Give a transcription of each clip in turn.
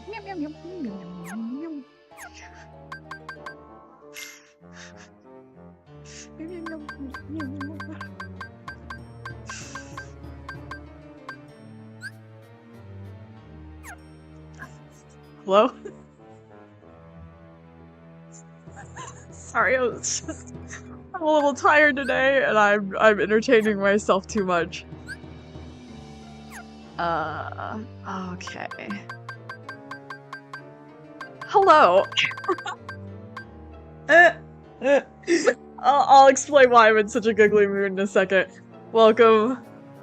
Meow, meow, meow, meow, meow, meow. Meow, meow, meow, meow, meow. Hello? Sorry, I'm a little tired today, and I'm entertaining myself too much. Okay. Hello. I'll explain why I'm in such a giggly mood in a second. Welcome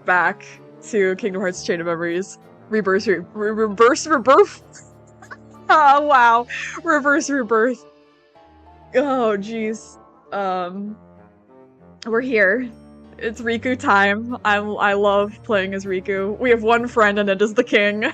back to Kingdom Hearts Chain of Memories. Rebirth. Oh, wow. Reverse rebirth. Oh, jeez. We're here. It's Riku time. I love playing as Riku. We have one friend and it is the king.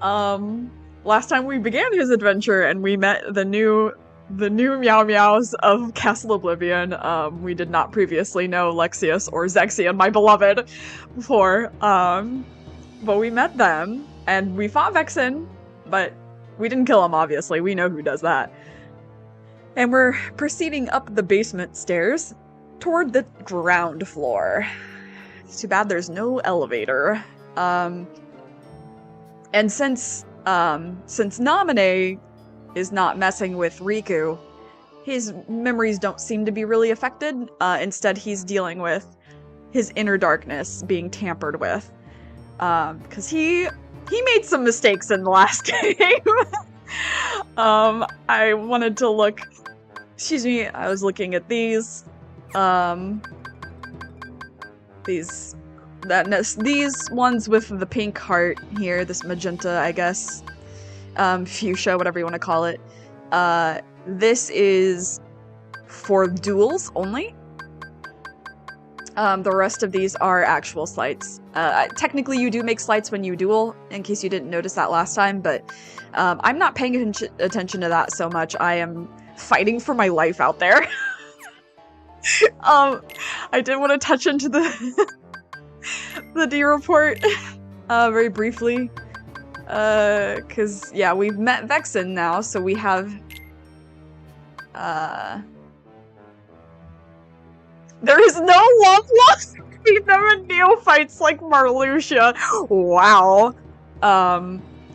Last time we began his adventure and we met the new Meow Meows of Castle Oblivion. We did not previously know Lexius or Zexion, my beloved, before. But we met them and we fought Vexen, but we didn't kill him, obviously. We know who does that. And we're proceeding up the basement stairs toward the ground floor. It's too bad there's no elevator. And since Naminé is not messing with Riku, his memories don't seem to be really affected. Instead, he's dealing with his inner darkness being tampered with. Because he made some mistakes in the last game. I wanted to look... Excuse me, I was looking at these. These ones with the pink heart here, this magenta, I guess. Fuchsia, whatever you want to call it. This is for duels only. The rest of these are actual slights. Technically you do make slights when you duel, in case you didn't notice that last time, but I'm not paying attention to that so much. I am fighting for my life out there. I did want to touch into the the D report very briefly. Cause yeah, we've met Vexen now, so we have there is no love lost between them and neophytes like Marluxia. Wow.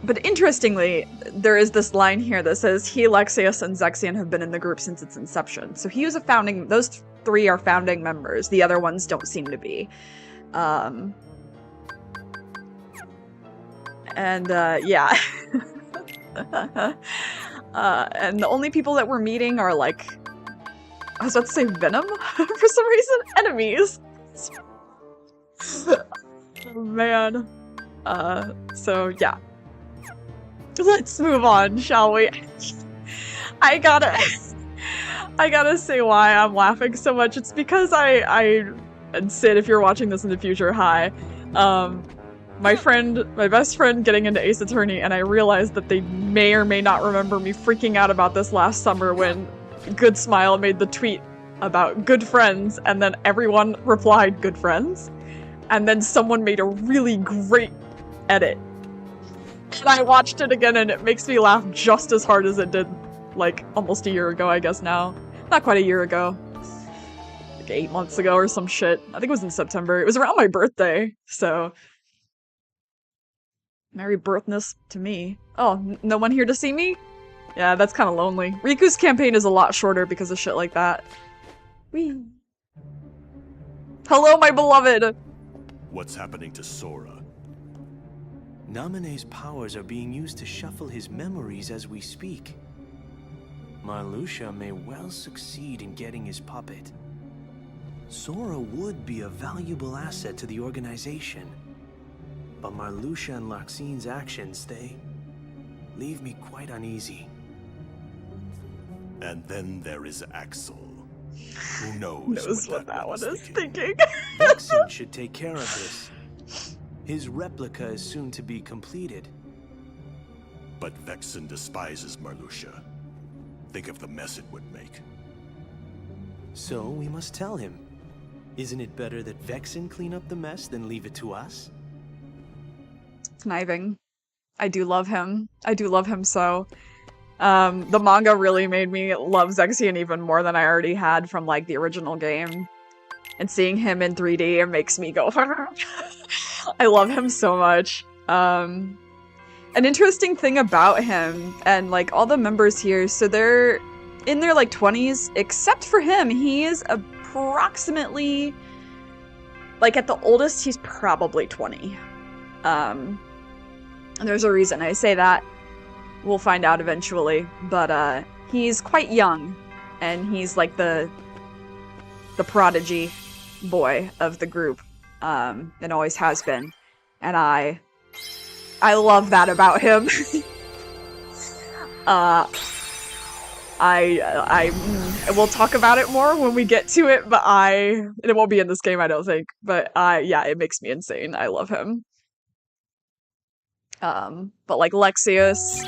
But interestingly, there is this line here that says, he, Lexius, and Zexion have been in the group since its inception. So he was a founding, those three are founding members. The other ones don't seem to be. Yeah. And the only people that we're meeting are like, I was about to say Venom for some reason, enemies. Oh man. So yeah. Let's move on, shall we? I gotta say why I'm laughing so much. It's because and Sid, if you're watching this in the future, hi. My best friend getting into Ace Attorney, and I realized that they may or may not remember me freaking out about this last summer when Good Smile made the tweet about good friends, and then everyone replied good friends. And then someone made a really great edit. And I watched it again and it makes me laugh just as hard as it did, like, almost a year ago, I guess now. Not quite a year ago. Like 8 months ago or some shit. I think it was in September. It was around my birthday, so... Merry birthness to me. Oh, no one here to see me? Yeah, that's kind of lonely. Riku's campaign is a lot shorter because of shit like that. Whee! Hello, my beloved! What's happening to Sora? Naminé's powers are being used to shuffle his memories as we speak. Marluxia may well succeed in getting his puppet. Sora would be a valuable asset to the organization. But Marluxia and Larxine's actions, they leave me quite uneasy. And then there is Axel. Who knows what that one is thinking. Vexen should take care of this. His replica is soon to be completed. But Vexen despises Marluxia. Think of the mess it would make. So we must tell him. Isn't it better that Vexen clean up the mess than leave it to us? Conniving. I do love him. I do love him so. The manga really made me love Zexion even more than I already had from like the original game. And seeing him in 3D, it makes me go I love him so much. An interesting thing about him and like all the members here, so they're in their like 20s, except for him. He is approximately like at the oldest he's probably 20. And there's a reason I say that. We'll find out eventually, but he's quite young, and he's like the prodigy boy of the group, and always has been, and I love that about him. We'll talk about it more when we get to it, but it won't be in this game, I don't think, but yeah, it makes me insane. I love him. But like Lexius,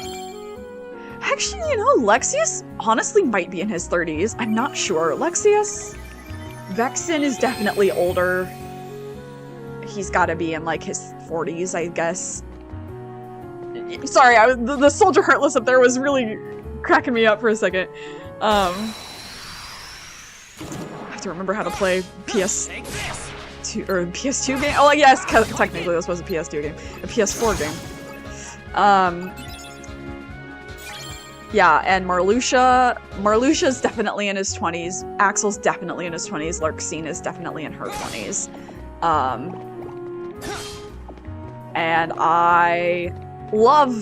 actually, you know, Lexius honestly might be in his 30s. I'm not sure. Lexius, Vexen is definitely older. He's got to be in like his 40s, I guess. Sorry, the Soldier Heartless up there was really cracking me up for a second. I have to remember how to play PS2 or PS2 game. Oh yes, technically this was a PS2 game, a PS4 game. Yeah, and Marluxia's definitely in his 20s. Axel's definitely in his 20s. Larxene is definitely in her 20s. And I love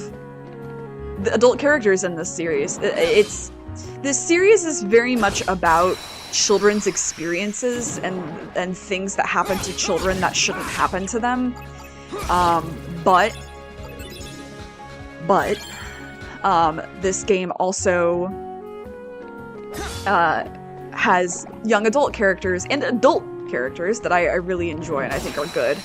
the adult characters in this series. This series is very much about children's experiences and things that happen to children that shouldn't happen to them. But this game also has young adult characters and adult characters that I really enjoy and I think are good.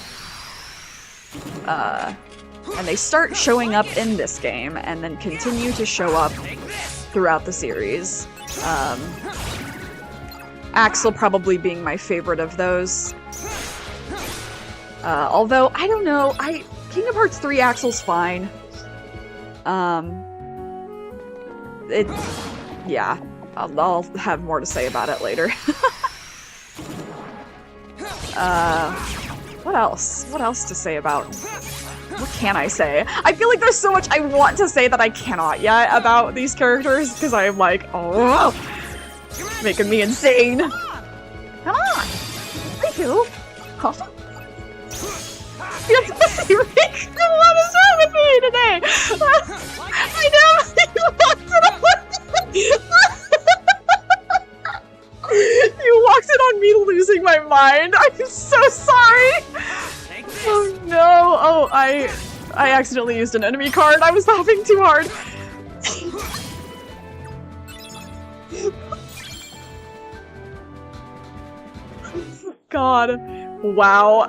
And they start showing up in this game and then continue to show up throughout the series. Axel probably being my favorite of those. Although, I don't know, Kingdom Hearts 3 Axel's fine. Yeah, I'll have more to say about it later. What else? What else to say about? What can I say? I feel like there's so much I want to say that I cannot yet about these characters because I'm like, oh, making me insane. Come on, Riku. Huh? What is wrong with me today? I know you walked it on. You walked it on me losing my mind. I'm so sorry. Oh no. Oh, I accidentally used an enemy card. I was laughing too hard. God. Wow.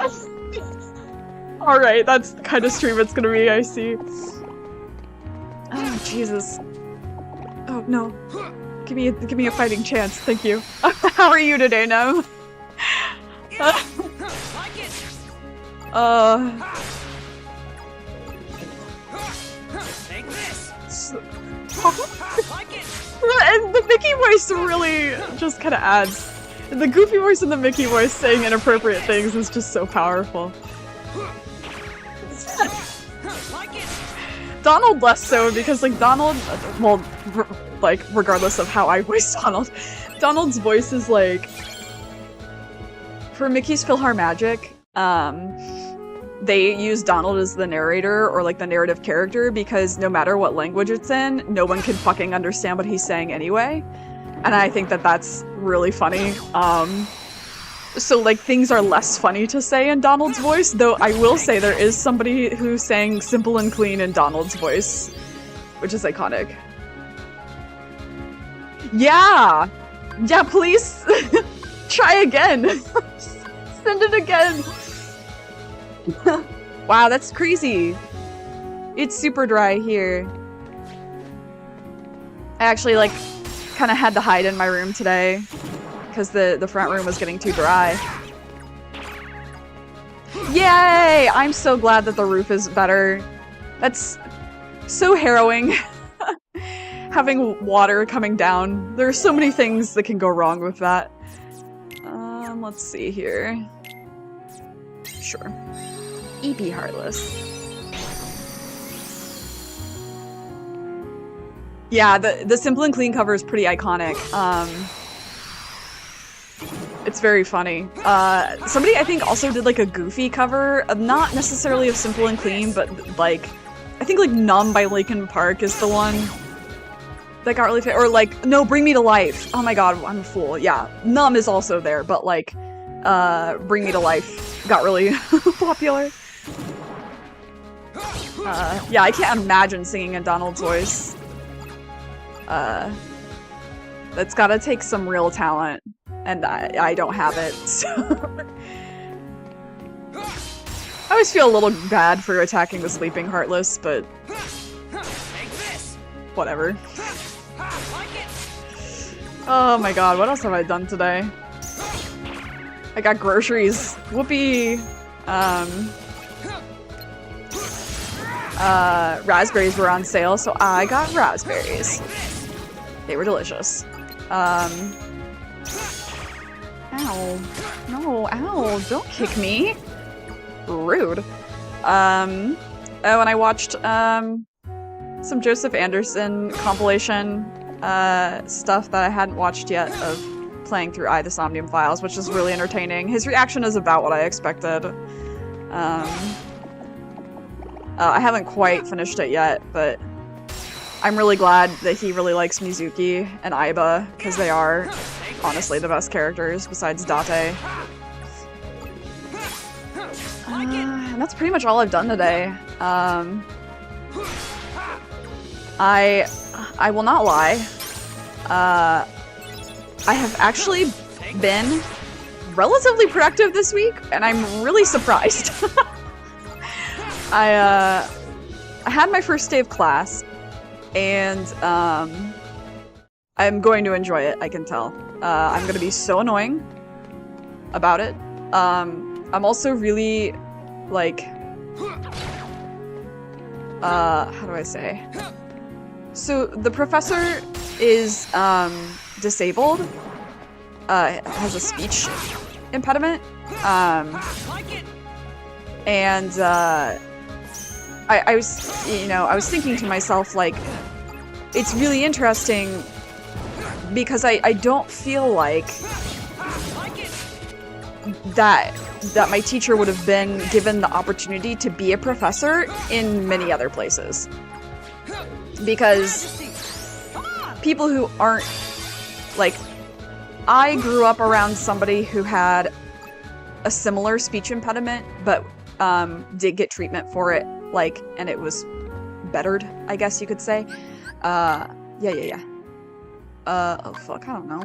Alright, that's the kind of stream it's gonna be, I see. Oh, Jesus. Oh, no. Give me a fighting chance, thank you. How are you today, Nem? And the Mickey voice really just kind of adds. The goofy voice and the Mickey voice saying inappropriate things is just so powerful. Donald less so, because like Donald, well, like regardless of how I voice Donald, Donald's voice is like, for Mickey's PhilharMagic, they use Donald as the narrator or like the narrative character because no matter what language it's in, no one can fucking understand what he's saying anyway. And I think that that's really funny. So like things are less funny to say in Donald's voice, though I will say there is somebody who sang Simple and Clean in Donald's voice, which is iconic. Yeah! Yeah, please try again. Send it again. Wow, that's crazy. It's super dry here. I actually like kind of had to hide in my room today because the front room was getting too dry. Yay! I'm so glad that the roof is better. That's so harrowing. Having water coming down. There are so many things that can go wrong with that. Let's see here. Sure. EP Heartless. Yeah, the Simple and Clean cover is pretty iconic. It's very funny. Somebody I think also did like a Goofy cover, not necessarily of Simple and Clean, but like I think like Numb by Linkin Park is the one that got really famous. Or like, no, Bring Me to Life. Oh my god, I'm a fool. Yeah, Numb is also there, but like Bring Me to Life got really popular. Yeah, I can't imagine singing in Donald's voice. That's gotta take some real talent, and I don't have it, so... I always feel a little bad for attacking the Sleeping Heartless, but... whatever. Oh my god, what else have I done today? I got groceries. Whoopee! Raspberries were on sale, so I got raspberries. They were delicious. Ow. No, ow, don't kick me. Rude. Oh, and I watched, some Joseph Anderson compilation, stuff that I hadn't watched yet of playing through the Somnium Files, which is really entertaining. His reaction is about what I expected. I haven't quite finished it yet, but I'm really glad that he really likes Mizuki and Aiba, because they are, honestly, the best characters besides Date. And that's pretty much all I've done today. I will not lie. I have actually been relatively productive this week, and I'm really surprised. I had my first day of class, and I'm going to enjoy it, I can tell. I'm gonna be so annoying about it. I'm also really, like, how do I say? So the professor is disabled, has a speech impediment, and I was, you know, I was thinking to myself, like, it's really interesting because I don't feel like that my teacher would have been given the opportunity to be a professor in many other places. Because people who aren't, like, I grew up around somebody who had a similar speech impediment, but did get treatment for it, like, and it was bettered, I guess you could say. Oh fuck, I don't know.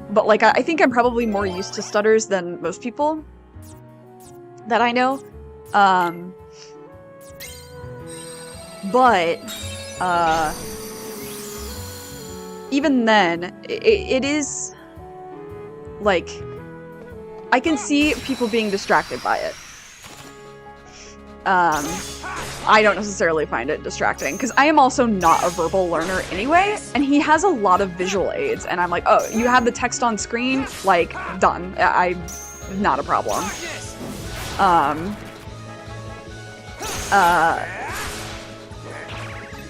But like, I think I'm probably more used to stutters than most people that I know. But even then, it is, like, I can see people being distracted by it. I don't necessarily find it distracting, because I am also not a verbal learner anyway, and he has a lot of visual aids, and I'm like, oh, you have the text on screen? Like, done. Not a problem.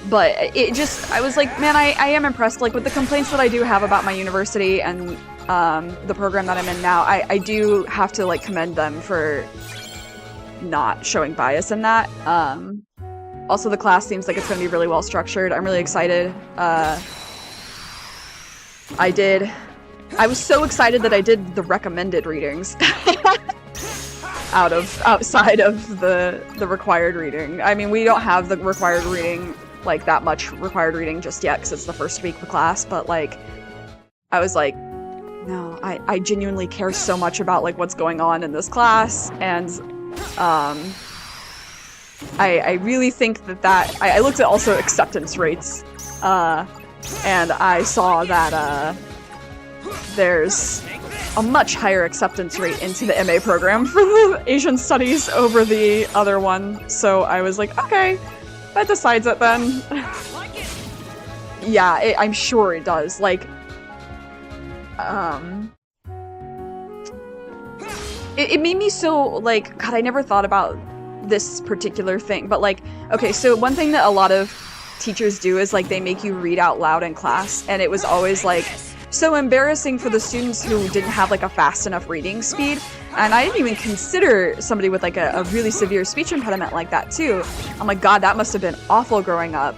But it just, I was like, man, I am impressed, like, with the complaints that I do have about my university and the program that I'm in now. I do have to, like, commend them for not showing bias in that. Also, the class seems like it's going to be really well structured. I'm really excited. I was so excited that I did the recommended readings outside of the required reading. I mean, we don't have the required reading, like, that much required reading just yet, because it's the first week of class, but, like, I was like, no, I genuinely care so much about, like, what's going on in this class, and I really think that I looked at also acceptance rates, and I saw that there's a much higher acceptance rate into the MA program for the Asian studies over the other one. So I was like, okay, that decides it then. Yeah, I'm sure it does. Like, it made me so, like, God, I never thought about this particular thing, but like, okay, so one thing that a lot of teachers do is like they make you read out loud in class, and it was always like so embarrassing for the students who didn't have like a fast enough reading speed. And I didn't even consider somebody with like a really severe speech impediment like that too. I'm like, God, that must have been awful growing up.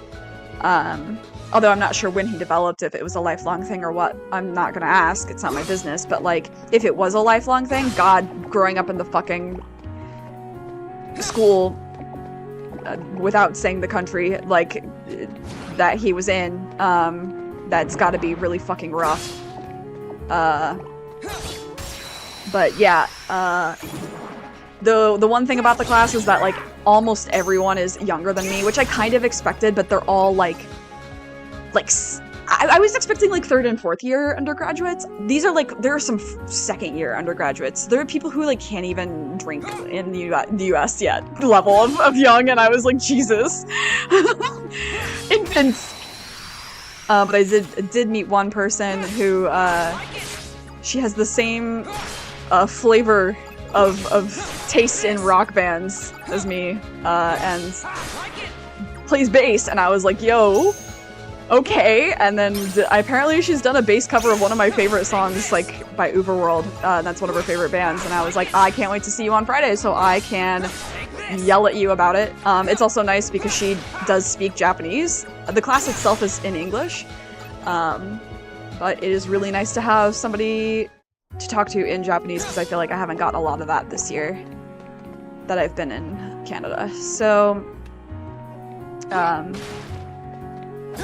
Although I'm not sure when he developed, if it was a lifelong thing or what. I'm not gonna ask, it's not my business. But like, if it was a lifelong thing, God, growing up in the fucking school without saying the country like that he was in, that's gotta be really fucking rough. But yeah, the one thing about the class is that like almost everyone is younger than me, which I kind of expected, but they're all like I was expecting like 3rd and 4th year undergraduates. These are like, there are some 2nd year undergraduates. There are people who like can't even drink in the US yet, level of young, and I was like, Jesus. Infants. But I did meet one person who, she has the same flavor of taste in rock bands as me, and plays bass, and I was like, yo, okay. And then apparently she's done a bass cover of one of my favorite songs, like by Uberworld. That's one of her favorite bands, and I was like, I can't wait to see you on Friday so I can yell at you about it. It's also nice because she does speak Japanese. The class itself is in English, but it is really nice to have somebody to talk to in Japanese, because I feel like I haven't gotten a lot of that this year that I've been in Canada. So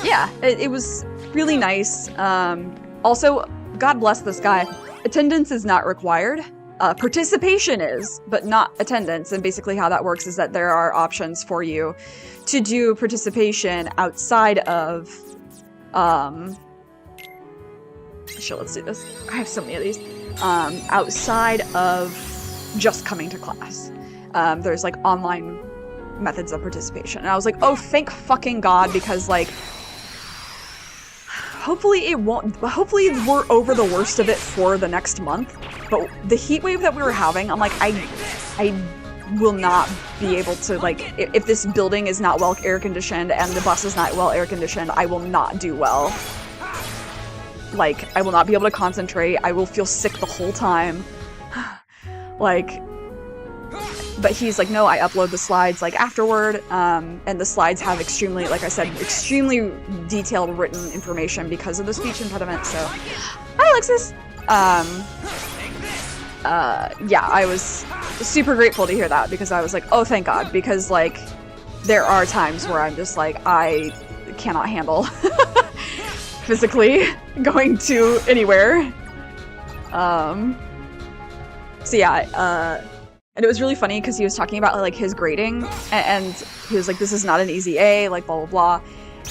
yeah, it was really nice. Also, God bless this guy. Attendance is not required. Participation is, but not attendance. And basically how that works is that there are options for you to do participation outside of, sure, let's do this. I have so many of these. Outside of just coming to class. There's like online methods of participation. And I was like, oh, thank fucking God, because like, hopefully we're over the worst of it for the next month. But the heat wave that we were having, I'm like, I will not be able to, like, if this building is not well air conditioned and the bus is not well air conditioned, I will not do well. Like, I will not be able to concentrate. I will feel sick the whole time. Like, but he's like, no, I upload the slides like afterward, and the slides have extremely, like I said, extremely detailed written information because of the speech impediment. So, hi Alexis. Yeah, I was super grateful to hear that, because I was like, oh, thank God, because like there are times where I'm just like, I cannot handle physically going to anywhere. So yeah, and it was really funny because he was talking about like his grading, and he was like, this is not an easy A, like blah blah blah,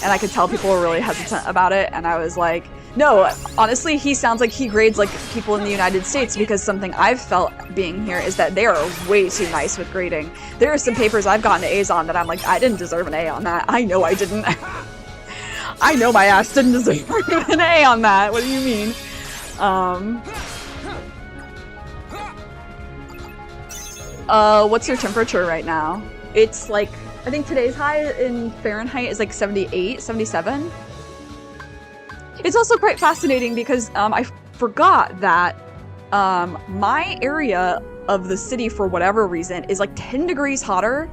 and I could tell people were really hesitant about it, and I was like, no, honestly, he sounds like he grades like people in the United States, because something I've felt being here is that they are way too nice with grading. There are some papers I've gotten A's on that I'm like, I didn't deserve an A on that. I know I didn't. I know my ass didn't deserve an A on that. What do you mean? What's your temperature right now? It's like, I think today's high in Fahrenheit is like 78, 77. It's also quite fascinating because I forgot that my area of the city, for whatever reason, is like 10 degrees hotter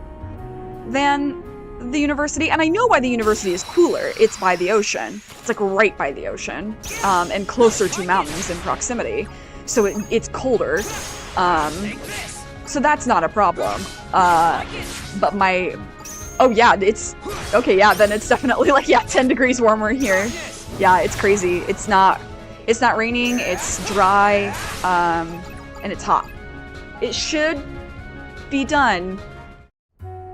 than the university. And I know why the university is cooler. It's by the ocean. It's like right by the ocean, and closer to mountains in proximity. So it's colder. So that's not a problem. But my, oh yeah, it's, okay, yeah, then it's definitely like, yeah, 10 degrees warmer here. Yeah, it's crazy. It's not raining, it's dry, and it's hot. It should be done,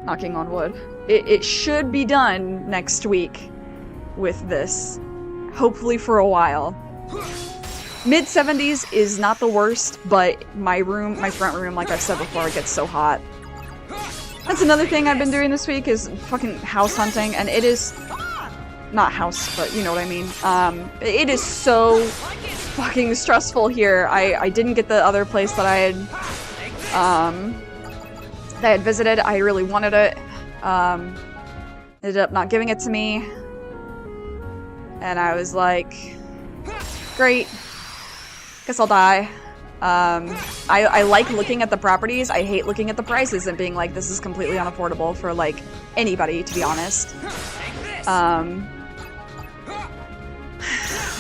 knocking on wood, it should be done next week with this, hopefully for a while. Mid 70s is not the worst, but my front room, like I've said before, it gets so hot. That's another thing I've been doing this week is fucking house hunting, and it is not house, but you know what I mean. It is so fucking stressful here. I didn't get the other place that I had visited. I really wanted it. Ended up not giving it to me, and I was like, great. Guess I'll die. I like looking at the properties. I hate looking at the prices and being like, this is completely unaffordable for, like, anybody, to be honest. I'm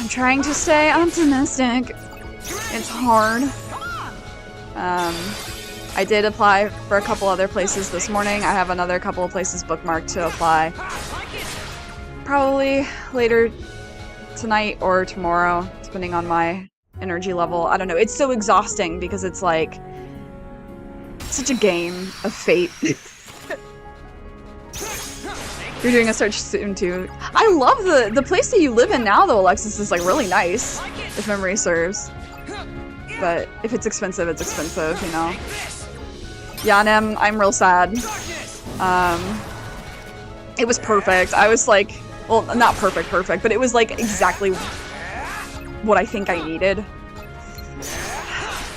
trying to stay optimistic. It's hard. I did apply for a couple other places this morning. I have another couple of places bookmarked to apply. Probably later tonight or tomorrow, depending on my energy level. I don't know. It's so exhausting because it's like such a game of fate. You're doing a search soon too. I love the place that you live in now though, Alexis, is like really nice, if memory serves. But if it's expensive, you know. Yeah, Nem, I'm real sad. It was perfect. I was like, well, not perfect, but it was like exactly what I think I needed.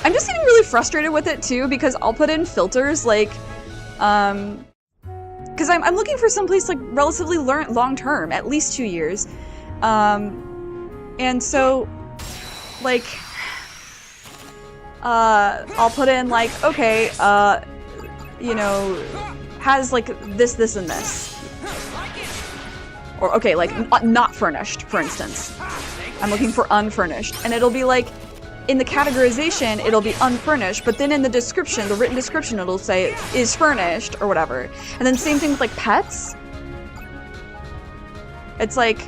I'm just getting really frustrated with it too because I'll put in filters like, because I'm looking for someplace like relatively long term, at least 2 years, and so like I'll put in like, okay, you know, has like this and this, or okay, like not furnished, for instance. I'm looking for unfurnished, and it'll be like, in the categorization, it'll be unfurnished, but then in the description, the written description, it'll say is furnished or whatever. And then same thing with like pets. It's like,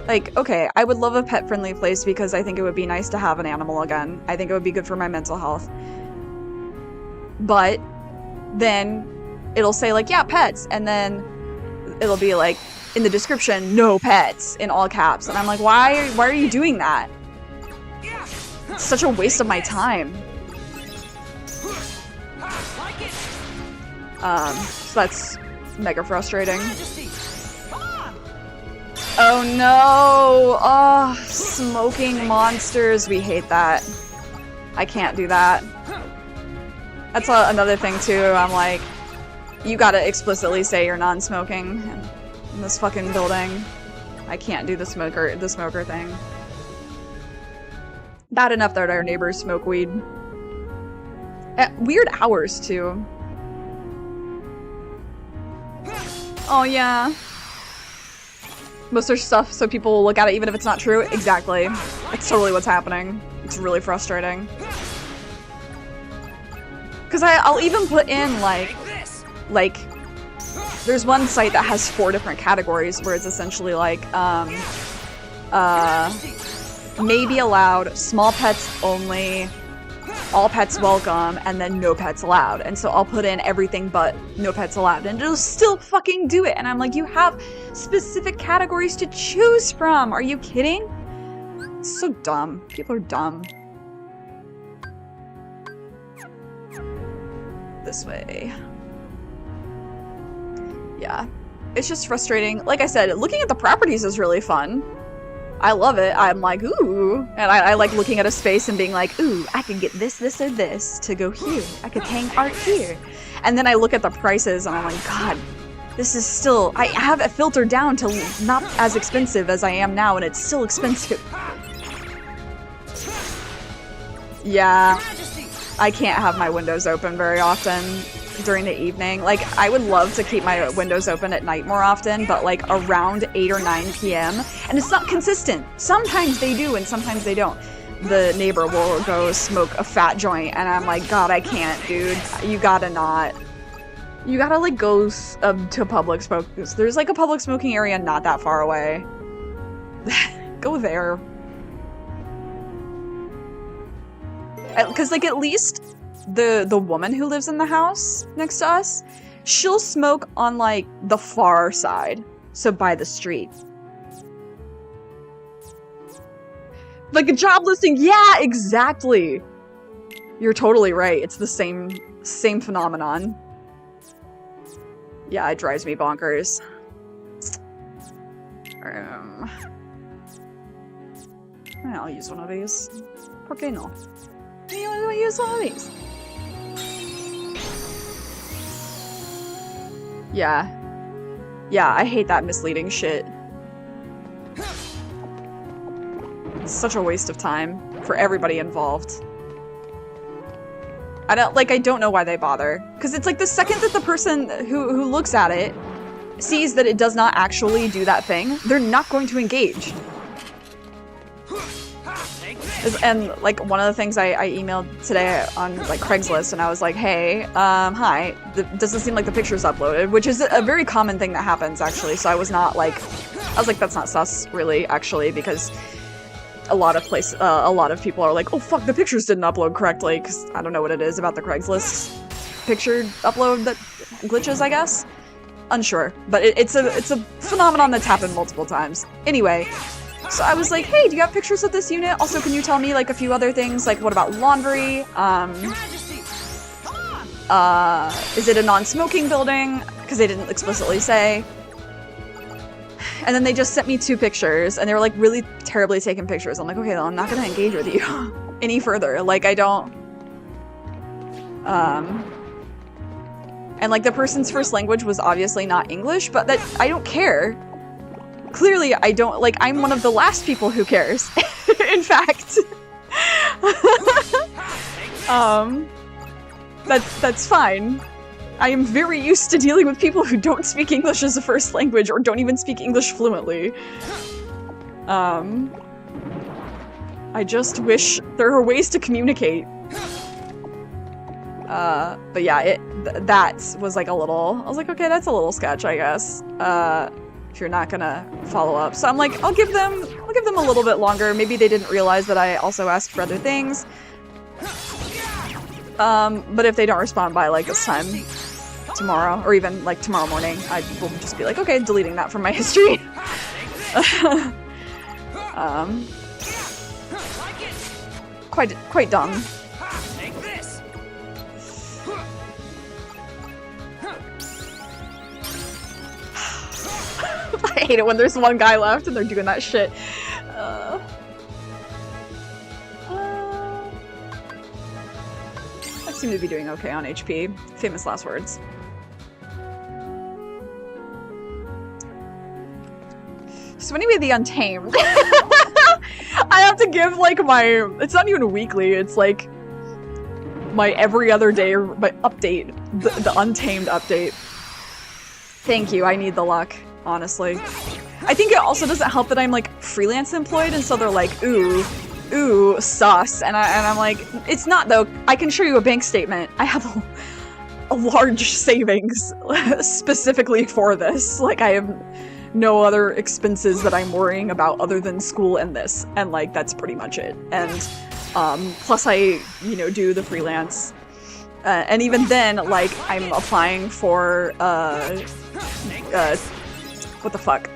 okay, I would love a pet-friendly place because I think it would be nice to have an animal again. I think it would be good for my mental health. But then it'll say like, yeah, pets, and then it'll be like, in the description, no pets, in all caps. And I'm like, why are you doing that? It's such a waste of my time. So that's mega frustrating. Oh no! Oh, smoking monsters. We hate that. I can't do that. That's another thing too. I'm like, you gotta explicitly say you're non-smoking in this fucking building. I can't do the smoker thing. Bad enough that our neighbors smoke weed. At weird hours, too. Oh, yeah. Most of their stuff so people will look at it even if it's not true. Exactly. That's totally what's happening. It's really frustrating. Because I'll even put in, like, there's one site that has 4 different categories where it's essentially like, may be allowed, small pets only, all pets welcome, and then no pets allowed. And so I'll put in everything but no pets allowed, and it'll still fucking do it. And I'm like, you have specific categories to choose from. Are you kidding? It's so dumb. People are dumb. This way. Yeah. It's just frustrating. Like I said, looking at the properties is really fun. I love it. I'm like, ooh. And I like looking at a space and being like, ooh, I could get this, or this to go here. I could hang art here. And then I look at the prices and I'm like, God, this is still, I have it filtered down to not as expensive as I am now, and it's still expensive. Yeah. I can't have my windows open very often during the evening. Like, I would love to keep my windows open at night more often, but like around 8 or 9 p.m. And it's not consistent. Sometimes they do and sometimes they don't. The neighbor will go smoke a fat joint and I'm like, God, I can't, dude. You gotta not. You gotta like go to public smoke. There's like a public smoking area not that far away. Go there. Because like at least the woman who lives in the house next to us, she'll smoke on like the far side, so by the street. Like a job listing, yeah, exactly. You're totally right. It's the same phenomenon. Yeah, it drives me bonkers. I'll use one of these. ¿Por qué no? I'll use one of these. Yeah. Yeah, I hate that misleading shit. It's such a waste of time for everybody involved. I don't know why they bother. Because it's like the second that the person who looks at it sees that it does not actually do that thing, they're not going to engage. And like one of the things I emailed today on like Craigslist, and I was like, hey, hi, doesn't seem like the picture's uploaded, which is a very common thing that happens actually. So I was like, that's not sus really actually, because a lot of people are like, oh fuck, the pictures didn't upload correctly, because I don't know what it is about the Craigslist picture upload that glitches, I guess. Unsure, but it's a phenomenon that's happened multiple times. Anyway, so I was like, hey, do you have pictures of this unit? Also, can you tell me like a few other things? Like, what about laundry? Is it a non-smoking building? Because they didn't explicitly say. And then they just sent me 2 pictures, and they were like really terribly taken pictures. I'm like, okay, well, I'm not gonna engage with you any further. Like, I don't. And like the person's first language was obviously not English, but that I don't care. Clearly, I don't, like, I'm one of the last people who cares, in fact. That's fine. I am very used to dealing with people who don't speak English as a first language, or don't even speak English fluently. I just wish there were ways to communicate. But yeah, that was like a little, I was like, okay, that's a little sketch, I guess. If you're not gonna follow up. So I'm like, I'll give them a little bit longer. Maybe they didn't realize that I also asked for other things. But if they don't respond by like this time tomorrow, or even like tomorrow morning, I will just be like, okay, deleting that from my history. Quite dumb. I hate it when there's one guy left and they're doing that shit. I seem to be doing okay on HP. Famous last words. So anyway, the Untamed. I have to give like it's not even weekly, it's like my every other day my update, the Untamed update. Thank you, I need the luck. Honestly. I think it also doesn't help that I'm like freelance employed, and so they're like, ooh, sus. And I'm like, it's not though. I can show you a bank statement. I have a large savings specifically for this. Like, I have no other expenses that I'm worrying about other than school and this. And like, that's pretty much it. And plus I, do the freelance. And even then, like, I'm applying for, what the fuck?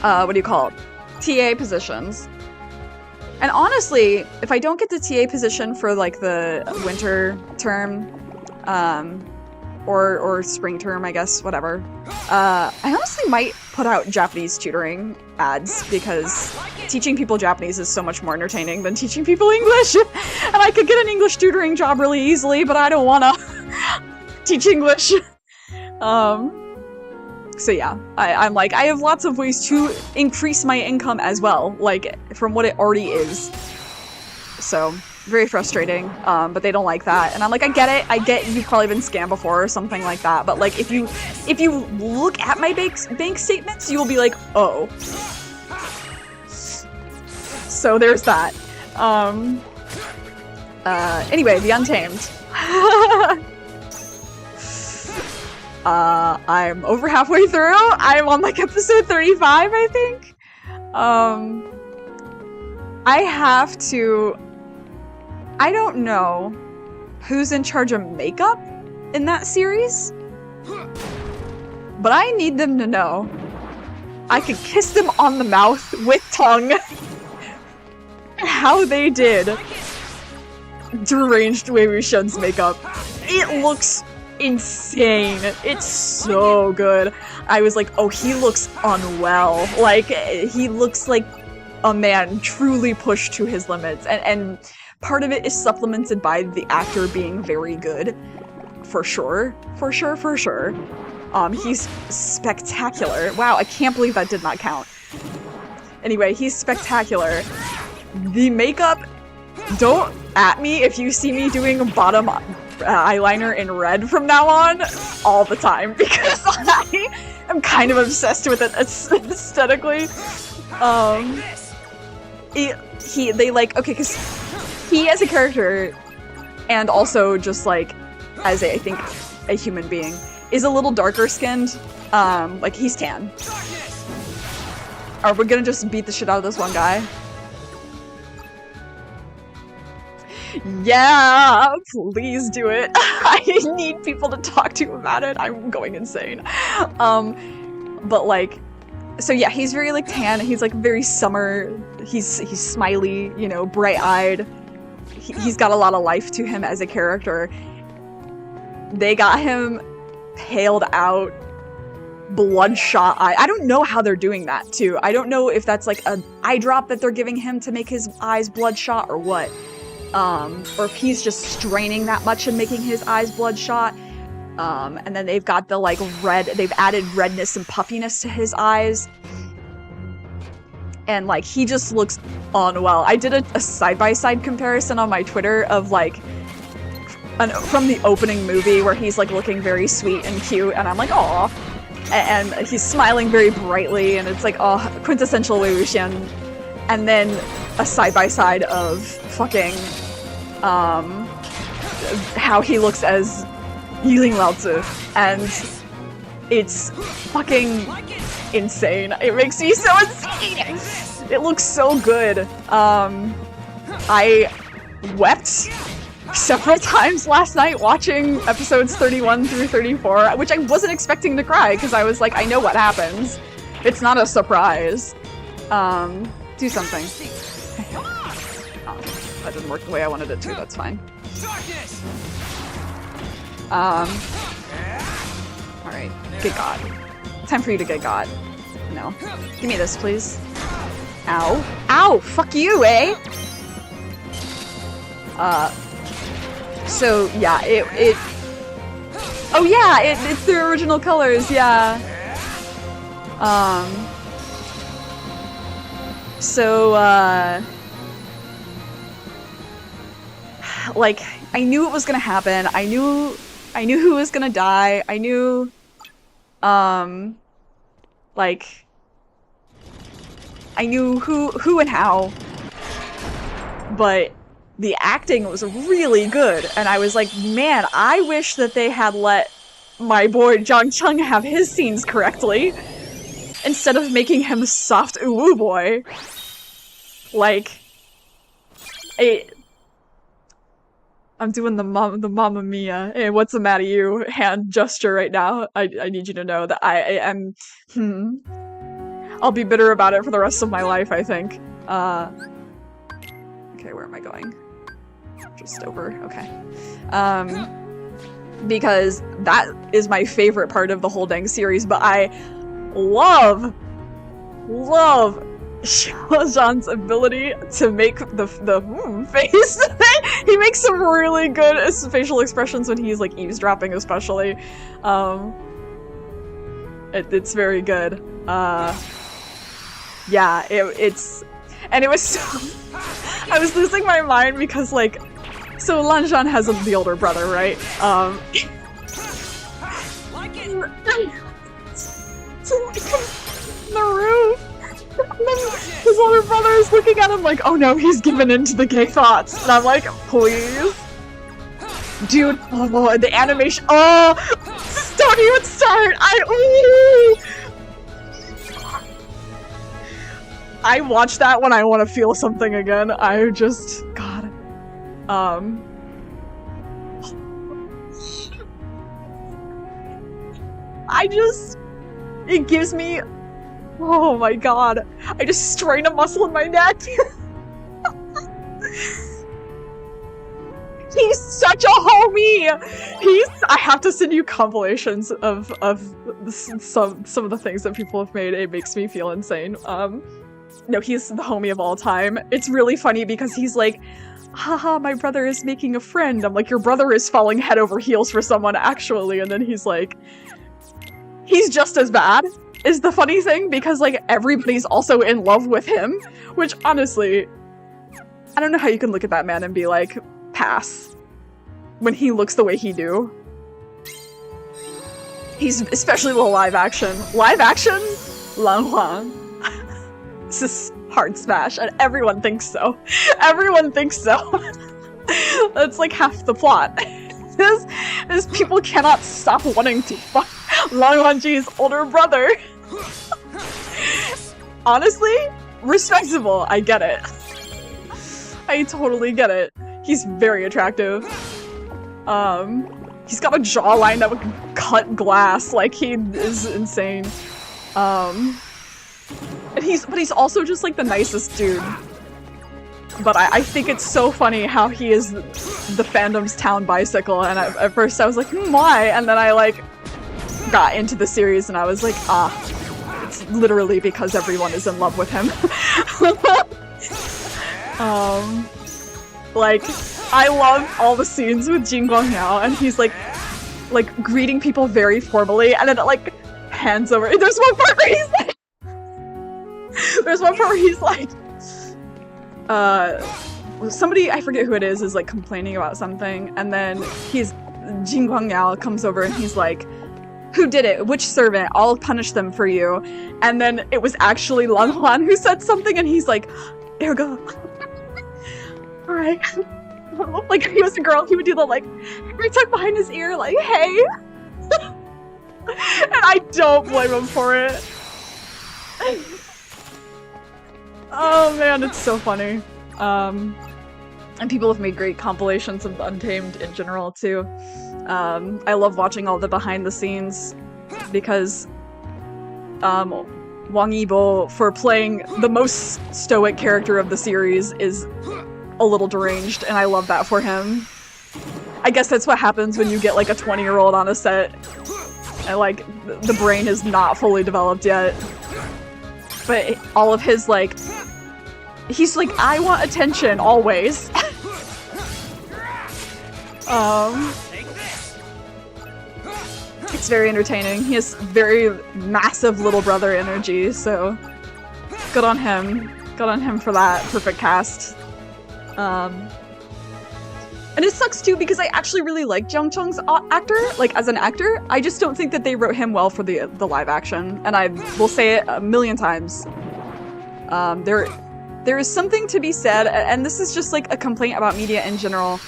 What do you call it? TA positions. And honestly, if I don't get the TA position for like the winter term, or spring term, I guess, whatever, I honestly might put out Japanese tutoring ads, because teaching people Japanese is so much more entertaining than teaching people English. And I could get an English tutoring job really easily, but I don't wanna teach English. So yeah, I'm like, I have lots of ways to increase my income as well, like, from what it already is. So, very frustrating, but they don't like that. And I'm like, I get you've probably been scammed before or something like that, but like, if you look at my bank statements, you will be like, oh. So there's that. Anyway, the Untamed. I'm over halfway through. I'm on like episode 35, I think. I don't know who's in charge of makeup in that series, but I need them to know I could kiss them on the mouth with tongue how they did deranged Wei Shun's makeup. It looks insane. It's so good. I was like, oh, he looks unwell. Like, he looks like a man truly pushed to his limits. And part of it is supplemented by the actor being very good. For sure. For sure, for sure. He's spectacular. Wow, I can't believe that did not count. Anyway, he's spectacular. The makeup, don't at me if you see me doing bottom eyeliner in red from now on all the time, because I am kind of obsessed with it aesthetically. They like, okay, because he as a character, and also just like as I think a human being, is a little darker skinned. Like he's tan. Are we gonna just beat the shit out of this one guy? Yeah, please do it. I need people to talk to about it. I'm going insane. But like, so yeah, he's very like tan. He's like very summer. He's smiley, you know, bright-eyed. He's got a lot of life to him as a character. They got him paled out, bloodshot eye. I don't know how they're doing that too. I don't know if that's like an eye drop that they're giving him to make his eyes bloodshot or what. Or if he's just straining that much and making his eyes bloodshot. And then they've got the like red, they've added redness and puffiness to his eyes. And like, he just looks unwell. I did a side-by-side comparison on my Twitter of like, from the opening movie where he's like looking very sweet and cute, and I'm like, aw. And he's smiling very brightly, and it's like, oh, quintessential Wei Wuxian. And then a side-by-side of fucking, how he looks as Yiling Laozi, and it's fucking insane. It makes me so insane! It looks so good. I wept several times last night watching episodes 31 through 34, which I wasn't expecting to cry, because I was like, I know what happens. It's not a surprise. Do something. Oh, that didn't work the way I wanted it to, that's fine. Alright, get God. Time for you to get God. No. Give me this, please. Ow. Ow! Fuck you, eh? So, yeah, oh yeah, it's their original colors, yeah. So, like, I knew it was gonna happen. I knew who was gonna die. I knew, like, I knew who and how. But the acting was really good, and I was like, man, I wish that they had let my boy Zhang Cheng have his scenes correctly, instead of making him soft uwu boy. Like, I'm doing the Mamma Mia, hey, what's the matter you hand gesture right now. I need you to know that I am, I'll be bitter about it for the rest of my life, I think. Okay, where am I going? Just over, okay. Because that is my favorite part of the whole dang series, but I love Zhan's ability to make the face. He makes some really good facial expressions when he's like eavesdropping, especially. It's very good. Yeah, it's, and it was so, I was losing my mind because like, so Lan Zhan has the older brother, right? The roof. And then his older brother is looking at him like, oh no, he's given in to the gay thoughts. And I'm like, please? Dude, oh, the animation, oh, don't even start. I watch that when I want to feel something again. I just, God. It gives me, oh my god, I just strained a muscle in my neck. homie. I have to send you compilations of some of the things that people have made. It makes me feel insane. No, he's the homie of all time. It's really funny because he's like, haha, my brother is making a friend. I'm like, your brother is falling head over heels for someone, actually. And then he's like, he's just as bad, is the funny thing, because, like, everybody's also in love with him. Which, honestly, I don't know how you can look at that man and be like, pass, when he looks the way he do. He's, especially the live action. Live action? Lan Huang. This is hard smash, and everyone thinks so. Everyone thinks so. That's like half the plot. This people cannot stop wanting to fuck Lan Wangji's older brother. Honestly, respectable. I get it. I totally get it. He's very attractive. He's got a jawline that would cut glass. Like, he is insane. But he's also just like the nicest dude. But I think it's so funny how he is the fandom's town bicycle, and at first I was like, why? And then I like got into the series and I was like, it's literally because everyone is in love with him. Like, I love all the scenes with Jin Guangyao, and he's like greeting people very formally, and then it like hands over. There's one part where he's like, somebody, I forget who it is like complaining about something, and then Jin Guangyao comes over and he's like, who did it? Which servant? I'll punish them for you. And then it was actually Lan Huan who said something, and he's like, there we go. Alright. Like, if he was a girl, he would do the like, tuck behind his ear, like, hey. And I don't blame him for it. Oh man, it's so funny. And people have made great compilations of Untamed in general too. I love watching all the behind the scenes because Wang Yibo, for playing the most stoic character of the series, is a little deranged, and I love that for him. I guess that's what happens when you get like a 20-year-old on a set and like the brain is not fully developed yet. But all of his like, he's like, I want attention always. It's very entertaining. He has very massive little brother energy, so good on him. Good on him for that perfect cast. And it sucks too because I actually really like Jiang Cheng's actor, like as an actor. I just don't think that they wrote him well for the live action, and I will say it a million times. There is something to be said, and this is just like a complaint about media in general,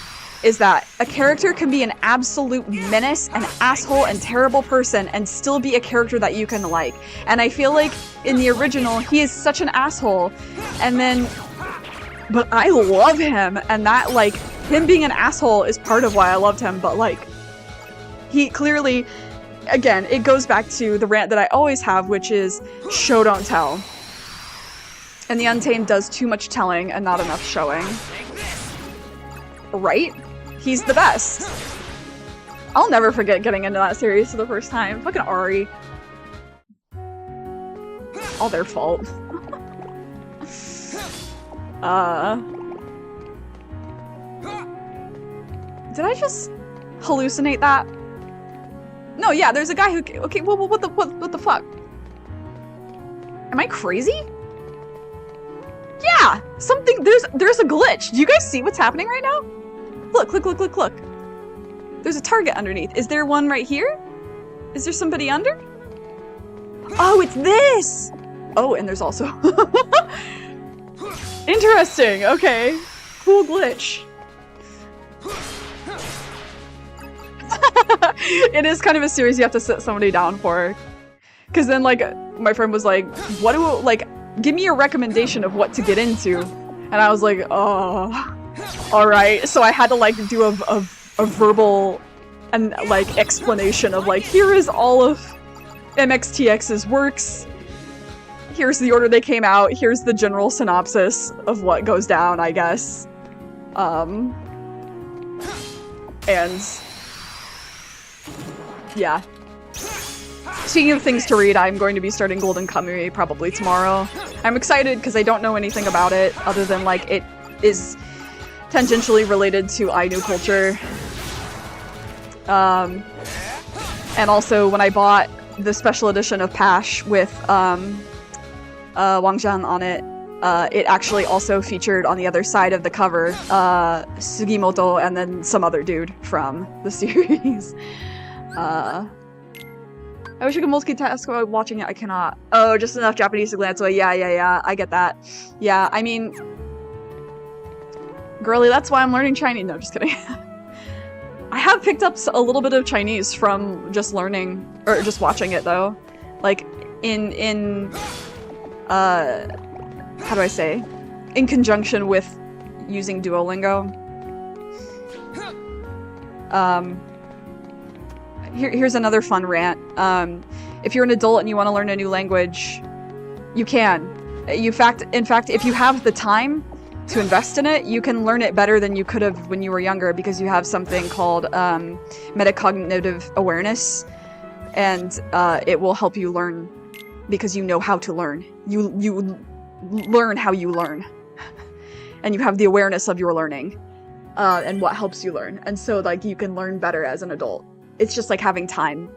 is that a character can be an absolute menace, an asshole, and terrible person, and still be a character that you can like. And I feel like in the original, he is such an asshole, but I love him, and that, like, him being an asshole is part of why I loved him, but, like, he clearly, again, it goes back to the rant that I always have, which is show, don't tell. And the Untamed does too much telling and not enough showing. Right? He's the best. I'll never forget getting into that series for the first time. Fucking Ari. All their fault. Did I just hallucinate that? No, yeah, there's a guy who... Okay, well, what the fuck? Am I crazy? Yeah! Something... There's a glitch. Do you guys see what's happening right now? Look. There's a target underneath. Is there one right here? Is there somebody under? Oh, it's this! Oh, and there's also... Interesting, okay. Cool glitch. It is kind of a series you have to sit somebody down for. Because then, like, my friend was like, give me a recommendation of what to get into. And I was like, oh, alright. So I had to, like, do a verbal and, like, explanation of, like, here is all of MXTX's works. Here's the order they came out. Here's the general synopsis of what goes down, I guess. And yeah. Speaking of things to read, I'm going to be starting Golden Kamuy probably tomorrow. I'm excited because I don't know anything about it other than like it is tangentially related to Ainu culture. And also when I bought the special edition of Pash with Wang Zhan on it, it actually also featured on the other side of the cover Sugimoto and then some other dude from the series. I wish I could multitask while watching it. I cannot. Oh, just enough Japanese to glance away. Yeah. I get that. Yeah, I mean, girly, that's why I'm learning Chinese. No, just kidding. I have picked up a little bit of Chinese from just learning or just watching it though. Like how do I say? In conjunction with using Duolingo. Here's another fun rant. If you're an adult and you want to learn a new language, you can. In fact, if you have the time to invest in it, you can learn it better than you could have when you were younger because you have something called metacognitive awareness, and it will help you learn because you know how to learn. You learn how you learn, and you have the awareness of your learning and what helps you learn, and so like you can learn better as an adult. It's just like having time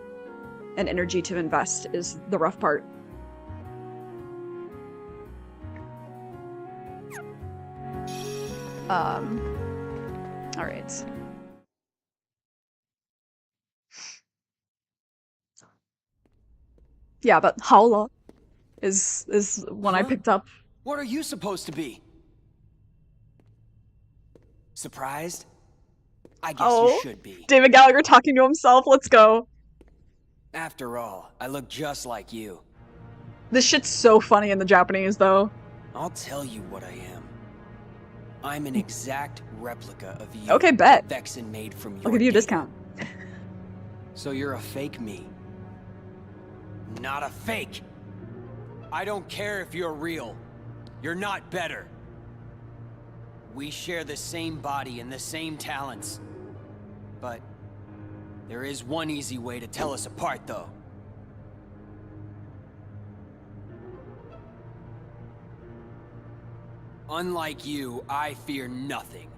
and energy to invest is the rough part. Alright. Yeah, but Haola is one I picked up. What are you supposed to be? Surprised? I guess you should be. David Gallagher talking to himself. Let's go. After all, I look just like you. This shit's so funny in the Japanese, though. I'll tell you what I am. I'm an exact replica of you. Okay, bet. Vexen made from your I'll give you a data. discount. So you're a fake me. Not a fake. I don't care if you're real. You're not better. We share the same body and the same talents. But there is one easy way to tell us apart, though. Unlike you, I fear nothing.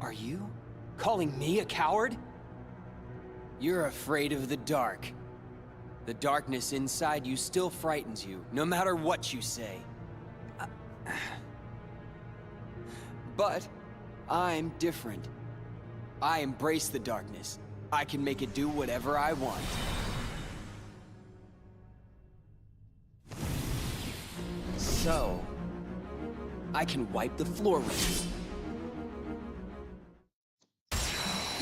Are you calling me a coward? You're afraid of the dark. The darkness inside you still frightens you, no matter what you say. But I'm different. I embrace the darkness. I can make it do whatever I want. So, I can wipe the floor with you.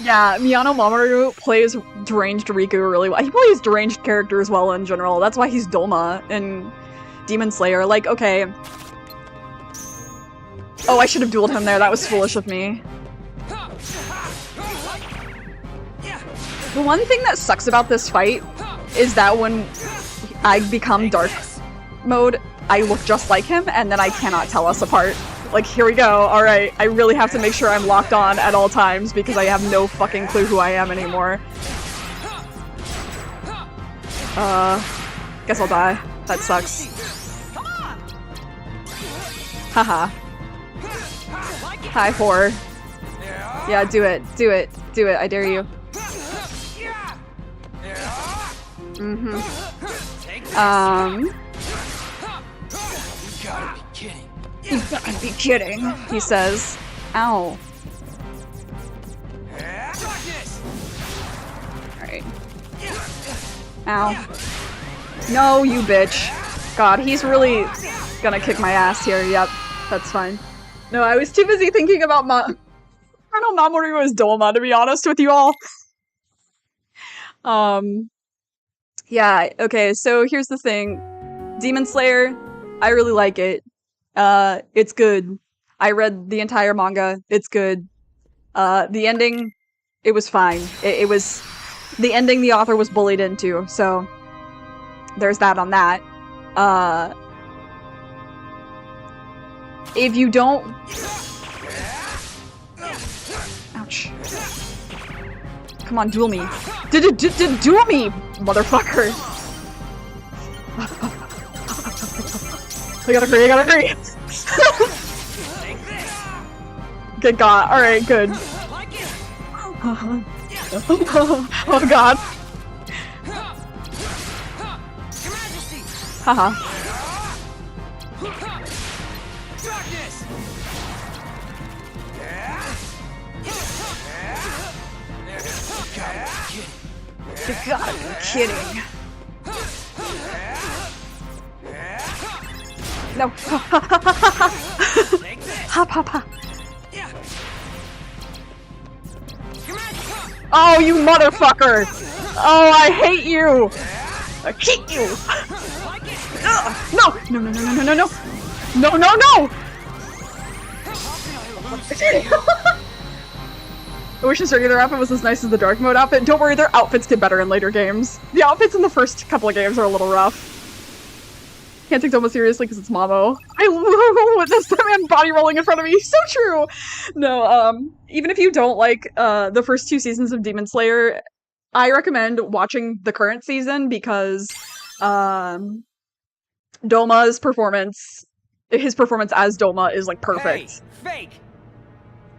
Yeah, Miyano Mamoru plays deranged Riku really well. He plays deranged characters well in general. That's why he's Doma in Demon Slayer. Like, okay. Oh, I should have dueled him there. That was foolish of me. The one thing that sucks about this fight is that when I become dark mode, I look just like him, and then I cannot tell us apart. Like, here we go. Alright, I really have to make sure I'm locked on at all times because I have no fucking clue who I am anymore. Guess I'll die. That sucks. Haha. Hi, whore. Yeah, do it. Do it. Do it. I dare you. You gotta be kidding. You gotta be kidding, he says. Ow. Alright. Ow. No, you bitch. God, he's really gonna kick my ass here. Yep, that's fine. No, I was too busy thinking about Colonel Mamoru as Doma, to be honest with you all. Yeah, okay, so here's the thing. Demon Slayer, I really like it. It's good. I read the entire manga. It's good. The ending, it was fine. It was... The ending the author was bullied into, so... There's that on that. If you don't... Ouch. Come on, duel me. Duel me, motherfucker. I gotta hurry. Good God. Alright, good. Oh God. Haha. You gotta be kidding. No. Hop. Oh, you motherfucker! Oh, I hate you! I hate you! No! No! I wish his regular outfit was as nice as the dark mode outfit. Don't worry, their outfits get better in later games. The outfits in the first couple of games are a little rough. Can't take Doma seriously because it's Mamo. I love witness that man body rolling in front of me. So true! No, even if you don't like the first 2 seasons of Demon Slayer, I recommend watching the current season because Doma's performance, his performance as Doma is like perfect. Hey, fake!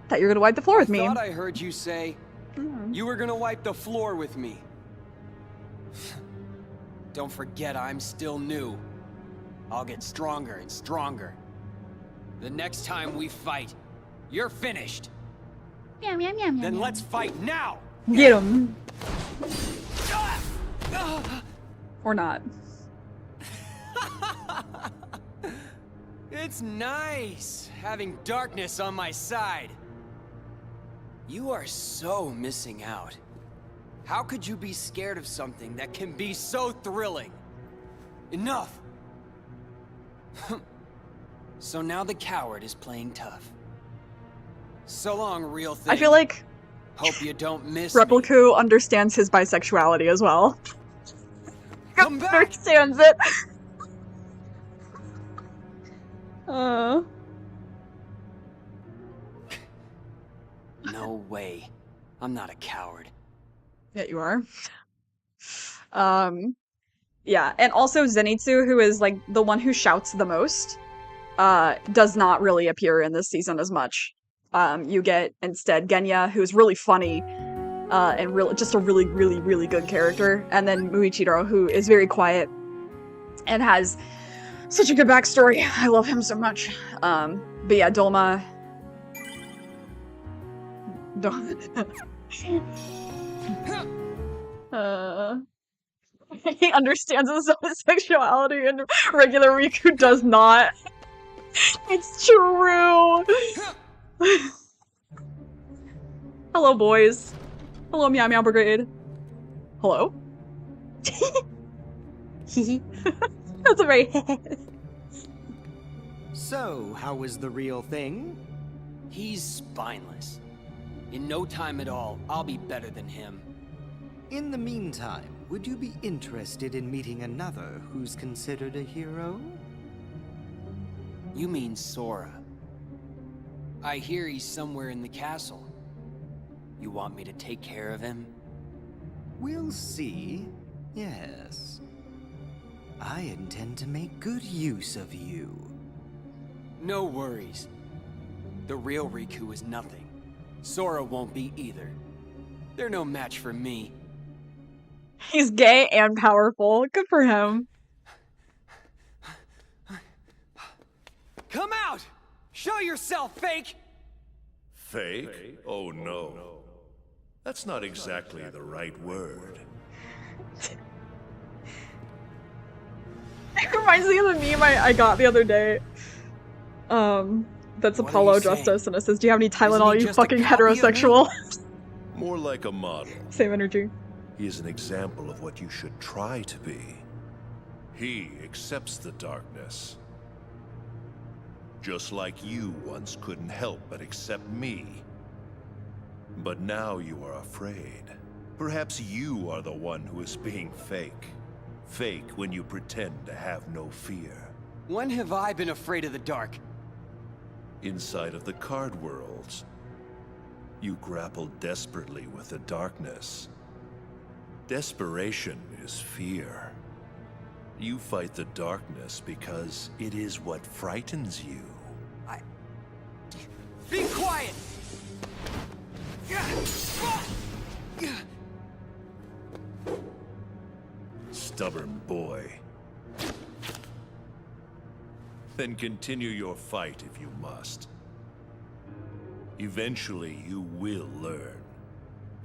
Thought you were gonna wipe the floor with me. I thought I heard you say you were gonna wipe the floor with me. Don't forget I'm still new. I'll get stronger and stronger. The next time we fight, you're finished. Then let's fight now! Get him. Or not. It's nice having darkness on my side. You are so missing out. How could you be scared of something that can be so thrilling? Enough! So now the coward is playing tough. So long, real thing. I feel like Hope you don't miss me. Repliku understands his bisexuality as well. Come back! Understands it. No way. I'm not a coward. Yeah, you are. Yeah, and also Zenitsu, who is like the one who shouts the most, does not really appear in this season as much. You get instead Genya, who's really funny, and just a really good character, and then Muichiro, who is very quiet and has such a good backstory. I love him so much. But yeah, Dolma. He understands his own sexuality and regular Riku does not. It's true! Hello, boys. Hello, Meow Meow Brigade. Hello? That's a very So, how was the real thing? He's spineless. In no time at all, I'll be better than him. In the meantime, would you be interested in meeting another who's considered a hero? You mean Sora. I hear he's somewhere in the castle. You want me to take care of him? We'll see. Yes. I intend to make good use of you. No worries. The real Riku is nothing. Sora won't be either. They're no match for me. He's gay and powerful. Good for him. Come out! Show yourself, fake! Fake? Oh no. That's not exactly the right word. It reminds me of the meme I got the other day. That's What are Apollo you saying? Justice, and it says, "Do you have any Isn't Tylenol, he you just a fucking copy of me?" heterosexual?" More like a model. Same energy. He is an example of what you should try to be. He accepts the darkness. Just like you once couldn't help but accept me. But now you are afraid. Perhaps you are the one who is being fake. Fake when you pretend to have no fear. When have I been afraid of the dark? Inside of the card worlds. You grapple desperately with the darkness. Desperation is fear. You fight the darkness because it is what frightens you. Be quiet! Stubborn boy. Then continue your fight if you must. Eventually, you will learn.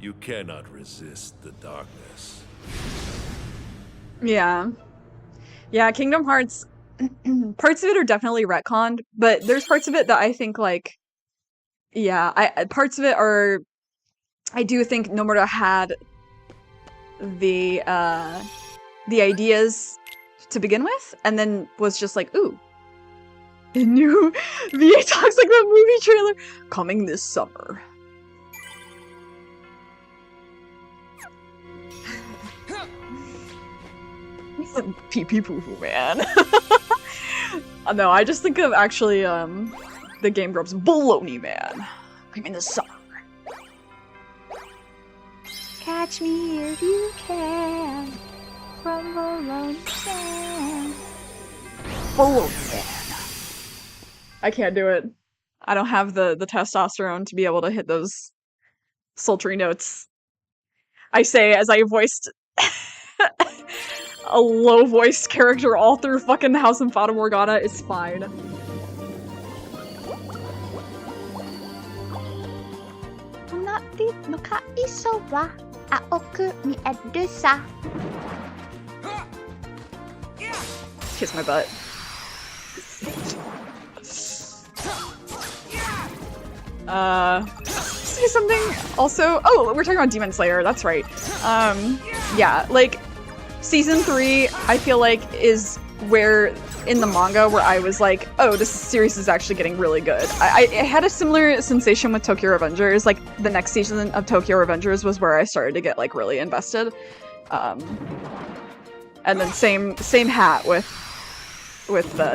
You cannot resist the darkness. Yeah. Yeah, Kingdom Hearts, parts of it are definitely retconned, but there's parts of it that I think, like, yeah, parts of it are, I do think Nomura had the ideas to begin with, and then was just like, ooh, a new VA talks like the movie trailer coming this summer. Pee pee poo poo, man. No, I just think of actually the Game Grumps baloney, man. Coming this summer. Catch me if you can. From baloney man. Baloney man. I can't do it. I don't have the testosterone to be able to hit those sultry notes. I say as I voiced a low-voiced character all through fucking House and Fata Morgana. It's fine. Kiss my butt. See something also. Oh, we're talking about Demon Slayer. That's right. Yeah, like season 3, I feel like is where in the manga where I was like, oh, this series is actually getting really good. I had a similar sensation with Tokyo Revengers. Like the next season of Tokyo Revengers was where I started to get like really invested. And then same hat with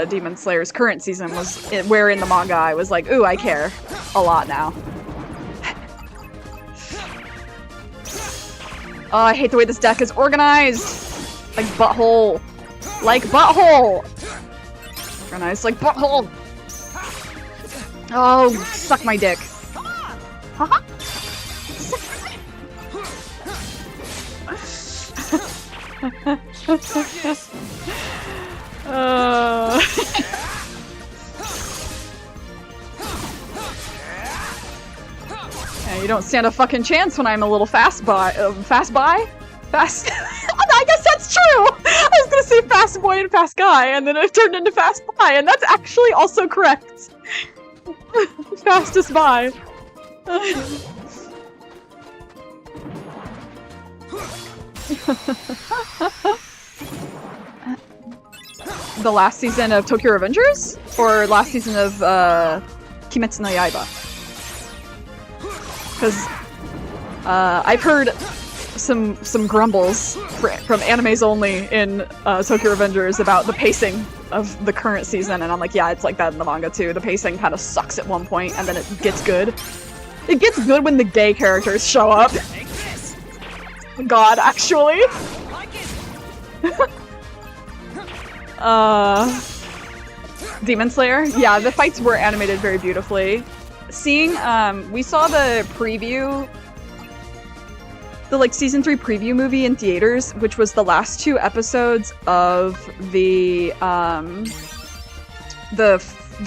Demon Slayer's current season was where in the manga I was like, ooh, I care a lot now. Oh, I hate the way this deck is organized. Like butthole. Like butthole. Organized like butthole. Oh, suck my dick. Haha. Yeah, you don't stand a fucking chance when I'm a little fast. I guess that's true. I was gonna say fast boy and fast guy, and then it turned into fast buy, and that's actually also correct. Fastest buy. The last season of Tokyo Revengers? Or last season of Kimetsu no Yaiba? Because I've heard some grumbles from animes only in Tokyo Revengers about the pacing of the current season, and I'm like, yeah, it's like that in the manga too. The pacing kind of sucks at one point, and then it gets good. It gets good when the gay characters show up. God, actually. Demon Slayer? Yeah, the fights were animated very beautifully. Seeing, we saw the preview, the like season 3 preview movie in theaters, which was the last 2 episodes of the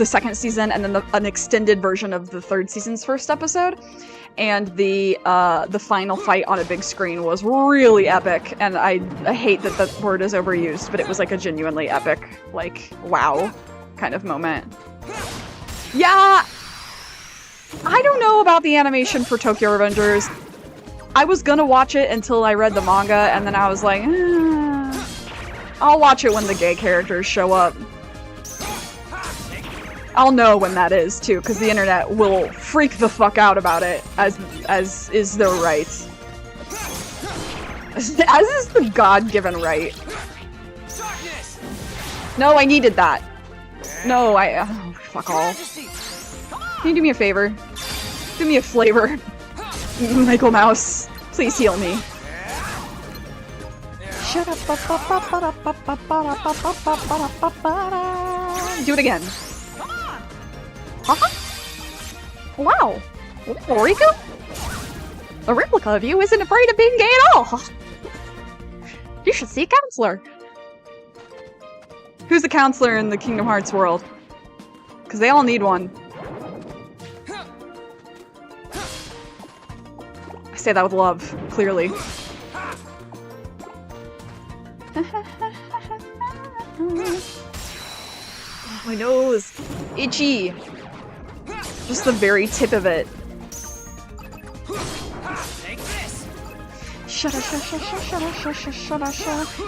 second season, and then an extended version of the third season's first episode. And the final fight on a big screen was really epic, and I hate that the word is overused, but it was like a genuinely epic, like, wow kind of moment. Yeah, I don't know about the animation for Tokyo Revengers. I was gonna watch it until I read the manga, and then I was like, I'll watch it when the gay characters show up. I'll know when that is, too, because the internet will freak the fuck out about it, as is their right. As is the God-given right. No, I needed that. No, oh, fuck all. Can you do me a favor? Do me a flavor. Michael Mouse, please heal me. Shut up. Do it again. Haha. Wow. Riku? A replica of you isn't afraid of being gay at all. You should see a counselor. Who's the counselor in the Kingdom Hearts world? Because they all need one. I say that with love, clearly. My nose. Itchy. Just the very tip of it.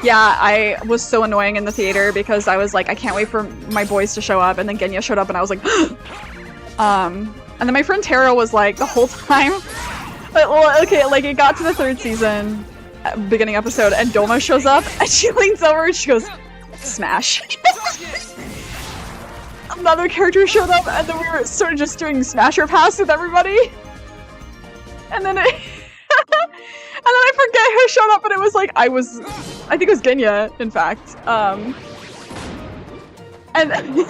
Yeah, I was so annoying in the theater because I was like, I can't wait for my boys to show up, and then Genya showed up and I was like, and then my friend Tara was like, the whole time, well, okay, like it got to the 3rd season, beginning episode, and Doma shows up and she leans over and she goes, smash. Another character showed up and then we were sort of just doing smasher pass with everybody. And then it and then I forget who showed up, and it was like, I think it was Genya, in fact. And then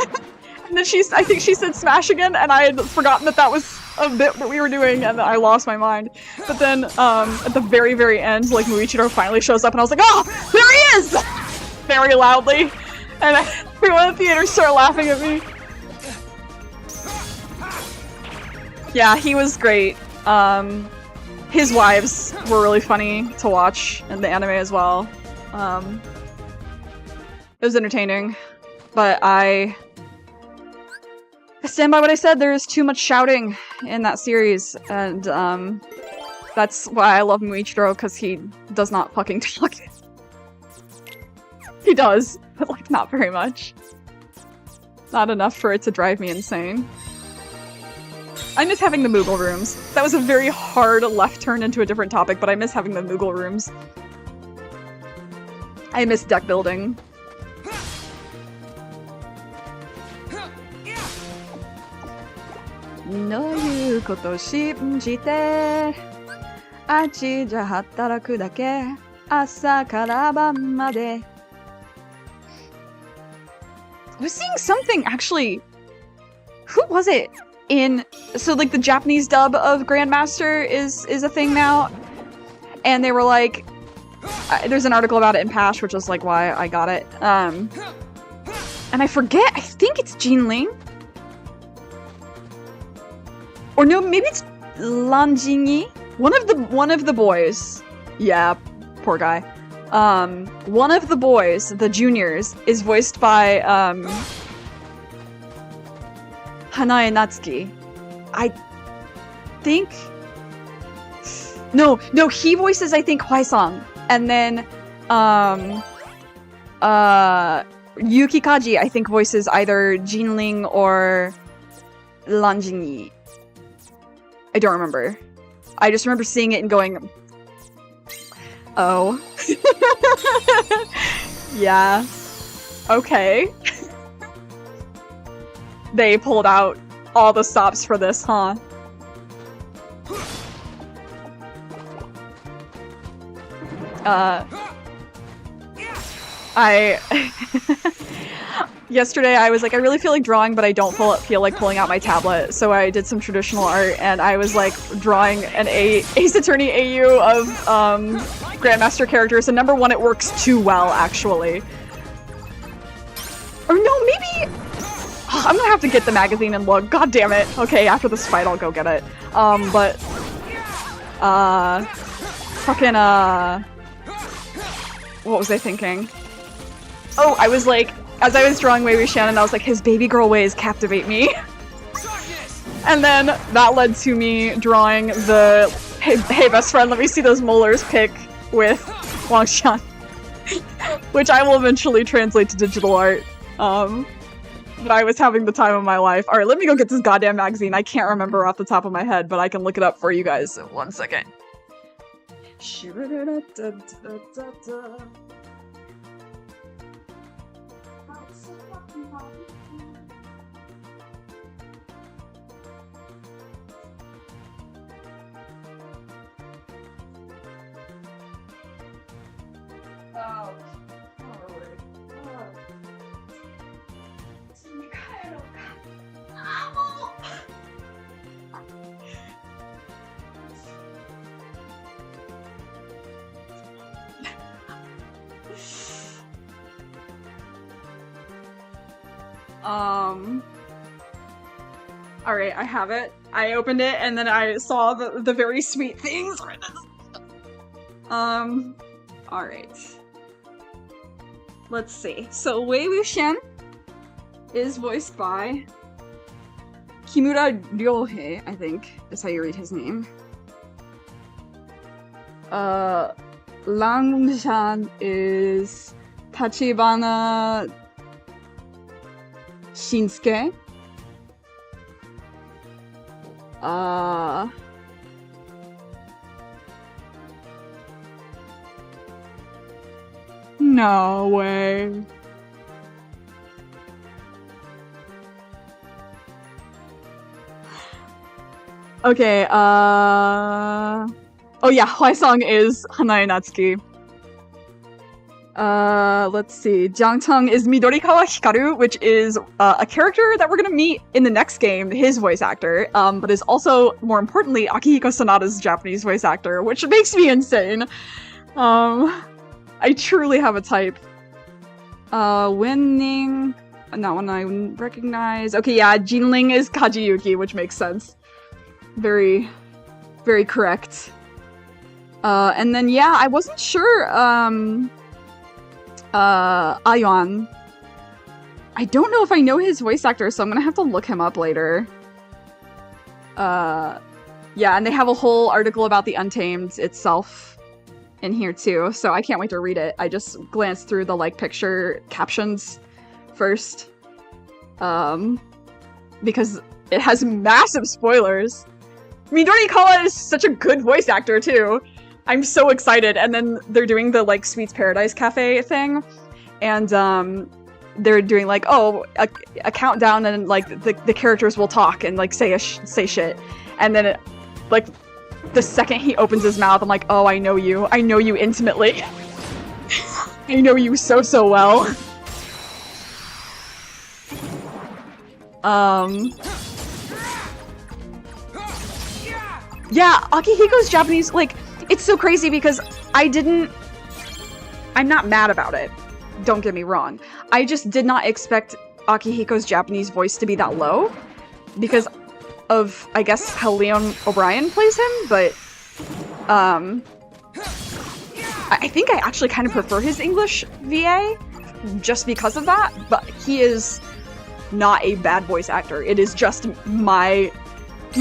I think she said smash again, and I had forgotten that was a bit that we were doing, and I lost my mind. But then, at the very, very end, like, Muichiro finally shows up, and I was like, oh, there he is! Very loudly. And everyone in the theater started laughing at me. Yeah, he was great. His wives were really funny to watch in the anime as well. It was entertaining, but I stand by what I said. There is too much shouting in that series, and that's why I love Muichiro, because he does not fucking talk. He does, but like not very much. Not enough for it to drive me insane. I miss having the Moogle rooms. That was a very hard left turn into a different topic, but I miss having the Moogle rooms. I miss deck building. No yu koto shinjite achi ja hataraku dake asa kara ban made. I was seeing something actually. Who was it? So like the Japanese dub of Grandmaster is a thing now, and they were like, there's an article about it in Pash, which is like why I got it. And I forget. I think it's Jean Ling, or no, maybe it's Lan Jingyi. One of the boys. Yeah, poor guy. One of the boys, the juniors, is voiced by Hanae Natsuki. I think... No, he voices, I think, Hwai-song. And then, Yuki Kaji, I think, voices either Jinling or Lan Jingyi. I don't remember. I just remember seeing it and going... Oh. Yeah. Okay. They pulled out all the stops for this, huh? Yesterday I was like, I really feel like drawing, but I don't feel like pulling out my tablet, so I did some traditional art, and I was like drawing an Ace Attorney AU of Grandmaster characters, and number one, it works too well, actually. Or no, maybe... I'm gonna have to get the magazine and look. God damn it. Okay, after this fight, I'll go get it. Fucking, what was I thinking? Oh, I was like, as I was drawing Wei Shannon, I was like, his baby girl ways captivate me. And then that led to me drawing the, hey best friend, let me see those molars pic with Wangshan. Which I will eventually translate to digital art. But I was having the time of my life. Alright, let me go get this goddamn magazine. I can't remember off the top of my head, but I can look it up for you guys in 1 second. Alright, I have it. I opened it and then I saw the very sweet things. Alright. Let's see. So Wei Wuxian is voiced by Kimura Ryohei, I think is how you read his name. Lang-chan is Tachibana Shinsuke. No way. Okay, oh yeah, Hwaesong is Hanae Natsuki. Let's see. Jiangcheng is Midorikawa Hikaru, which is a character that we're gonna meet in the next game, his voice actor, but is also, more importantly, Akihiko Sanada's Japanese voice actor, which makes me insane. I truly have a type. Winning, not one I recognize. Okay, yeah, Jinling is Kajiyuki, which makes sense. Very, very correct. And then, yeah, I wasn't sure, Ayuan. I don't know if I know his voice actor, so I'm gonna have to look him up later. Yeah, and they have a whole article about the Untamed itself in here too, so I can't wait to read it. I just glanced through the, like, picture captions first. Because it has massive spoilers. Midori Kawa is such a good voice actor too. I'm so excited. And then they're doing the, like, Sweets Paradise Cafe thing. And, they're doing, like, oh, a countdown and, like, the characters will talk and, like, say shit. And then, like, the second he opens his mouth, I'm like, oh, I know you. I know you intimately. I know you so well. Yeah, Akihiko's Japanese, like, it's so crazy because I'm not mad about it. Don't get me wrong. I just did not expect Akihiko's Japanese voice to be that low because of, I guess, how Leon O'Brien plays him, but, I think I actually kind of prefer his English VA just because of that, but he is not a bad voice actor. It is just my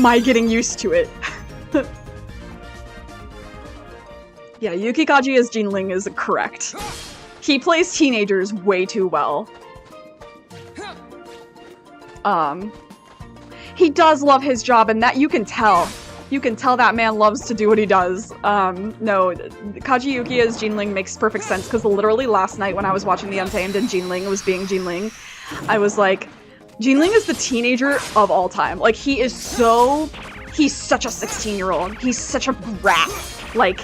getting used to it. Yeah, Yuki Kaji as Jinling is correct. He plays teenagers way too well. He does love his job, and that you can tell. You can tell that man loves to do what he does. No, Kaji Yuki as Jinling makes perfect sense, because literally last night when I was watching The Untamed and Jinling was being Jinling, I was like, Jinling is the teenager of all time. Like, he's such a 16-year-old. He's such a brat. Like,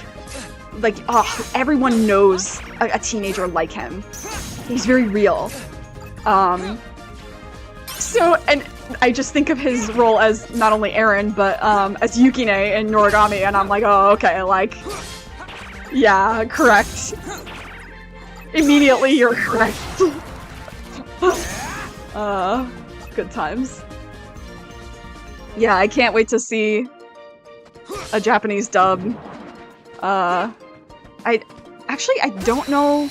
oh, everyone knows a teenager like him. He's very real. So, and I just think of his role as not only Eren, but as Yukine in Noragami, and I'm like, oh, okay, like, yeah, correct. Immediately, you're correct. Good times. Yeah, I can't wait to see a Japanese dub. I don't know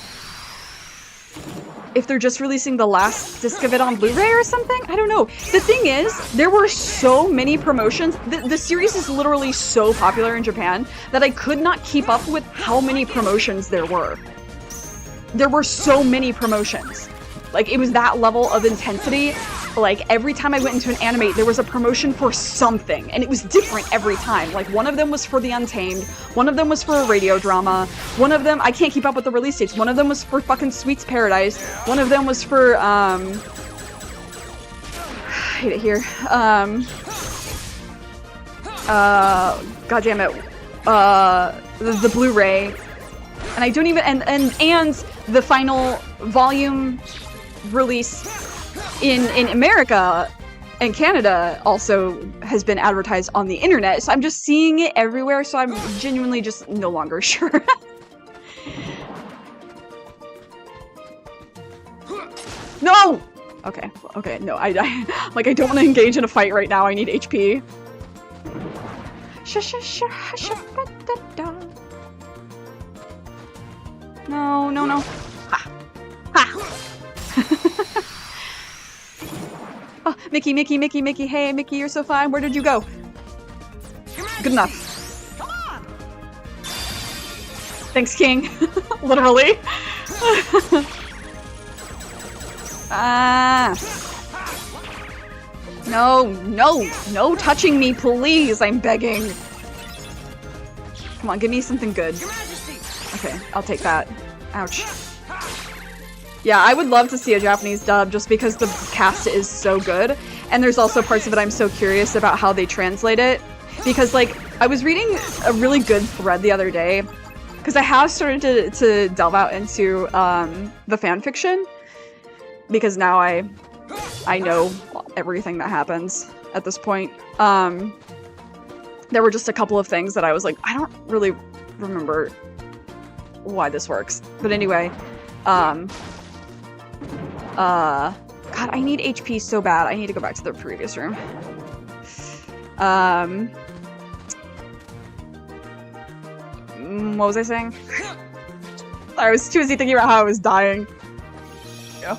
if they're just releasing the last disc of it on Blu-ray or something. I don't know. The thing is, there were so many promotions. The series is literally so popular in Japan that I could not keep up with how many promotions there were. There were so many promotions. Like, it was that level of intensity. Like, every time I went into an anime, there was a promotion for something, and it was different every time. Like, one of them was for The Untamed, one of them was for a radio drama, one of them, I can't keep up with the release dates, one of them was for fucking Sweets Paradise, one of them was for, I hate it here, god damn it, the Blu-ray, And I don't even, and the final volume release in America and Canada also has been advertised on the internet, so I'm just seeing it everywhere, so I'm genuinely just no longer sure. No! Okay, okay, no, I like, I don't want to engage in a fight right now, I need HP. No, no, no. Ha! Ha! Oh, Mickey, Mickey, Mickey, Mickey, hey, Mickey, you're so fine, where did you go? Good enough. Come on! Thanks, King. Literally. Ah. No, no, no touching me, please, I'm begging. Come on, give me something good. Okay, I'll take that. Ouch. Yeah, I would love to see a Japanese dub just because the cast is so good. And there's also parts of it I'm so curious about how they translate it. Because, like, I was reading a really good thread the other day. Because I have started to delve out into the fanfiction. Because now I know everything that happens at this point. There were just a couple of things that I was like, I don't really remember why this works. But anyway, God, I need HP so bad. I need to go back to the previous room. What was I saying? I was too busy thinking about how I was dying. Yeah.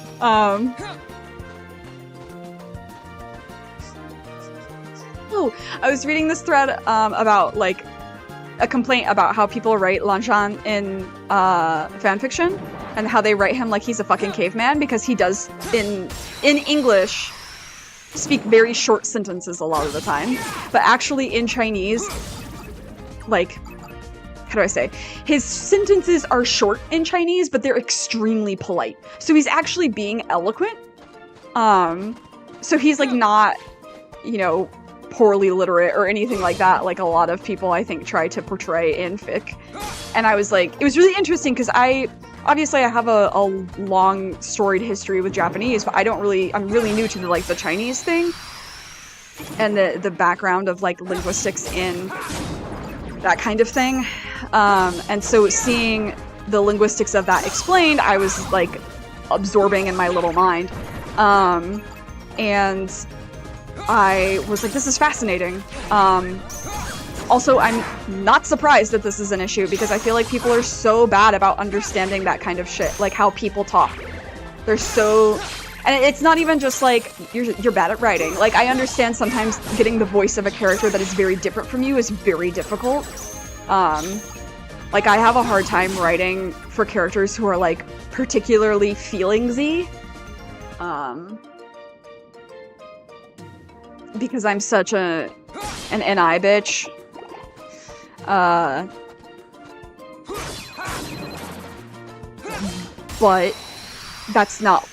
Oh, I was reading this thread about, like, a complaint about how people write Lanchan in fanfiction, and how they write him like he's a fucking caveman, because he does, in English, speak very short sentences a lot of the time. But actually in Chinese, like, how do I say? His sentences are short in Chinese, but they're extremely polite. So he's actually being eloquent. So he's, like, not, you know, poorly literate or anything like that, like a lot of people I think try to portray in fic. And I was like, it was really interesting because obviously I have a long storied history with Japanese, but I'm really new to the Chinese thing and the background of, like, linguistics in that kind of thing. And so seeing the linguistics of that explained, I was, like, absorbing in my little mind. And I was like, this is fascinating. Also, I'm not surprised that this is an issue, because I feel like people are so bad about understanding that kind of shit, like how people talk. They're so... And it's not even just like, you're bad at writing. Like, I understand sometimes getting the voice of a character that is very different from you is very difficult. Like, I have a hard time writing for characters who are, like, particularly feelingsy. Because I'm such an NI bitch. But that's not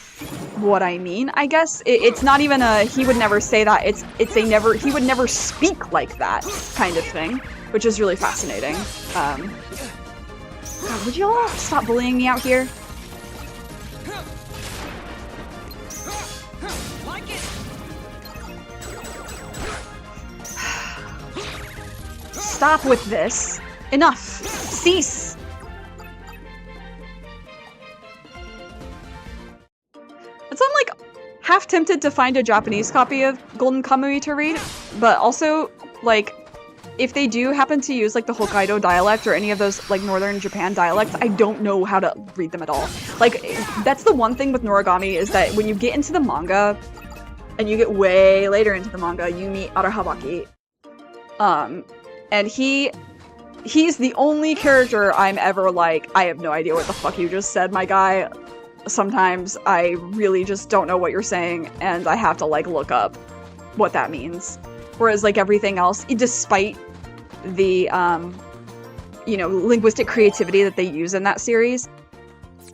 what I mean, I guess. It's not even a, he would never say that, it's a never, he would never speak like that kind of thing, which is really fascinating. God, would you all stop bullying me out here? Stop with this. Enough. Cease. And so I'm, like, half tempted to find a Japanese copy of Golden Kamui to read, but also, like, if they do happen to use, like, the Hokkaido dialect or any of those, like, northern Japan dialects, I don't know how to read them at all. Like, that's the one thing with Noragami, is that when you get into the manga, and you get way later into the manga, you meet Arahabaki. And he's the only character I'm ever like, I have no idea what the fuck you just said, my guy. Sometimes I really just don't know what you're saying, and I have to, like, look up what that means. Whereas, like, everything else, despite the, you know, linguistic creativity that they use in that series,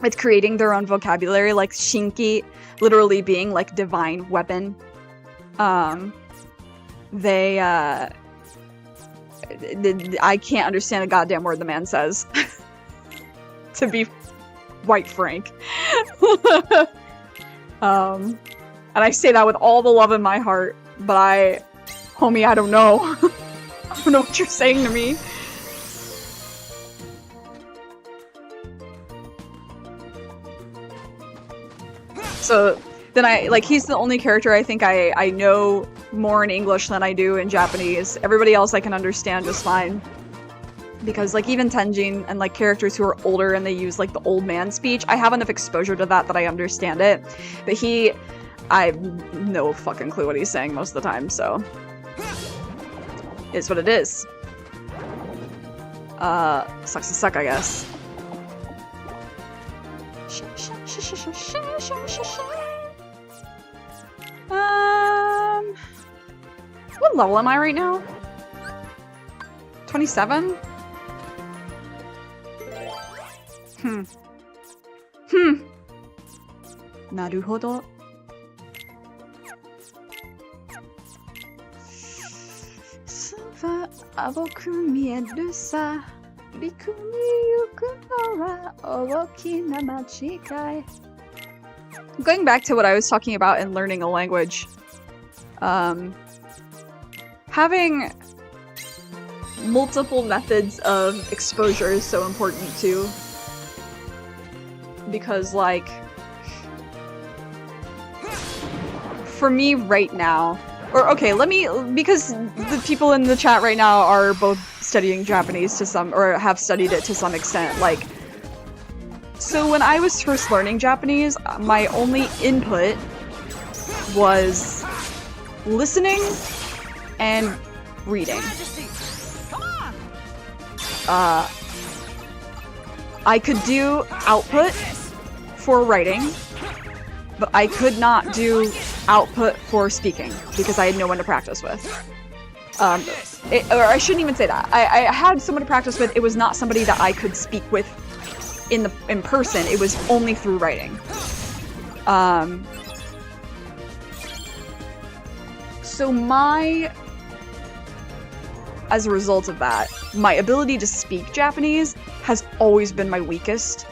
it's creating their own vocabulary, like Shinki literally being, like, divine weapon. I can't understand a goddamn word the man says. to be quite frank. And I say that with all the love in my heart, but homie, I don't know. I don't know what you're saying to me. So then he's the only character I think I know more in English than I do in Japanese. Everybody else I can understand just fine. Because, like, even Tenjin and, like, characters who are older and they use, like, the old man speech, I have enough exposure to that I understand it. But I have no fucking clue what he's saying most of the time, so. It's what it is. Sucks to suck, I guess. What level am I right now? 27? Naruhodo. Suva aboku mieru sa. Riku ni yuku no wa oki na machikai. Going back to what I was talking about in learning a language, having multiple methods of exposure is so important too. Because, like, for me right now, because the people in the chat right now are both studying Japanese to some, or have studied it to some extent, like, so when I was first learning Japanese, my only input was listening and reading. I could do output for writing, but I could not do output for speaking because I had no one to practice with. Or I shouldn't even say that. I had someone to practice with. It was not somebody that I could speak with in person. It was only through writing. So as a result of that, my ability to speak Japanese has always been my weakest.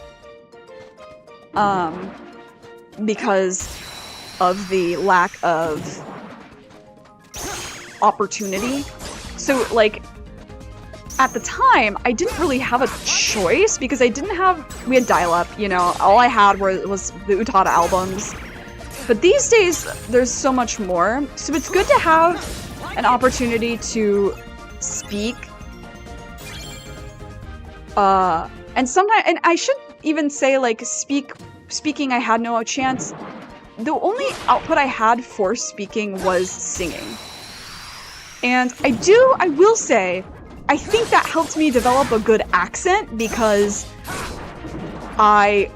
Because of the lack of opportunity. So, like, at the time, I didn't really have a choice because we had dial-up, you know, all I had was the Utada albums. But these days, there's so much more, so it's good to have an opportunity to speak. And sometimes, and I should even say, like, speaking I had no chance. The only output I had for speaking was singing. And I will say, I think that helped me develop a good accent because I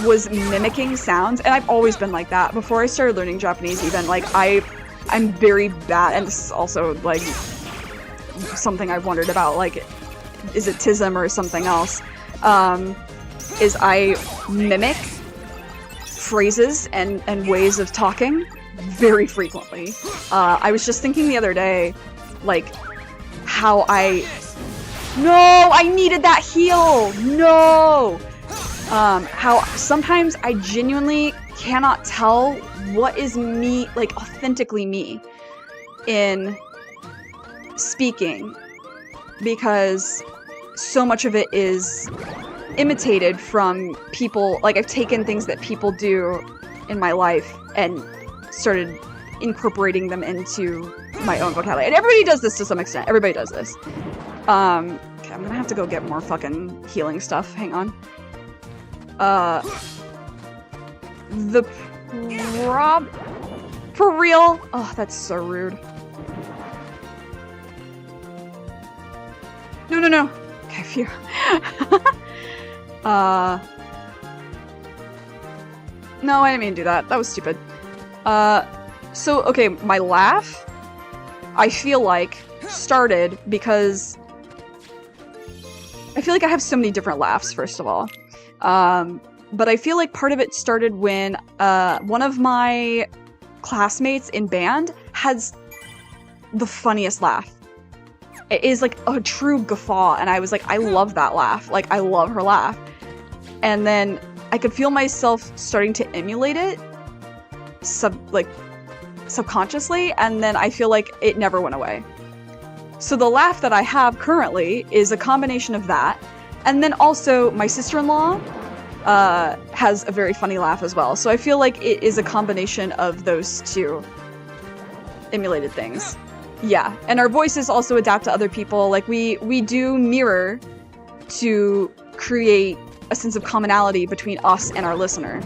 was mimicking sounds, and I've always been like that. Before I started learning Japanese even, like, I'm very bad, and this is also, like, something I've wondered about, like, is it tism or something else? Is I mimic phrases and ways of talking very frequently. I was just thinking the other day, like, how I needed that heal! No! How sometimes I genuinely cannot tell what is me, like, authentically me in speaking, because so much of it is imitated from people. Like, I've taken things that people do in my life and started incorporating them into my own vocabulary. And everybody does this to some extent. Everybody does this. Okay, I'm gonna have to go get more fucking healing stuff. Hang on. For real? Oh, that's so rude. No. Okay, phew. No, I didn't mean to do that. That was stupid. So, okay, my laugh, I feel like, started because I feel like I have so many different laughs, first of all. But I feel like part of it started when one of my classmates in band has the funniest laugh. It is like a true guffaw, and I was like, I love that laugh. Like, I love her laugh. and then I could feel myself starting to emulate it subconsciously, and then I feel like it never went away. So the laugh that I have currently is a combination of that, and then also my sister-in-law has a very funny laugh as well. So I feel like it is a combination of those two emulated things. Yeah, and our voices also adapt to other people. Like we do mirror to create a sense of commonality between us and our listener,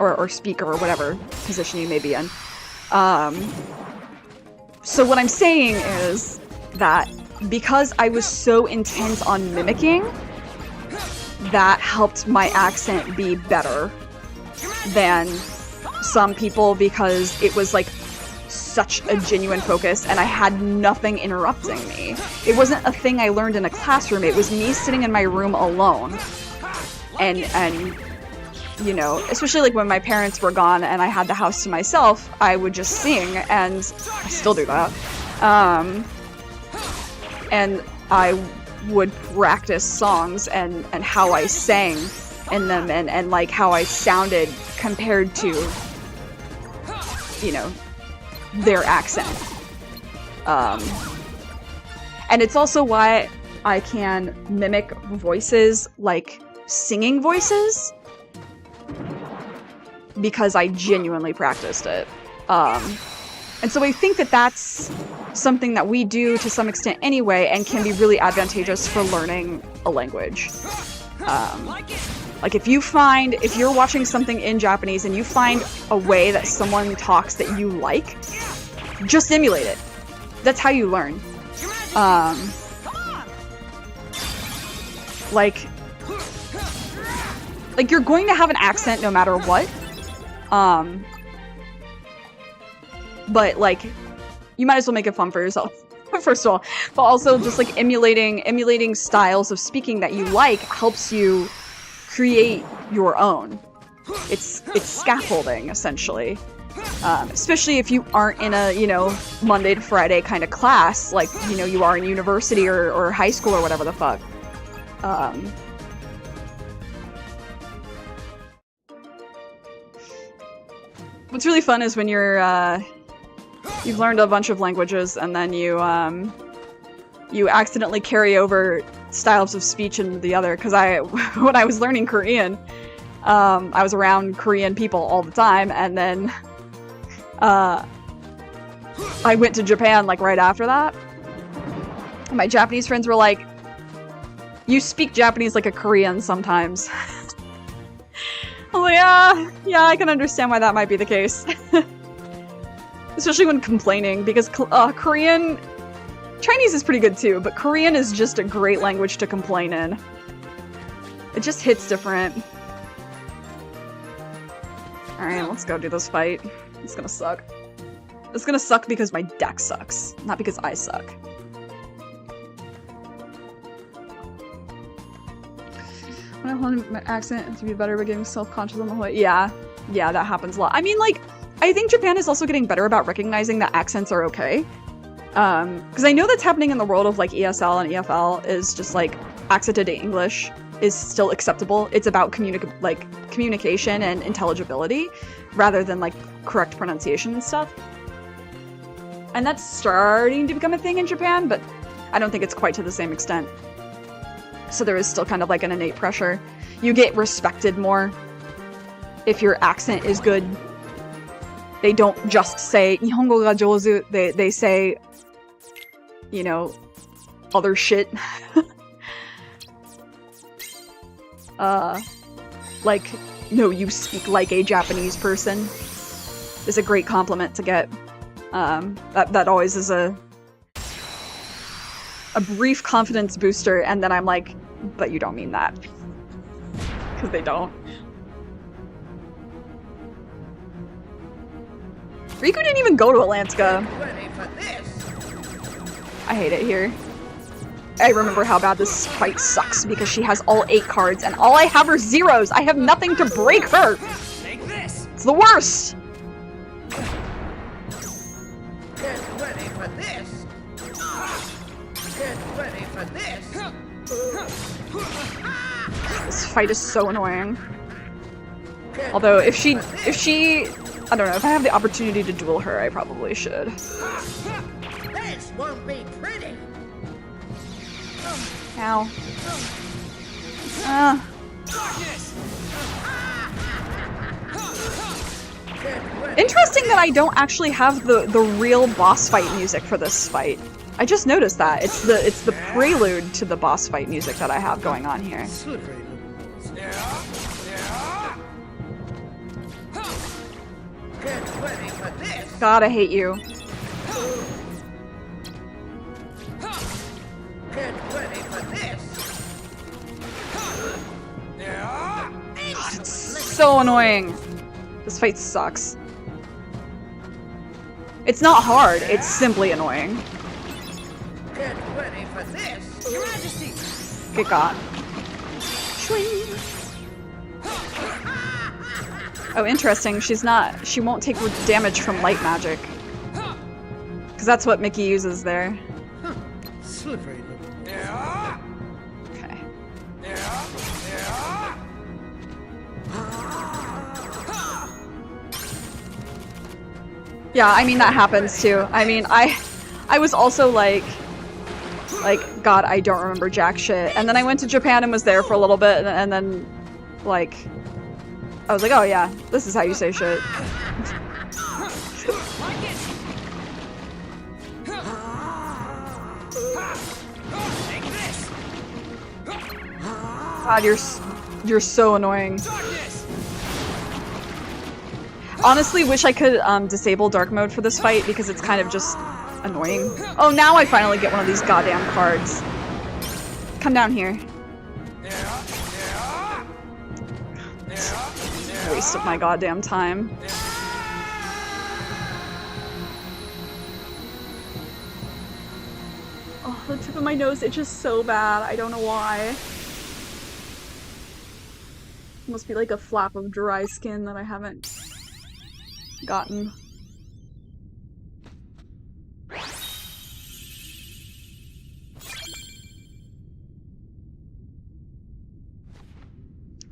or speaker, or whatever position you may be in. So what I'm saying is that because I was so intent on mimicking, that helped my accent be better than some people, because it was like such a genuine focus and I had nothing interrupting me. It wasn't a thing I learned in a classroom, it was me sitting in my room alone. And you know, especially like when my parents were gone and I had the house to myself, I would just sing, and I still do that. And I would practice songs and how I sang in them, and like how I sounded compared to, you know, their accent. And it's also why I can mimic voices, like singing voices, because I genuinely practiced it. And so I think that that's something that we do to some extent anyway, and can be really advantageous for learning a language. Like if you're watching something in Japanese and you find a way that someone talks that you like, just emulate it. That's how you learn. Like you're going to have an accent no matter what. But like, you might as well make it fun for yourself, first of all. But also just like emulating styles of speaking that you like helps you create your own. It's scaffolding, essentially. Especially if you aren't in a, you know, Monday to Friday kind of class, like, you know, you are in university or high school or whatever the fuck. What's really fun is when you've learned a bunch of languages and then you accidentally carry over styles of speech into the other. Because when I was learning Korean, I was around Korean people all the time, and then I went to Japan like right after that. And my Japanese friends were like, "You speak Japanese like a Korean sometimes." I'm like, yeah, I can understand why that might be the case. Especially when complaining, because Korean... Chinese is pretty good too, but Korean is just a great language to complain in. It just hits different. Alright, let's go do this fight. It's gonna suck. It's gonna suck because my deck sucks, not because I suck. I want my accent to be better, but getting self-conscious on the whole. Yeah, that happens a lot. I mean, like, I think Japan is also getting better about recognizing that accents are okay. Because I know that's happening in the world of like ESL and EFL, is just like accented English is still acceptable. It's about communication and intelligibility rather than like correct pronunciation and stuff. And that's starting to become a thing in Japan, but I don't think it's quite to the same extent. So there is still kind of like an innate pressure. You get respected more if your accent is good. They don't just say "Nihongo ga jouzu." They say, you know, other shit. Like, no, you speak like a Japanese person is a great compliment to get. That always is a brief confidence booster, and then I'm like, but you don't mean that. Because they don't. Riku didn't even go to Atlantica. I hate it here. I remember how bad this fight sucks because she has all 8 cards and all I have are zeros. I have nothing to break her. Take this. It's the worst. Get ready for this. Get ready for this. This fight is so annoying. Although, if she, I don't know, if I have the opportunity to duel her, I probably should. This won't be pretty. Ow. Interesting that I don't actually have the real boss fight music for this fight. I just noticed that. It's the prelude to the boss fight music that I have going on here. Get ready for this. God, I hate you. Get ready for this. God, it's so annoying. This fight sucks. It's not hard, it's simply annoying. Get ready for this. Your Majesty. Get got. Oh, interesting. She won't take damage from light magic. Because that's what Mickey uses there. Slippery. Okay. Yeah, I mean, that happens too. I mean, I was also like, God, I don't remember jack shit. And then I went to Japan and was there for a little bit, and then, like, I was like, oh yeah, this is how you say shit. God, you're so annoying. Honestly, wish I could disable dark mode for this fight because it's kind of just annoying. Oh, now I finally get one of these goddamn cards. Come down here. Waste of my goddamn time. Oh, the tip of my nose itches so bad. I don't know why. Must be like a flap of dry skin that I haven't gotten.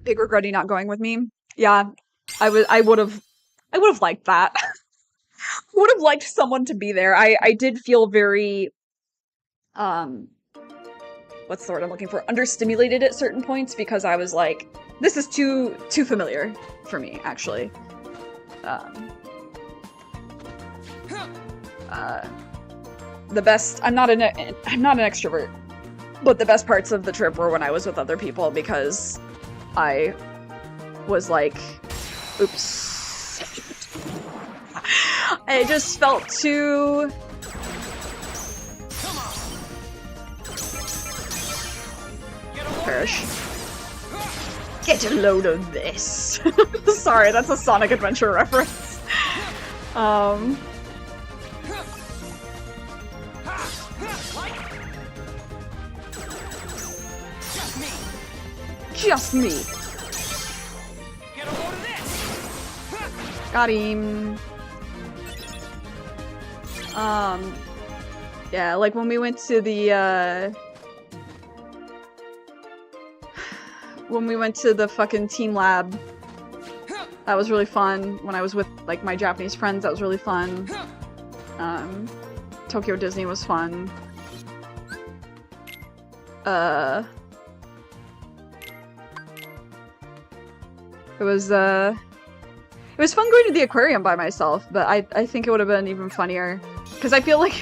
Big regretting not going with me. Yeah, I would have liked that. Would have liked someone to be there. I did feel very what's the word I'm looking for? Understimulated at certain points because I was like, this is too familiar for me, actually. The best, I'm not an extrovert, but the best parts of the trip were when I was with other people because I was like, oops. I just felt too... Perish. Get a load of this. Sorry, that's a Sonic Adventure reference. Just me. Get a load of this. Got him. Yeah, like when we went to the fucking team lab, that was really fun. When I was with like my Japanese friends, that was really fun. Tokyo Disney was fun. It was fun going to the aquarium by myself, but I think it would have been even funnier. Because I feel like,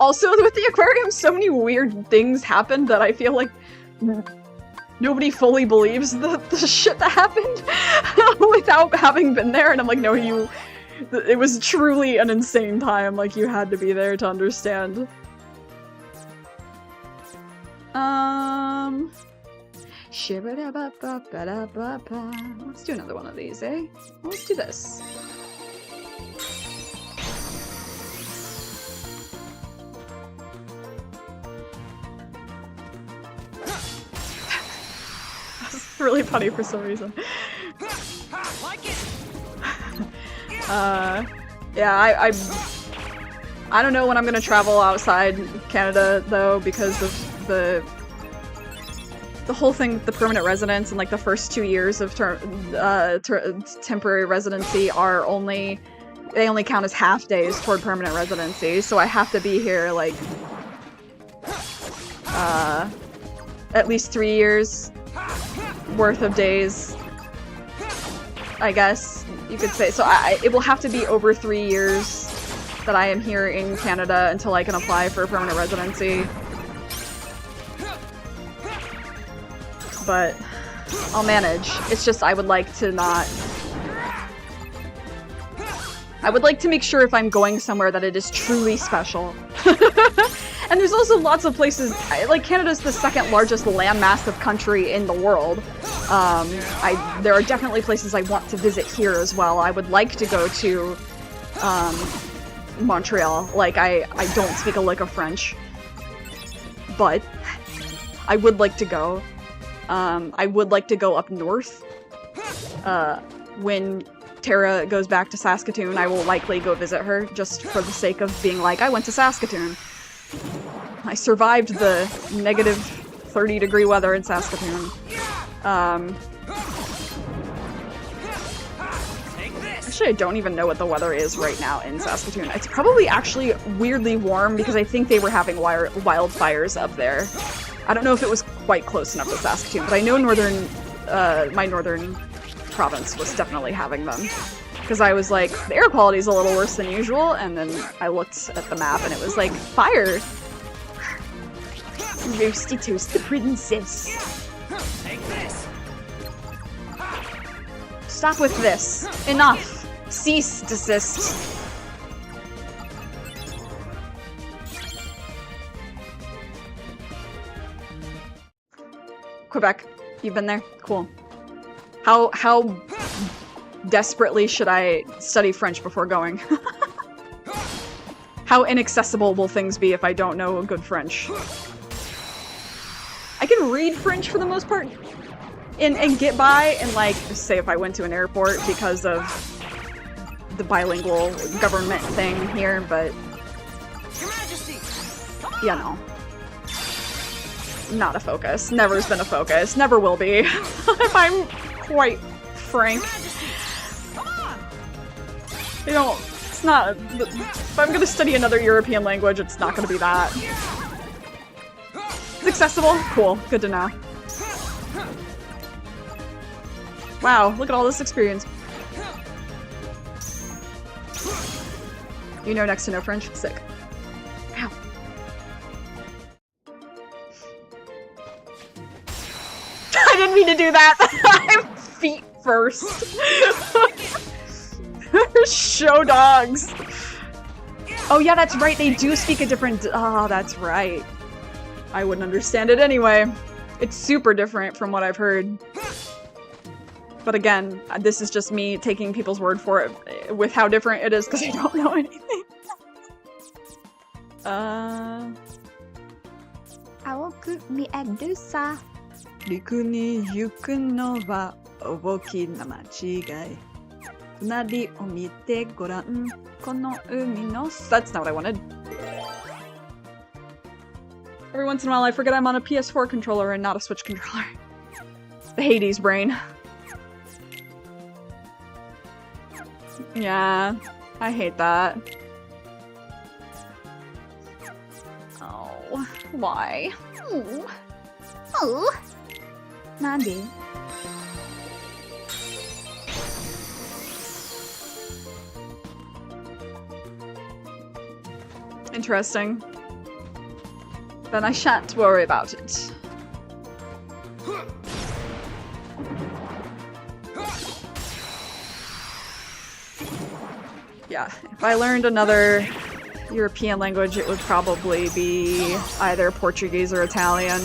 also with the aquarium, so many weird things happened that I feel like nobody fully believes the shit that happened without having been there. And I'm like, no, it was truly an insane time. Like, you had to be there to understand. Let's do another one of these, eh? Let's do this. That's really funny for some reason. Yeah, I don't know when I'm gonna travel outside Canada though because of the the whole thing with the permanent residence and like the first 2 years of temporary residency are they only count as half days toward permanent residency, so I have to be here like at least 3 years worth of days, I guess you could say. So it will have to be over 3 years that I am here in Canada until I can apply for permanent residency. But I'll manage. It's just I would like to not... I would like to make sure if I'm going somewhere that it is truly special. And there's also lots of places, like Canada's the second largest landmass of country in the world. There are definitely places I want to visit here as well. I would like to go to Montreal. Like, I don't speak a lick of French, but I would like to go. I would like to go up north. When Tara goes back to Saskatoon, I will likely go visit her, just for the sake of being like, I went to Saskatoon. I survived the negative 30-degree weather in Saskatoon. Actually, I don't even know what the weather is right now in Saskatoon. It's probably actually weirdly warm because I think they were having wildfires up there. I don't know if it was quite close enough to Saskatoon, but I know my northern province was definitely having them. Because I was like, the air quality is a little worse than usual, and then I looked at the map and it was like, fire! Roasty toast princess. Take this. Stop with this. Enough. Cease, desist. Quebec, you've been there? Cool. How desperately should I study French before going? How inaccessible will things be if I don't know good French? I can read French for the most part and get by, and like, say if I went to an airport because of the bilingual government thing here, but yeah, no. Not a focus. Never's been a focus. Never will be. If I'm quite frank. You know, it's not... If I'm gonna study another European language, it's not gonna be that. It's accessible? Cool. Good to know. Wow, look at all this experience. You know next to no French? Sick. Ow. I didn't mean to do that! I'm feet first. Show dogs. Oh yeah, that's right, they do speak a different... Oh, that's right. I wouldn't understand it anyway. It's super different from what I've heard. But again, this is just me taking people's word for it with how different it is because I don't know anything. Aoku mi edusa. Riku ni yuku no wa oboki na machigai. Funari o mite goran kono umi no... That's not what I wanted. Every once in a while I forget I'm on a PS4 controller and not a Switch controller. The Hades brain. Yeah, I hate that. Oh, why? Oh. Oh. Nandi. Interesting. Then I shan't worry about it. Yeah, if I learned another European language, it would probably be either Portuguese or Italian.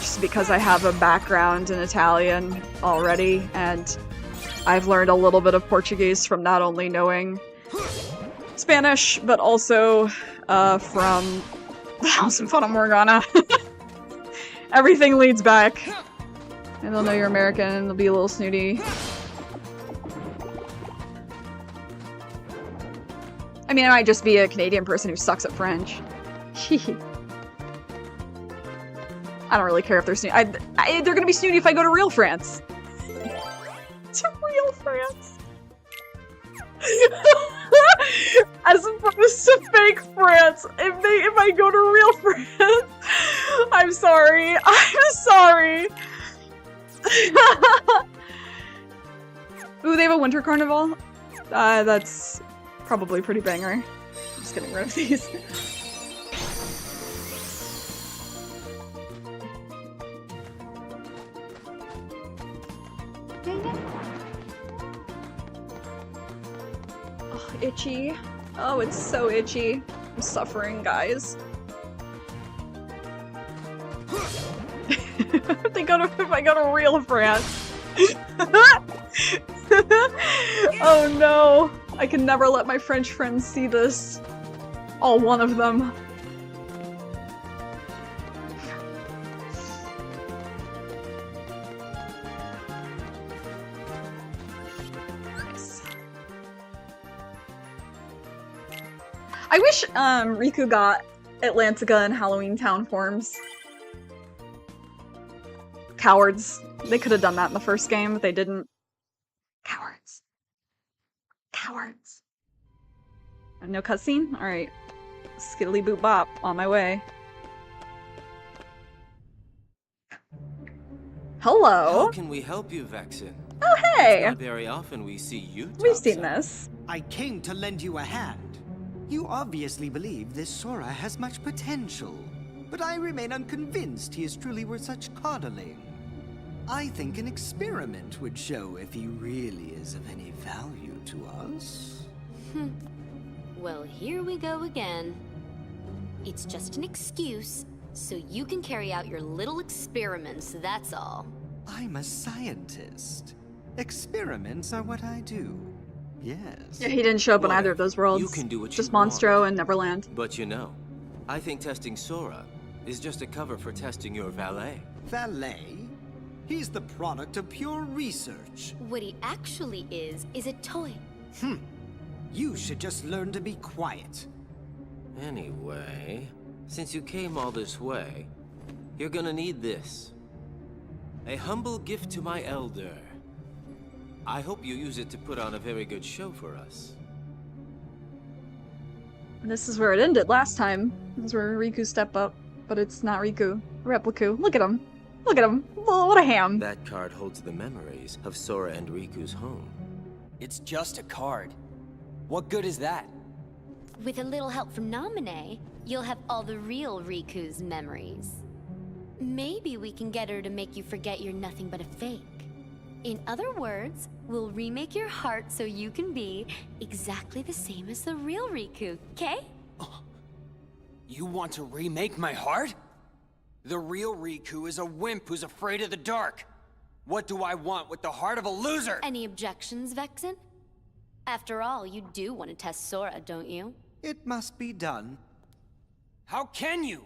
Just because I have a background in Italian already, and I've learned a little bit of Portuguese from not only knowing Spanish, but also from the House of Fata Morgana. Everything leads back. And they'll know you're American and they'll be a little snooty. I mean, I might just be a Canadian person who sucks at French. I don't really care if they're snooty. They're gonna be snooty if I go to real France. To real France. As opposed to fake France. If I go to real France. I'm sorry. I'm sorry. Ooh, they have a winter carnival? That's probably pretty banger. I'm just getting rid of these. Oh, itchy. Oh, it's so itchy. I'm suffering, guys. If I go to real France. Oh no. I can never let my French friends see this. All one of them. I wish Riku got Atlantica and Halloween Town forms. Cowards. They could have done that in the first game, but they didn't. Cowards. Cowards. No cutscene? Alright. Skiddly boop bop. On my way. Hello! How can we help you, Vexen? Oh, hey! It's not very often we see you. We've seen this. I came to lend you a hand. You obviously believe this Sora has much potential, but I remain unconvinced he is truly worth such coddling. I think an experiment would show if he really is of any value to us. Well, here we go again. It's just an excuse, so you can carry out your little experiments, that's all. I'm a scientist. Experiments are what I do. Yes. Yeah, he didn't show up in either of those worlds. You can do what just you want. Monstro and Neverland. But you know, I think testing Sora is just a cover for testing your valet. Valet? He's the product of pure research. What he actually is a toy. You should just learn to be quiet. Anyway, since you came all this way, you're gonna need this. A humble gift to my elder. I hope you use it to put on a very good show for us. This is where it ended last time. This is where Riku stepped up, but it's not Riku. Repliku. Look at him. Look at him. Oh, what a ham. That card holds the memories of Sora and Riku's home. It's just a card. What good is that? With a little help from Naminé, you'll have all the real Riku's memories. Maybe we can get her to make you forget you're nothing but a fake. In other words, we'll remake your heart so you can be exactly the same as the real Riku, okay? You want to remake my heart? The real Riku is a wimp who's afraid of the dark. What do I want with the heart of a loser? Any objections, Vexen? After all, you do want to test Sora, don't you? It must be done. How can you?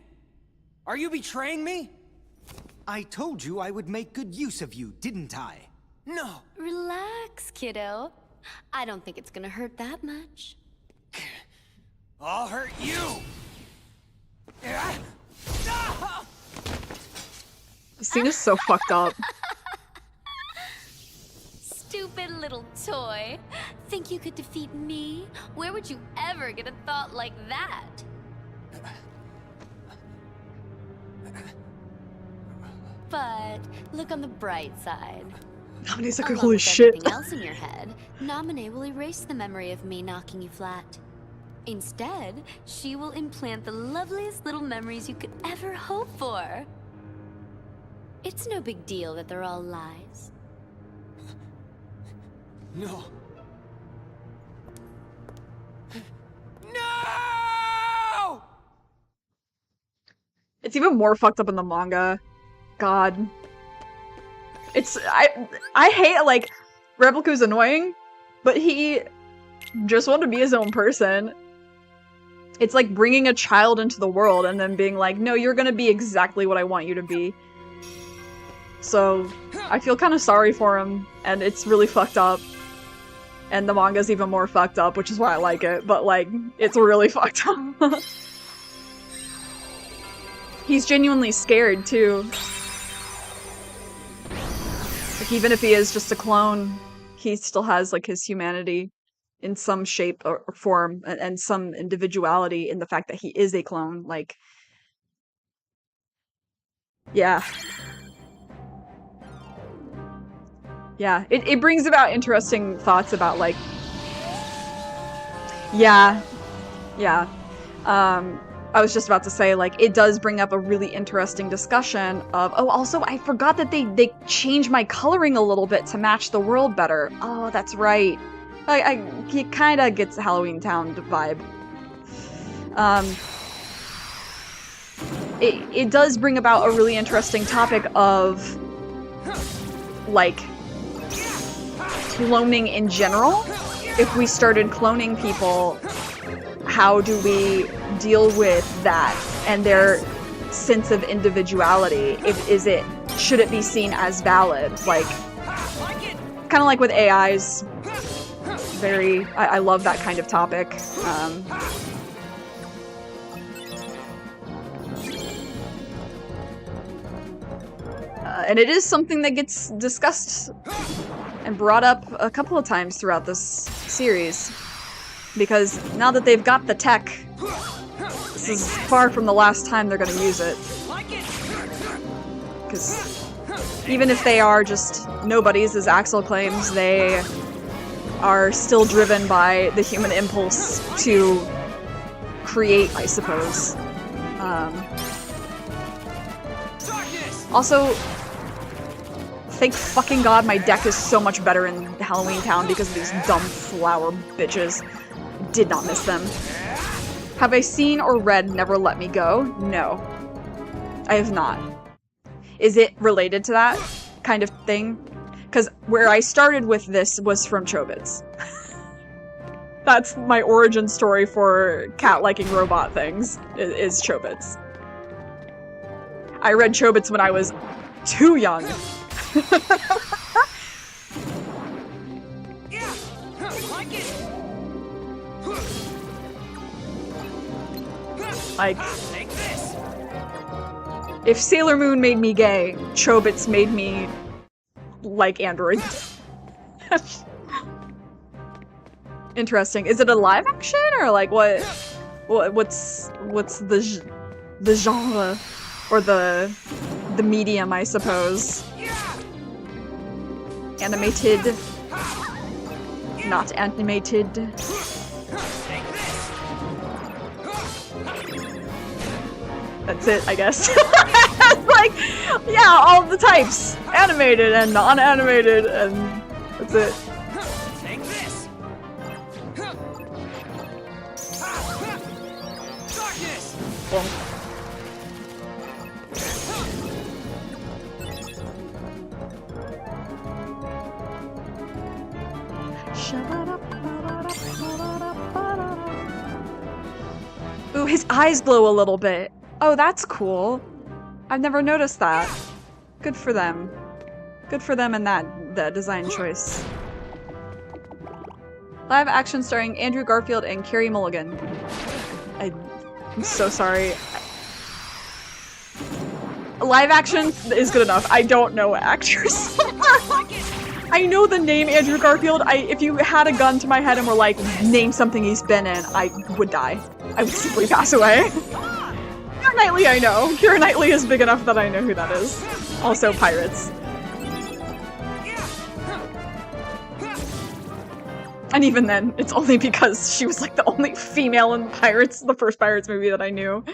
Are you betraying me? I told you I would make good use of you, didn't I? No. Relax, kiddo. I don't think it's gonna hurt that much. I'll hurt you! This scene is so fucked up. Stupid little toy. Think you could defeat me? Where would you ever get a thought like that? But look on the bright side. Naminé's like, Along holy with shit. everything else in your head, Naminé will erase the memory of me knocking you flat. Instead, she will implant the loveliest little memories you could ever hope for. It's no big deal that they're all lies. No. No! It's even more fucked up in the manga. God. It's I hate, like, Repliku's annoying, but he just wanted to be his own person. It's like bringing a child into the world and then being like, no, you're gonna be exactly what I want you to be. So, I feel kind of sorry for him, and it's really fucked up. And the manga's even more fucked up, which is why I like it, but, like, it's really fucked up. He's genuinely scared too. Like, even if he is just a clone, he still has like his humanity in some shape or form, and some individuality in the fact that he is a clone. Like, yeah. Yeah, it brings about interesting thoughts about, like, yeah, yeah. I was just about to say, like, it does bring up a really interesting discussion of, oh, also, I forgot that they changed my coloring a little bit to match the world better. Oh, that's right. It kind of gets a Halloween Town vibe. It does bring about a really interesting topic of, like, cloning in general. If we started cloning people, how do we deal with that and their sense of individuality? Should it be seen as valid? Like, kind of like with AIs. I love that kind of topic. And it is something that gets discussed and brought up a couple of times throughout this series. Because now that they've got the tech, this is far from the last time they're going to use it. Because even if they are just nobodies, as Axel claims, they are still driven by the human impulse to create, I suppose. Also, thank fucking god my deck is so much better in Halloween Town because of these dumb flower bitches. Did not miss them. Have I seen or read Never Let Me Go? No. I have not. Is it related to that kind of thing? Because where I started with this was from Chobits. That's my origin story for cat-liking robot things, is Chobits. I read Chobits when I was too young. Like, if Sailor Moon made me gay, Chobits made me like Android. Interesting. Is it a live action or like what's the genre or the medium, I suppose? Animated, not animated. That's it, I guess. Like, yeah, all the types. Animated and non-animated, and that's it. Take this. Darkness. Well. Ooh, his eyes glow a little bit. Oh, that's cool. I've never noticed that. Good for them. Good for them and that design choice. Live action starring Andrew Garfield and Carey Mulligan. I'm so sorry. Live action is good enough. I don't know actors. I know the name Andrew Garfield. If you had a gun to my head and were like, name something he's been in, I would die. I would simply pass away. Keira Knightley, I know. Keira Knightley is big enough that I know who that is. Also, Pirates. And even then, it's only because she was like the only female in Pirates, the first Pirates movie that I knew.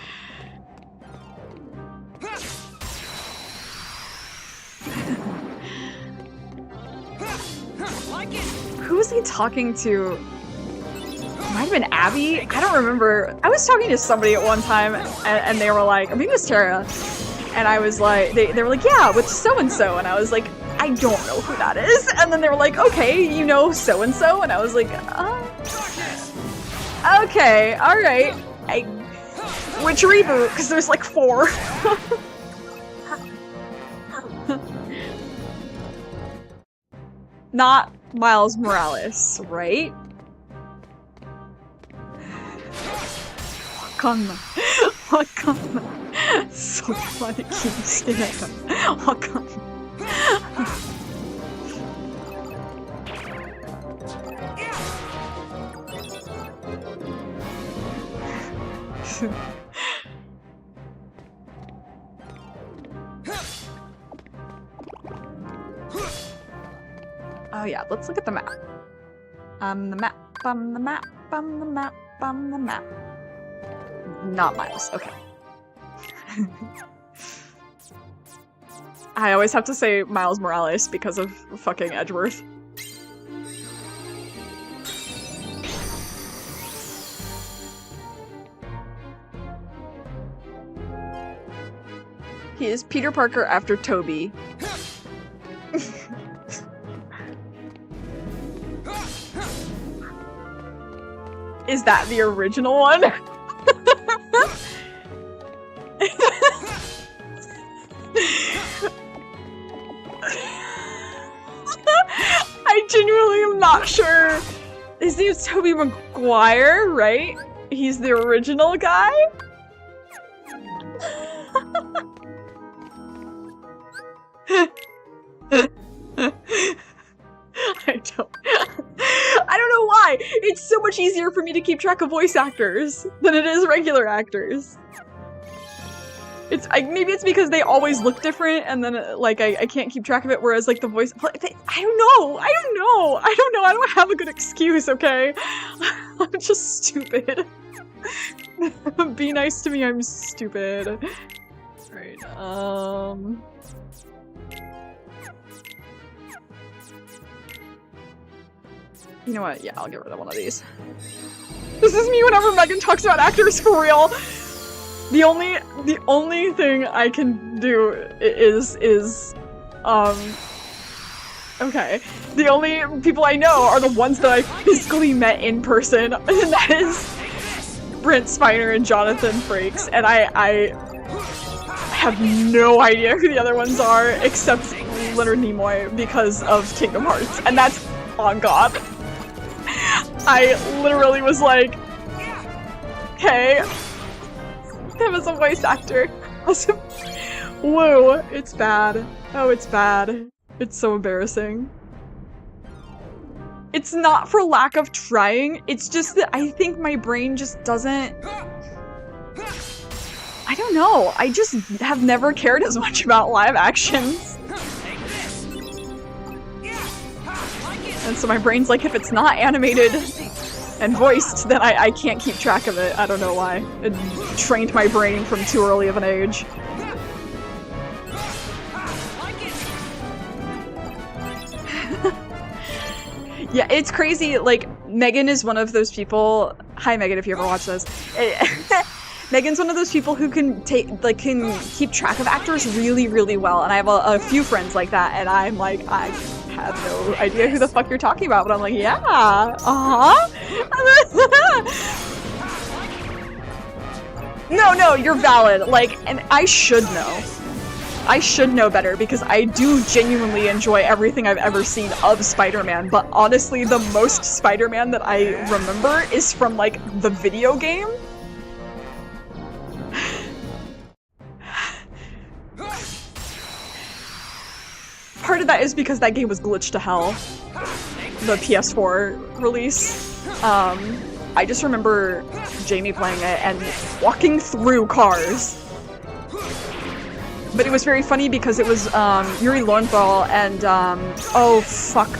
Who was he talking to? Might have been Abby? I don't remember. I was talking to somebody at one time, and they were like, I think it was Tara. And I was like, they were like, yeah, with so-and-so. And I was like, I don't know who that is. And then they were like, okay, you know so-and-so? And I was like, okay, alright. Which reboot? Because there's like 4. Not Miles Morales, right? Wakanda. Wakanda. So funny, keep staring at him. Oh god. Oh yeah, let's look at the map. The map, the map, the map, the map. Not Miles, okay. I always have to say Miles Morales because of fucking Edgeworth. He is Peter Parker after Toby. Is that the original one? I genuinely am not sure. His name's Tobey Maguire, right? He's the original guy? I don't know why. It's so much easier for me to keep track of voice actors than it is regular actors. Maybe it's because they always look different, and then like I can't keep track of it. Whereas like the voice, I don't know. I don't have a good excuse. Okay, I'm just stupid. Be nice to me. I'm stupid. Right. You know what? Yeah, I'll get rid of one of these. This is me whenever Megan talks about actors for real. The only thing I can do is okay. The only people I know are the ones that I physically met in person, and that is Brent Spiner and Jonathan Frakes, and I have no idea who the other ones are except Leonard Nimoy because of Kingdom Hearts, and that's on God. I literally was like, okay, him as a voice actor. Whoa, it's bad. Oh, it's bad. It's so embarrassing. It's not for lack of trying, it's just that I think my brain just doesn't... I don't know, I just have never cared as much about live actions. And so my brain's like, if it's not animated and voiced, then I can't keep track of it. I don't know why. It trained my brain from too early of an age. Yeah, it's crazy. Like, Megan is one of those people... Hi, Megan, if you ever watch this. Megan's one of those people who can can keep track of actors really, really well. And I have a few friends like that, and I'm like, I have no idea who the fuck you're talking about, but I'm like, yeah, No, you're valid. Like, and I should know. I should know better because I do genuinely enjoy everything I've ever seen of Spider-Man, but honestly, the most Spider-Man that I remember is from, like, the video game. Part of that is because that game was glitched to hell. The PS4 release. I just remember Jamie playing it and walking through cars. But it was very funny because it was Yuri Lowenthal and oh fuck.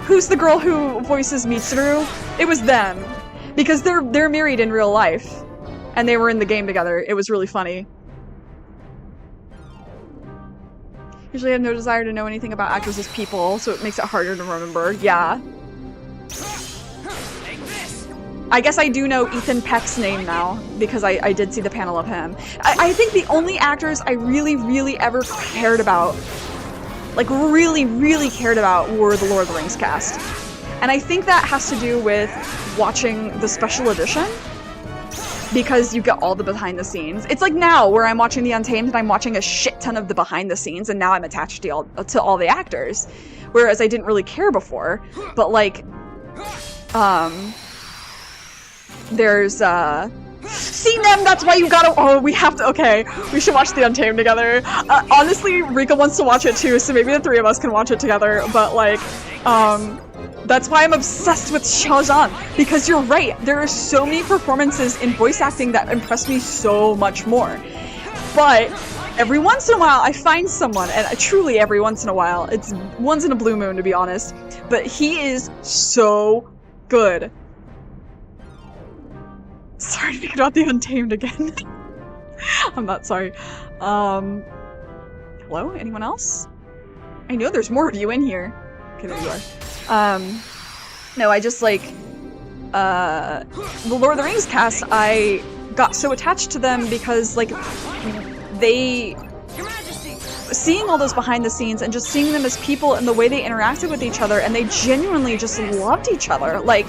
Who's the girl who voices Mitsuru? It was them. Because they're married in real life. And they were in the game together. It was really funny. Usually I have no desire to know anything about actors as people, so it makes it harder to remember. Yeah. I guess I do know Ethan Peck's name now, because I did see the panel of him. I think the only actors I really, really ever cared about, like really, really cared about, were the Lord of the Rings cast. And I think that has to do with watching the special edition, because you get all the behind the scenes. It's like now, where I'm watching The Untamed and I'm watching a shit ton of the behind the scenes, and now I'm attached to all the actors. Whereas I didn't really care before, but like, there's Seeing them, that's why you gotta- oh, we have to- okay. We should watch The Untamed together. Honestly, Rika wants to watch it too, so maybe the three of us can watch it together, but like, that's why I'm obsessed with Xiaozhan, because you're right, there are so many performances in voice acting that impress me so much more. But every once in a while, I find someone, and truly every once in a while, it's once in a blue moon to be honest, but he is so good. Sorry to think about The Untamed again. I'm not sorry. Hello? Anyone else? I know there's more of you in here. Okay, there you are. No, I just like, the Lord of the Rings cast, I got so attached to them because, like, seeing all those behind the scenes and just seeing them as people and the way they interacted with each other, and they genuinely just loved each other. Like,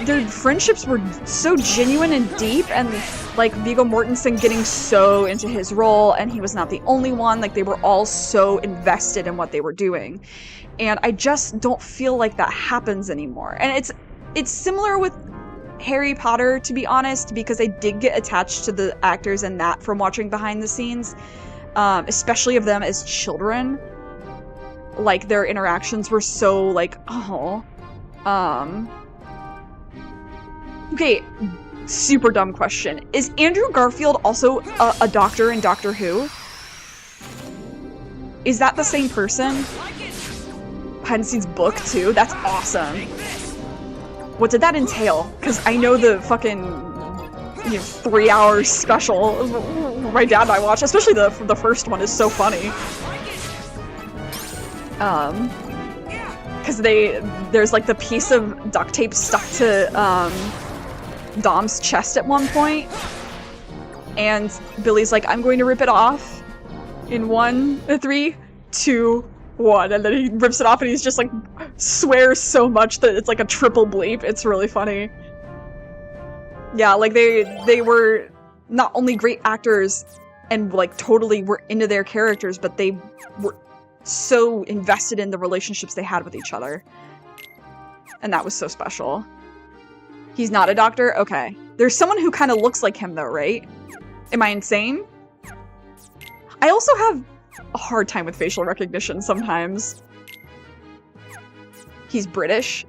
their friendships were so genuine and deep, and like Viggo Mortensen getting so into his role, and he was not the only one. Like, they were all so invested in what they were doing, and I just don't feel like that happens anymore. And it's similar with Harry Potter, to be honest, because I did get attached to the actors in that from watching behind the scenes, especially of them as children. Like, their interactions were so like, oh, okay, super dumb question. Is Andrew Garfield also a doctor in Doctor Who? Is that the same person? Behind the scenes book too? That's awesome. What did that entail? Because I know the fucking 3 hour special my dad and I watched, especially the first one, is so funny. Because there's like the piece of duct tape stuck to Dom's chest at one point, and Billy's like, I'm going to rip it off in 3, 2, 1, and then he rips it off, and he's just like swears so much that it's like a triple bleep. It's really funny. Yeah, like they were not only great actors and like totally were into their characters, but they were so invested in the relationships they had with each other, and that was so special. He's not a doctor? Okay. There's someone who kind of looks like him though, right? Am I insane? I also have a hard time with facial recognition sometimes. He's British.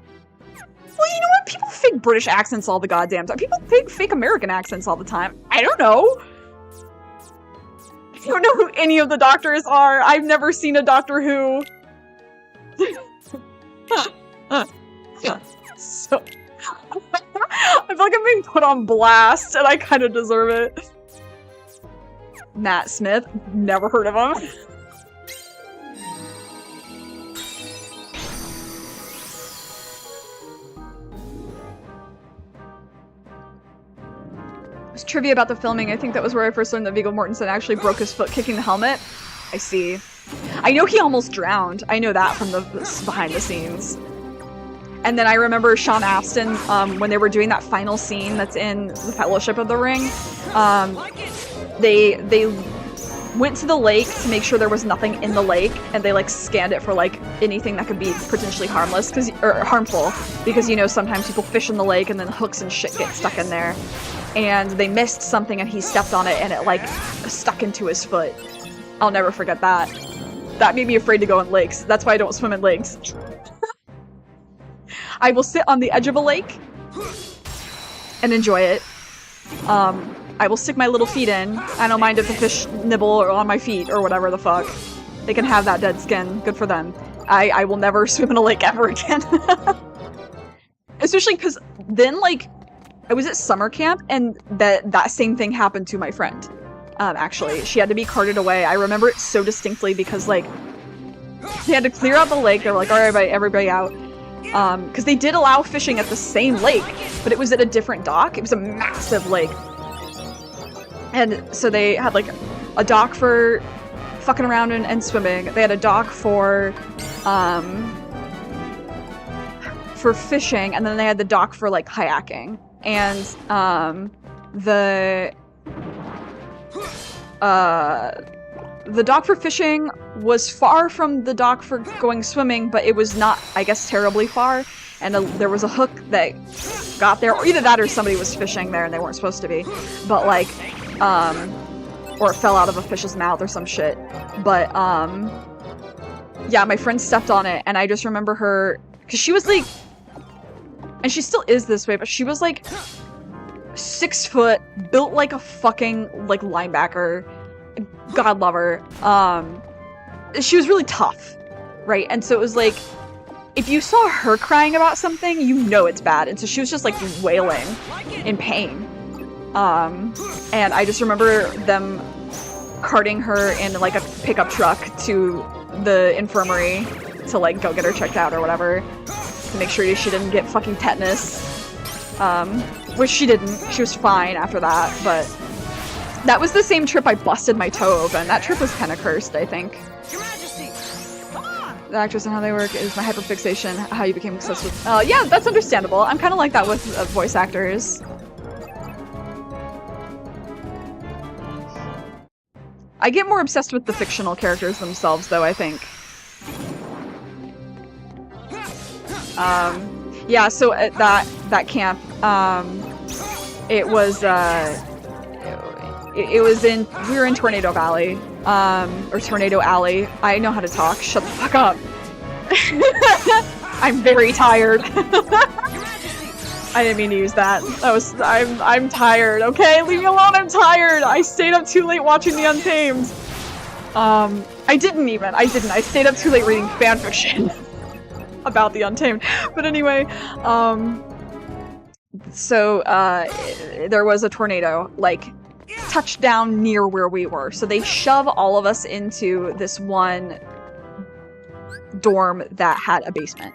Well, you know what? People fake British accents all the goddamn time. People fake American accents all the time. I don't know. I don't know who any of the doctors are. I've never seen a Doctor Who. So... I feel like I'm being put on blast, and I kind of deserve it. Matt Smith, never heard of him. There's trivia about the filming. I think that was where I first learned that Viggo Mortensen actually broke his foot kicking the helmet. I see. I know he almost drowned. I know that from the behind the scenes. And then I remember Sean Astin, when they were doing that final scene that's in The Fellowship of the Ring, they went to the lake to make sure there was nothing in the lake, and they like scanned it for like anything that could be potentially harmless, or harmful, because you know sometimes people fish in the lake and then hooks and shit get stuck in there, and they missed something and he stepped on it and it like stuck into his foot. I'll never forget that. That made me afraid to go in lakes. That's why I don't swim in lakes. I will sit on the edge of a lake and enjoy it. I will stick my little feet in. I don't mind if the fish nibble on my feet or whatever the fuck. They can have that dead skin. Good for them. I will never swim in a lake ever again. Especially because then, like, I was at summer camp and that same thing happened to my friend. Actually, she had to be carted away. I remember it so distinctly because, like, they had to clear out the lake. They were like, all right, everybody out. Because they did allow fishing at the same lake, but it was at a different dock. It was a massive lake. And so they had, like, a dock for fucking around and swimming. They had a dock for fishing, and then they had the dock for, like, kayaking. And, the dock for fishing was far from the dock for going swimming, but it was not, I guess, terribly far. and there was a hook that got there, or either that or somebody was fishing there and they weren't supposed to be, but like, or it fell out of a fish's mouth or some shit. But yeah, my friend stepped on it, and I just remember her, because she was like, and she still is this way, but she was like 6 foot, built like a fucking like linebacker. God love her. She was really tough, right? And so it was like, if you saw her crying about something, you know it's bad. And so she was just like wailing in pain. And I just remember them carting her in like a pickup truck to the infirmary to like go get her checked out or whatever, to make sure she didn't get fucking tetanus. Which she didn't. She was fine after that, but that was the same trip I busted my toe open. That trip was kind of cursed, I think. Your Majesty! Come on! The actress and how they work is my hyperfixation, how you became obsessed with... yeah, that's understandable. I'm kind of like that with voice actors. I get more obsessed with the fictional characters themselves, though, I think. Yeah, so at that camp, it was, it was in, we were in Tornado Valley, or Tornado Alley. I know how to talk. Shut the fuck up. I'm very tired. I didn't mean to use that. I'm tired, okay? Leave me alone, I'm tired! I stayed up too late watching The Untamed. I didn't. I stayed up too late reading fanfiction about The Untamed. But anyway, so, there was a tornado, like, touchdown near where we were. So they shove all of us into this one dorm that had a basement.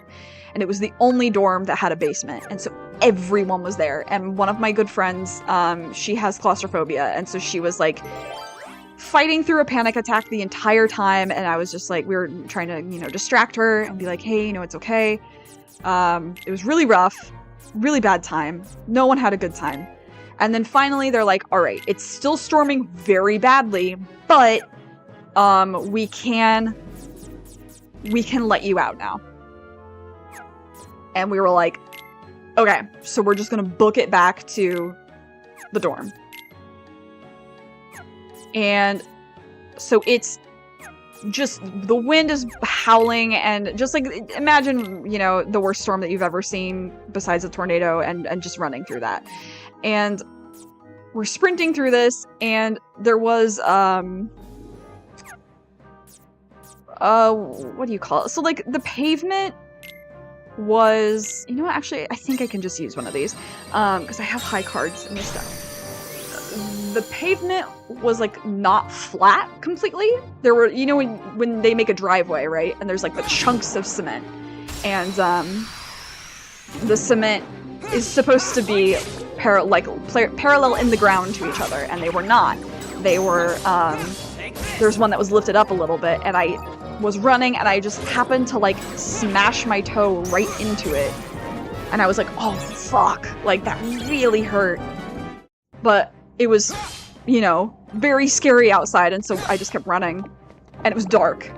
And it was the only dorm that had a basement. And so everyone was there. And one of my good friends, she has claustrophobia. And so she was like fighting through a panic attack the entire time. And I was just like, we were trying to, you know, distract her and be like, hey, you know, it's okay. It was really rough, really bad time. No one had a good time. And then finally they're like, all right, it's still storming very badly, but we can let you out now. And we were like, okay, so we're just gonna book it back to the dorm. And so it's just, the wind is howling, and just like, imagine, you know, the worst storm that you've ever seen besides a tornado, and just running through that. And we're sprinting through this, and there was, what do you call it? So like, the pavement was, you know what, actually, I think I can just use one of these, because I have high cards in this deck. The pavement was like not flat completely. There were, you know, when they make a driveway, right? And there's like the chunks of cement, and the cement is supposed to be parallel in the ground to each other, and they were not. They were, there's one that was lifted up a little bit, and I was running, and I just happened to like smash my toe right into it, and I was like, oh fuck, like that really hurt. But it was, you know, very scary outside, and so I just kept running, and it was dark.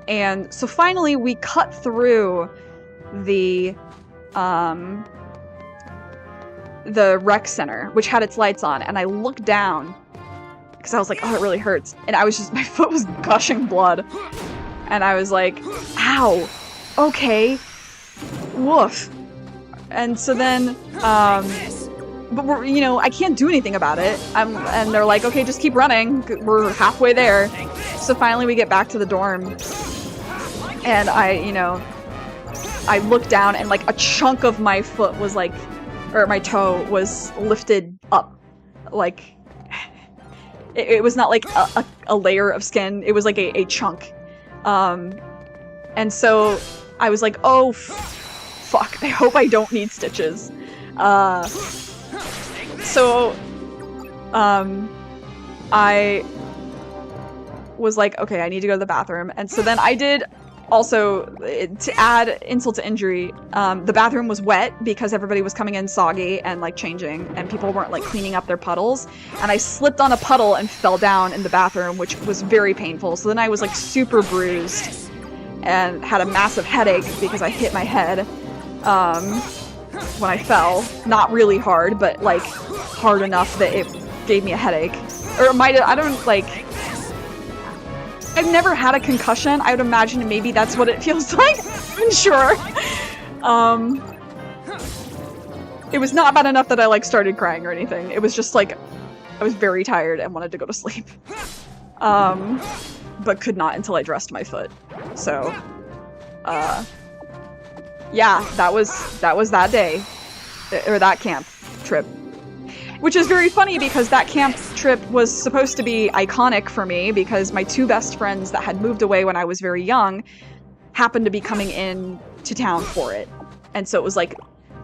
And so finally we cut through the rec center, which had its lights on, and I looked down because I was like, oh, it really hurts. And I was just, my foot was gushing blood. And I was like, ow, okay, woof. And so then, but we're, you know, I can't do anything about it. And they're like, okay, just keep running. We're halfway there. So finally we get back to the dorm. And I looked down, and like a chunk of my foot was like, or my toe was lifted up. Like, it was not like a layer of skin. It was like a chunk. And so I was like, oh, fuck, I hope I don't need stitches. So, I was like, okay, I need to go to the bathroom. And so then I did, also, to add insult to injury, the bathroom was wet because everybody was coming in soggy and like changing, and people weren't like cleaning up their puddles. And I slipped on a puddle and fell down in the bathroom, which was very painful. So then I was like super bruised and had a massive headache because I hit my head. when I fell. Not really hard, but like hard enough that it gave me a headache. Or it might have, I don't like, I've never had a concussion. I would imagine maybe that's what it feels like. I'm sure. It was not bad enough that I like started crying or anything. It was just like, I was very tired and wanted to go to sleep. But could not until I dressed my foot. So, yeah, that was that day, or that camp trip. Which is very funny because that camp trip was supposed to be iconic for me because my two best friends that had moved away when I was very young happened to be coming in to town for it. And so it was like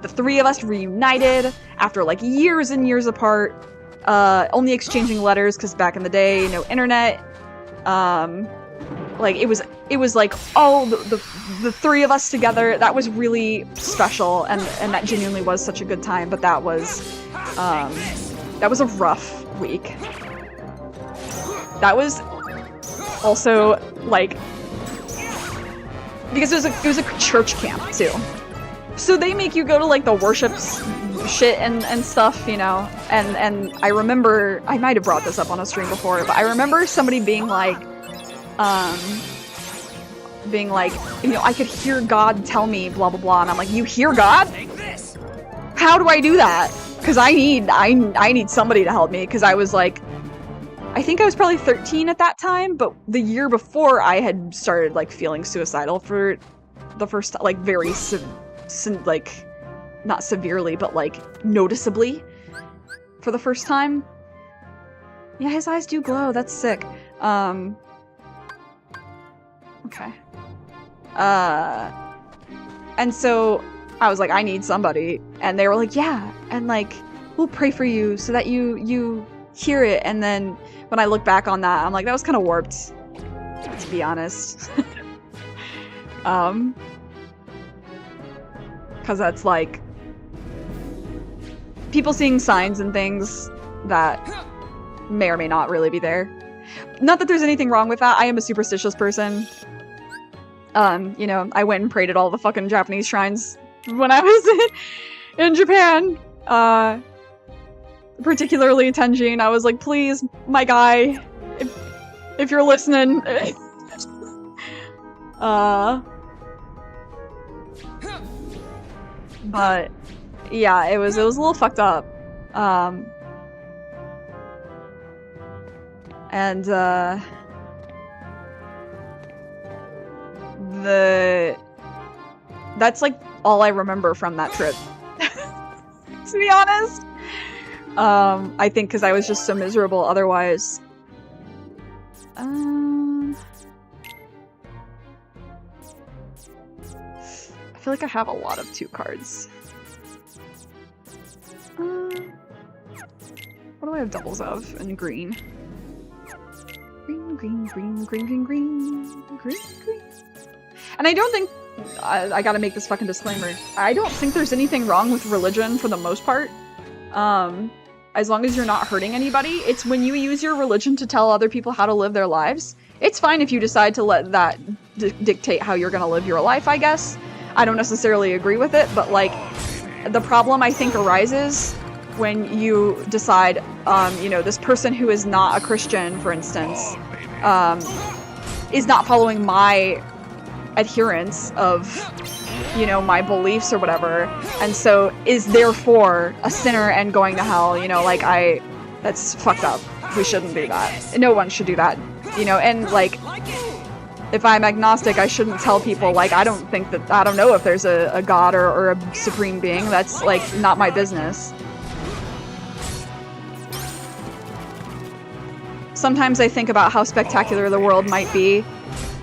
the three of us reunited after like years and years apart, only exchanging letters because back in the day, no internet. Like it was like all the three of us together. That was really special, and that genuinely was such a good time. But that was a rough week. That was also like because it was a church camp too, so they make you go to like the worship shit and stuff, you know. And I remember I might have brought this up on a stream before, but I remember somebody being like, you know, I could hear God tell me blah blah blah, and I'm like, you hear God? How do I do that? Because I need somebody to help me, because I was like, I think I was probably 13 at that time, but the year before I had started like feeling suicidal for the first time, like very like not severely, but like noticeably for the first time. Yeah, his eyes do glow. That's sick. Okay. And so I was like, I need somebody. And they were like, yeah. And like, we'll pray for you so that you hear it. And then when I look back on that, I'm like, that was kind of warped, to be honest. Because that's like people seeing signs and things that may or may not really be there. Not that there's anything wrong with that. I am a superstitious person. You know, I went and prayed at all the fucking Japanese shrines when I was in Japan. Particularly Tenjin. I was like, please, my guy, if you're listening. But yeah, it was a little fucked up. And that's like all I remember from that trip. To be honest. I think because I was just so miserable otherwise. I feel like I have a lot of 2 cards. What do I have doubles of in green? Green, green, green, green, green, green, green, green. And I don't think... I gotta make this fucking disclaimer. I don't think there's anything wrong with religion for the most part. As long as you're not hurting anybody. It's when you use your religion to tell other people how to live their lives. It's fine if you decide to let that dictate how you're gonna live your life, I guess. I don't necessarily agree with it, but like, the problem I think arises when you decide, you know, this person who is not a Christian, for instance, is not following my adherence of, you know, my beliefs or whatever, and so is therefore a sinner and going to hell, you know, like that's fucked up. We shouldn't do that. No one should do that, you know. And like, if I'm agnostic, I shouldn't tell people like, I don't know if there's a god or a supreme being. That's like not my business. Sometimes I think about how spectacular the world might be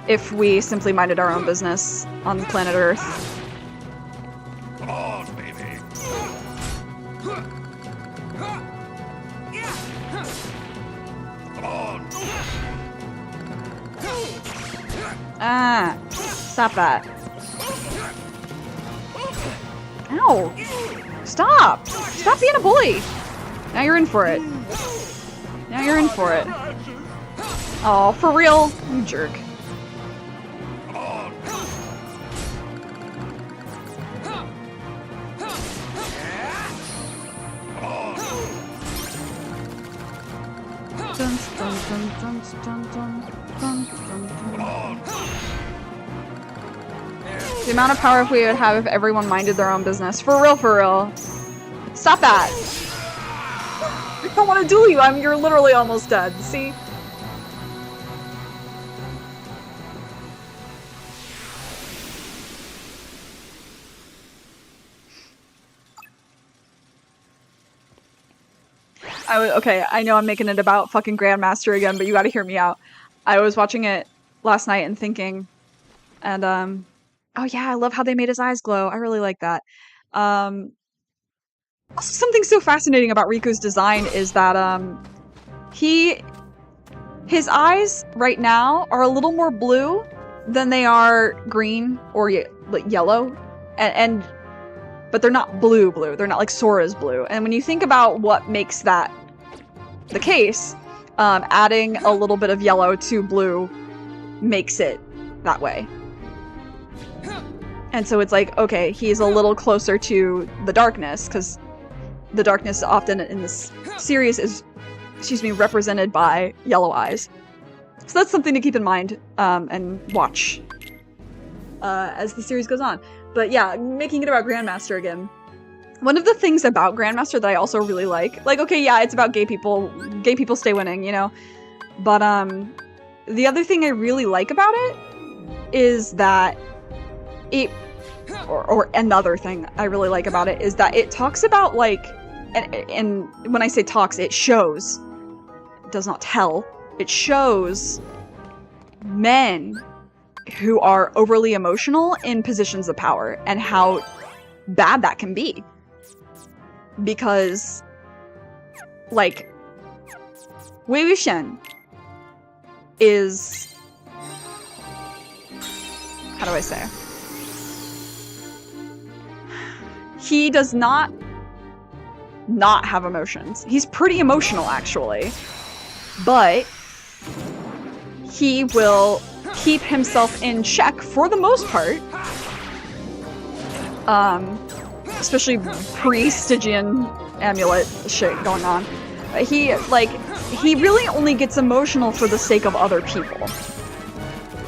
if we simply minded our own business on planet Earth. Come on, baby. Come on. Ah, stop that. Ow. Stop. Stop being a bully. Now you're in for it. Now you're in for it. Oh, for real? You jerk. The amount of power we would have if everyone minded their own business. For real, for real. Stop that. I don't want to duel you. You're literally almost dead. See? Okay, I know I'm making it about fucking Grandmaster again, but you gotta hear me out. I was watching it last night and thinking, and oh yeah, I love how they made his eyes glow. I really like that. Also, something so fascinating about Riku's design is that his eyes right now are a little more blue than they are green or yellow, but they're not blue. They're not like Sora's blue. And when you think about what makes that the case, adding a little bit of yellow to blue makes it that way. And so it's like, okay, he's a little closer to the darkness, because the darkness often in this series is, represented by yellow eyes. So that's something to keep in mind and watch as the series goes on. But yeah, making it about Grandmaster again. One of the things about Grandmaster that I also really like, okay, yeah, it's about gay people stay winning, you know? But the other thing I really like about it is that or another thing I really like about it is that it talks about, and when I say talks, it shows, it does not tell, it shows men who are overly emotional in positions of power and how bad that can be. Because, Wei Wuxian is, how do I say? He does not have emotions. He's pretty emotional, actually. But he will keep himself in check for the most part. Especially pre-Stygian amulet shit going on. He really only gets emotional for the sake of other people.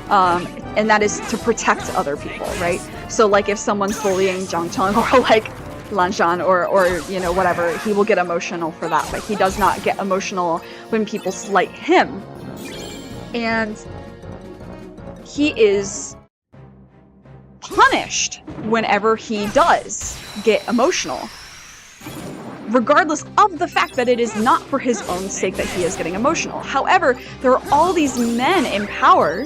And that is to protect other people, right? So if someone's bullying Zhang Cheng or Lan Shan or you know, whatever, he will get emotional for that, but he does not get emotional when people slight him. And he is punished whenever he does get emotional, regardless of the fact that it is not for his own sake that he is getting emotional. However, there are all these men in power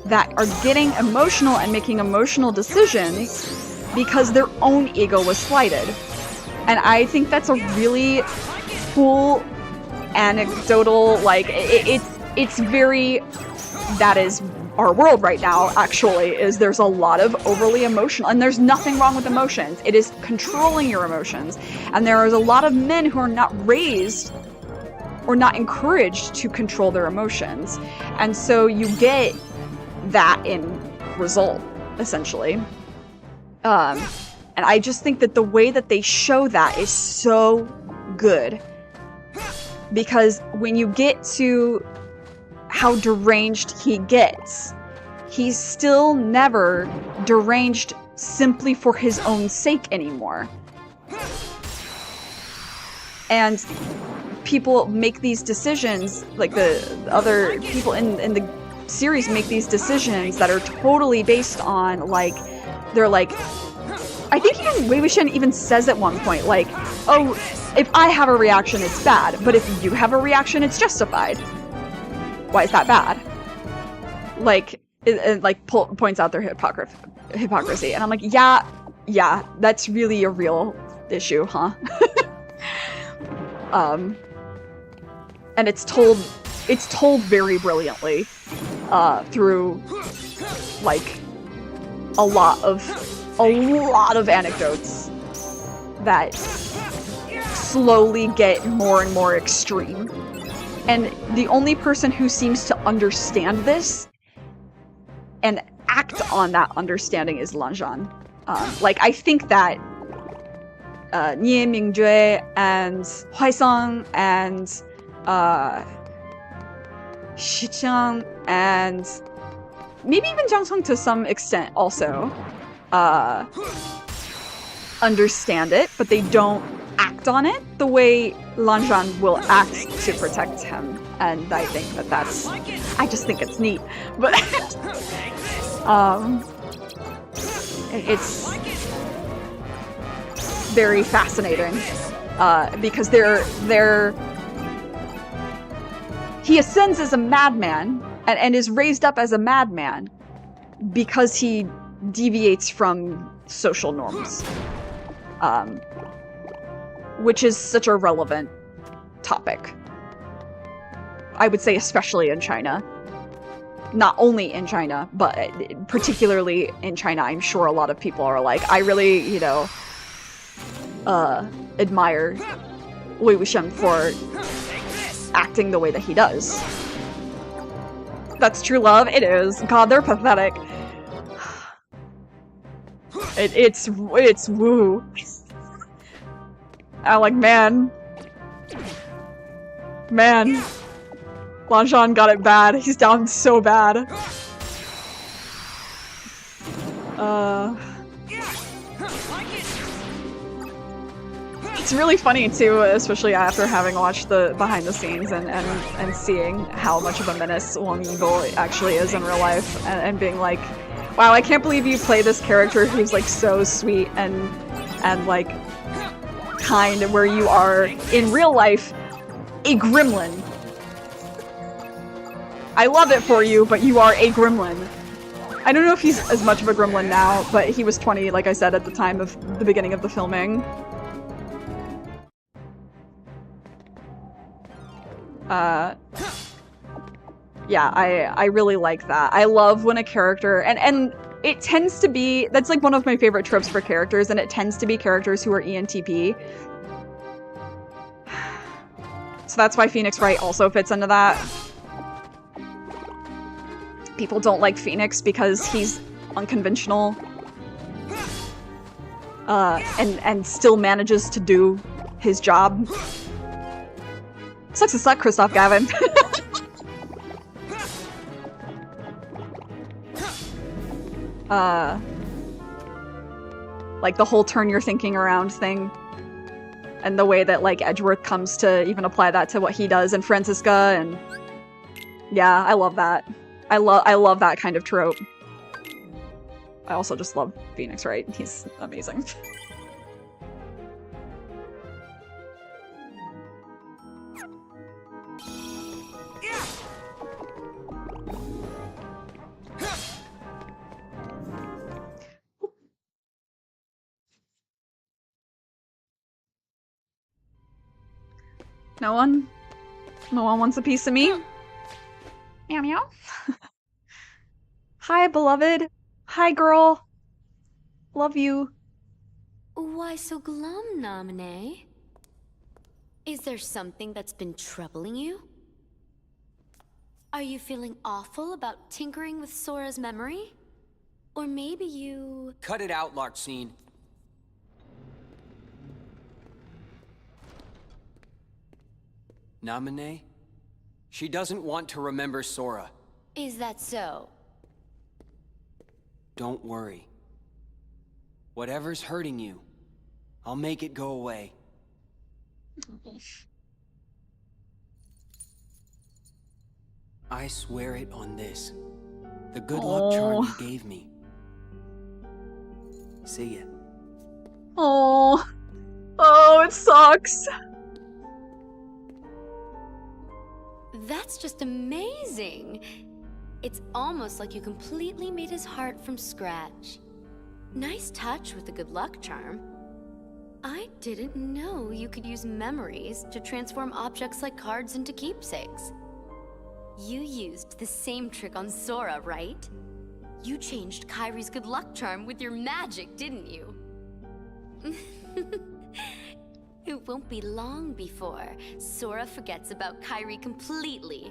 that are getting emotional and making emotional decisions because their own ego was slighted. And I think that's a really cool anecdotal, it's very, that is our world right now, actually, is there's a lot of overly emotional, and there's nothing wrong with emotions. It is controlling your emotions. And there is a lot of men who are not raised or not encouraged to control their emotions. And so you get that in result, essentially. And I just think that the way that they show that is so good. Because when you get to how deranged he gets, he's still never deranged simply for his own sake anymore. And people make these decisions, the other people in the series make these decisions that are totally based on, they're I think even Wei Wuxian even says at one point, oh, if I have a reaction, it's bad, but if you have a reaction, it's justified. Why is that bad? It points out their hypocrisy, and I'm like, yeah, that's really a real issue, huh? And it's told very brilliantly, through a lot of anecdotes that slowly get more and more extreme. And the only person who seems to understand this and act on that understanding is Lan Zhan. I think that Nie Mingjue and Huaisang and Shichang and maybe even Jiangsong to some extent also understand it, but they don't act on it the way Lanzhan will act to protect him. And I think that that's... I just think it's neat. But it's very fascinating because he ascends as a madman and is raised up as a madman because he deviates from social norms, which is such a relevant topic. I would say especially in China. Not only in China, but particularly in China. I'm sure a lot of people are like, I really, you know, admire Wei Wuxian for acting the way that he does. That's true love? It is. God, they're pathetic. It's woo. I'm like, man. Lanzhan got it bad. He's down so bad. It's really funny too, especially after having watched the behind the scenes and seeing how much of a menace Wang Yingbo actually is in real life, and being like, wow, I can't believe you play this character who's like so sweet and like kind, where you are in real life a gremlin. I love it for you, but you are a gremlin. I don't know if he's as much of a gremlin now, but he was 20, like I said, at the time of the beginning of the filming. Yeah, I really like that. I love when a character, and it tends to be, that's like one of my favorite tropes for characters, and it tends to be characters who are ENTP. So that's why Phoenix Wright also fits into that. People don't like Phoenix because he's unconventional. And still manages to do his job. Sucks to suck, Christoph Gavin. Like the whole turn your thinking around thing. And the way that like Edgeworth comes to even apply that to what he does in Franziska, and yeah, I love that. I love that kind of trope. I also just love Phoenix Wright. He's amazing. No one wants a piece of me? Meow meow. Hi, beloved. Hi, girl. Love you. Why so glum, Namine? Is there something that's been troubling you? Are you feeling awful about tinkering with Sora's memory? Or maybe you... Cut it out, Larxene. Namine? She doesn't want to remember Sora. Is that so? Don't worry. Whatever's hurting you, I'll make it go away. I swear it on this. The good luck charm you gave me. See ya. Oh, it sucks. That's just amazing. It's almost like you completely made his heart from scratch. Nice touch with the good luck charm. I didn't know you could use memories to transform objects like cards into keepsakes. You used the same trick on Sora, right? You changed Kairi's good luck charm with your magic, didn't you? It won't be long before Sora forgets about Kairi completely,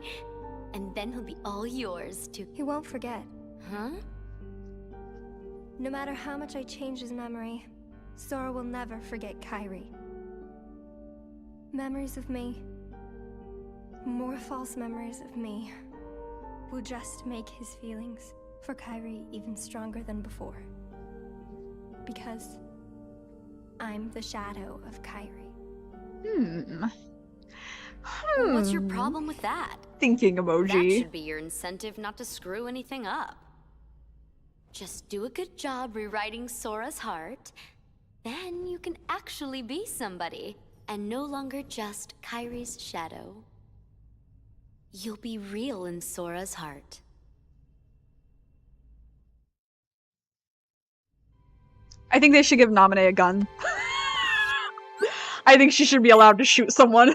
and then he'll be all yours to... He won't forget. Huh? No matter how much I change his memory, Sora will never forget Kairi. Memories of me. More false memories of me. will just make his feelings for Kairi even stronger than before. Because I'm the shadow of Kairi. What's your problem with that? Thinking emoji. That should be your incentive not to screw anything up. Just do a good job rewriting Sora's heart, then you can actually be somebody, and no longer just Kairi's shadow. You'll be real in Sora's heart. I think they should give Namine a gun. I think she should be allowed to shoot someone.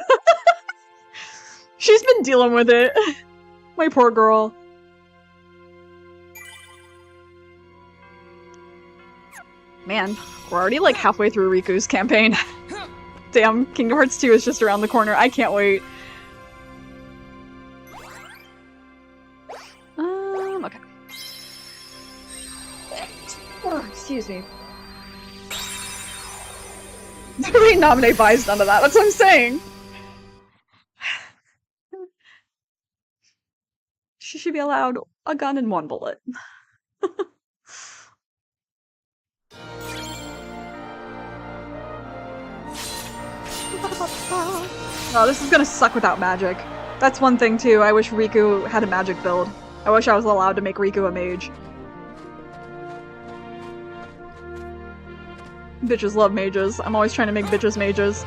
She's been dealing with it. My poor girl. Man, we're already like halfway through Riku's campaign. Damn, Kingdom Hearts 2 is just around the corner. I can't wait. Okay. Oh, excuse me. Really nominate buys none of that. That's what I'm saying. She should be allowed a gun and 1 bullet. Oh, this is gonna suck without magic. That's one thing too. I wish Riku had a magic build. I wish I was allowed to make Riku a mage. Bitches love mages. I'm always trying to make bitches mages.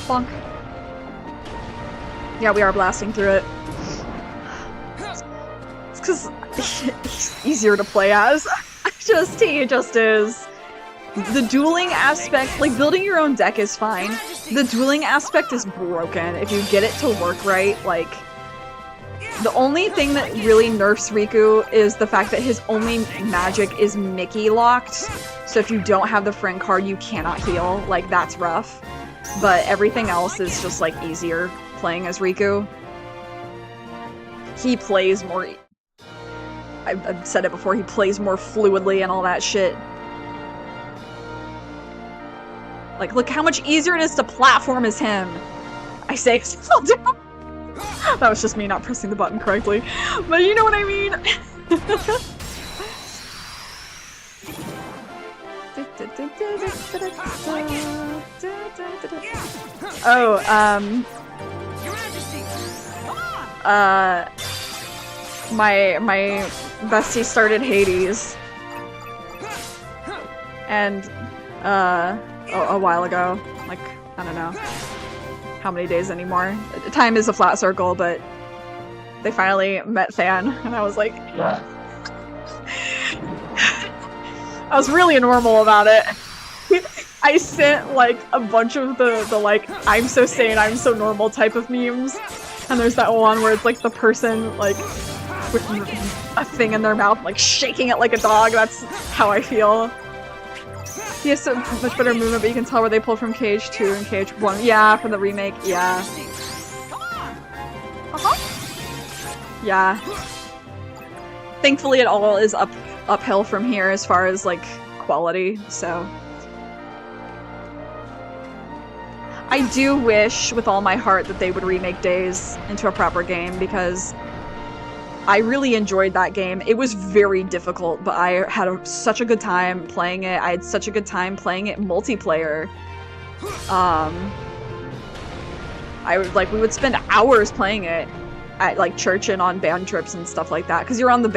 Bonk. Yeah, we are blasting through it. It's because he's easier to play as. He just is. The dueling aspect, like building your own deck is fine. The dueling aspect is broken. If you get it to work right, like... The only thing that really nerfs Riku is the fact that his only magic is Mickey locked. So if you don't have the friend card, you cannot heal. Like, that's rough. But everything else is just, like, easier playing as Riku. He plays more... I've said it before, he plays more fluidly and all that shit. Like, look how much easier it is to platform as him. I say it all down. That was just me not pressing the button correctly. But you know what I mean? Oh, my bestie started Hades. And, a while ago. Like, I don't know how many days anymore. Time is a flat circle, but they finally met Fan, and I was like... I was really normal about it. I sent, like, a bunch of the like, I'm so sane, I'm so normal type of memes. And there's that one where it's, like, the person, like, with a thing in their mouth, like, shaking it like a dog. That's how I feel. He has so much better movement, but you can tell where they pulled from Cage 2 and Cage 1. Yeah, from the remake, yeah. Yeah. Thankfully it all is uphill from here as far as, like, quality, so... I do wish with all my heart that they would remake Days into a proper game, because I really enjoyed that game. It was very difficult, but I had such a good time playing it. I had such a good time playing it multiplayer. We would spend hours playing it at, like, church and on band trips and stuff like that, because you're on the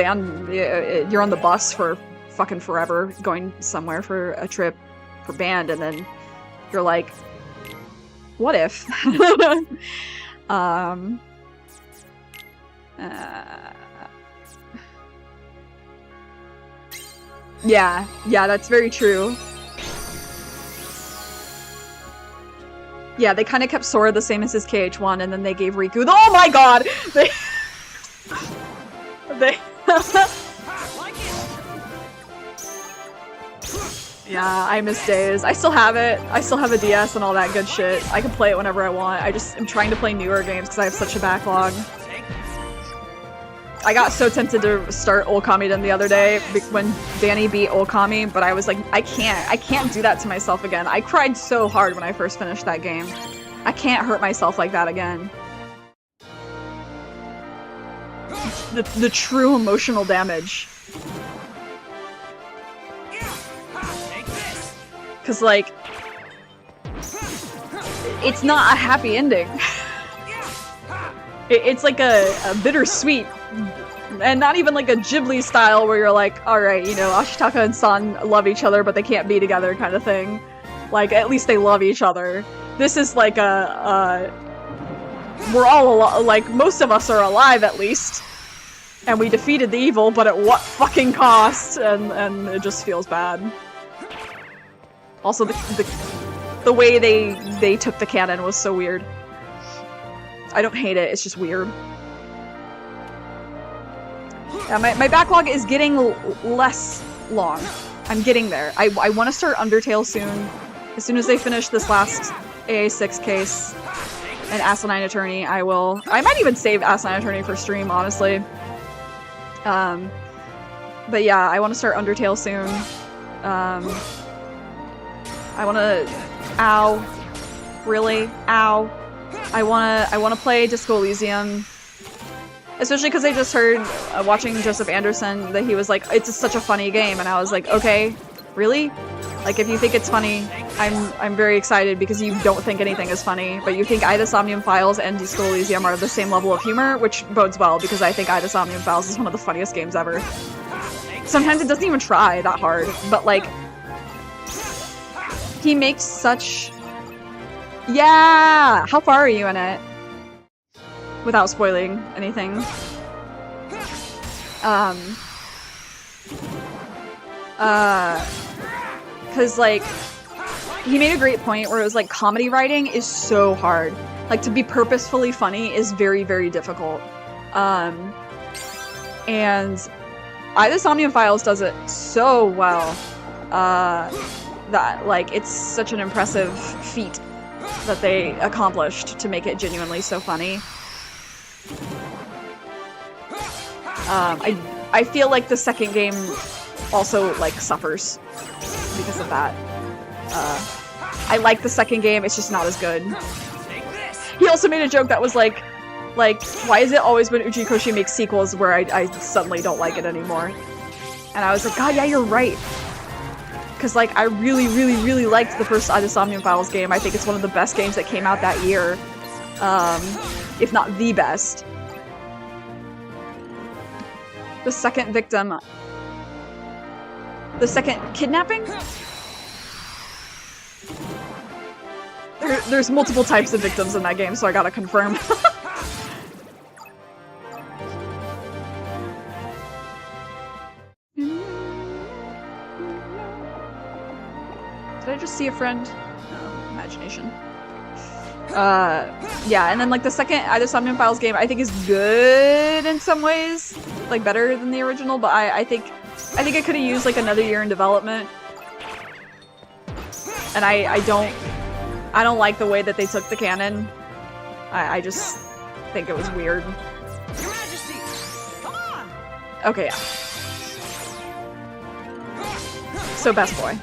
bus for fucking forever, going somewhere for a trip for band, and then you're like, what if? Yeah, that's very true. Yeah, they kind of kept Sora the same as his KH1, and then they gave Riku the— oh my god! Yeah, I miss Days. I still have it. I still have a DS and all that good shit. I can play it whenever I want. I just am trying to play newer games because I have such a backlog. I got so tempted to start Okami the other day when Danny beat Okami, but I was like, I can't do that to myself again. I cried so hard when I first finished that game. I can't hurt myself like that again. The true emotional damage. Cause like, it's not a happy ending. It's like a bittersweet, and not even like a Ghibli style where you're like, alright, you know, Ashitaka and San love each other but they can't be together kind of thing. Like, at least they love each other. This is like we're all like, most of us are alive at least. And we defeated the evil, but at what fucking cost? And it just feels bad. Also, the way they took the canon was so weird. I don't hate it, it's just weird. Yeah, my backlog is getting less long. I'm getting there. I want to start Undertale soon. As soon as they finish this last AA6 case and Asinine Attorney, I will. I might even save Asinine Attorney for stream, honestly. But yeah, I want to start Undertale soon. I want to... Ow. Really? Ow. I wanna play Disco Elysium. Especially because I just heard, watching Joseph Anderson, that he was like, it's such a funny game, and I was like, okay, really? Like, if you think it's funny, I'm very excited because you don't think anything is funny, but you think Ida Somnium Files and Disco Elysium are the same level of humor, which bodes well because I think Ida Somnium Files is one of the funniest games ever. Sometimes it doesn't even try that hard, but like, he makes such... Yeah! How far are you in it? Without spoiling anything. Cause like, he made a great point where it was like, comedy writing is so hard. Like, to be purposefully funny is very, very difficult. And Ida Somnium Files does it so well, that like, it's such an impressive feat that they accomplished to make it genuinely so funny. I feel like the second game also like suffers because of that. I like the second game, it's just not as good. He also made a joke that was like, why is it always when Uji Koshi makes sequels where I suddenly don't like it anymore? And I was like, God, yeah, you're right. Because like, I really, really, really liked the first Ida Somnium Files game. I think it's one of the best games that came out that year. If not the best. The second victim... The second kidnapping? There's multiple types of victims in that game, so I gotta confirm. Did I just see a friend? No, imagination. Yeah, and then like the second Ida Somnium Files game I think is good in some ways, like better than the original, but I think it could have used like another year in development. And I don't like the way that they took the canon. I just think it was weird. Your Majesty, come on! Okay, yeah. So best boy.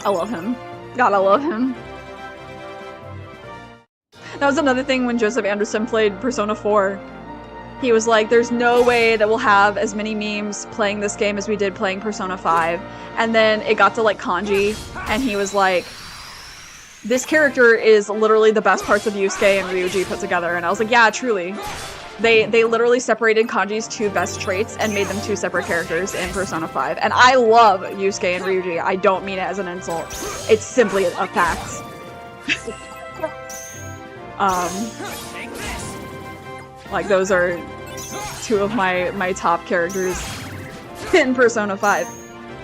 I love him. God, I love him. That was another thing when Joseph Anderson played Persona 4. He was like, there's no way that we'll have as many memes playing this game as we did playing Persona 5. And then it got to like Kanji, and he was like, this character is literally the best parts of Yusuke and Ryuji put together. And I was like, yeah, truly. They literally separated Kanji's two best traits and made them two separate characters in Persona 5. And I love Yusuke and Ryuji. I don't mean it as an insult. It's simply a fact. Like, those are two of my top characters in Persona 5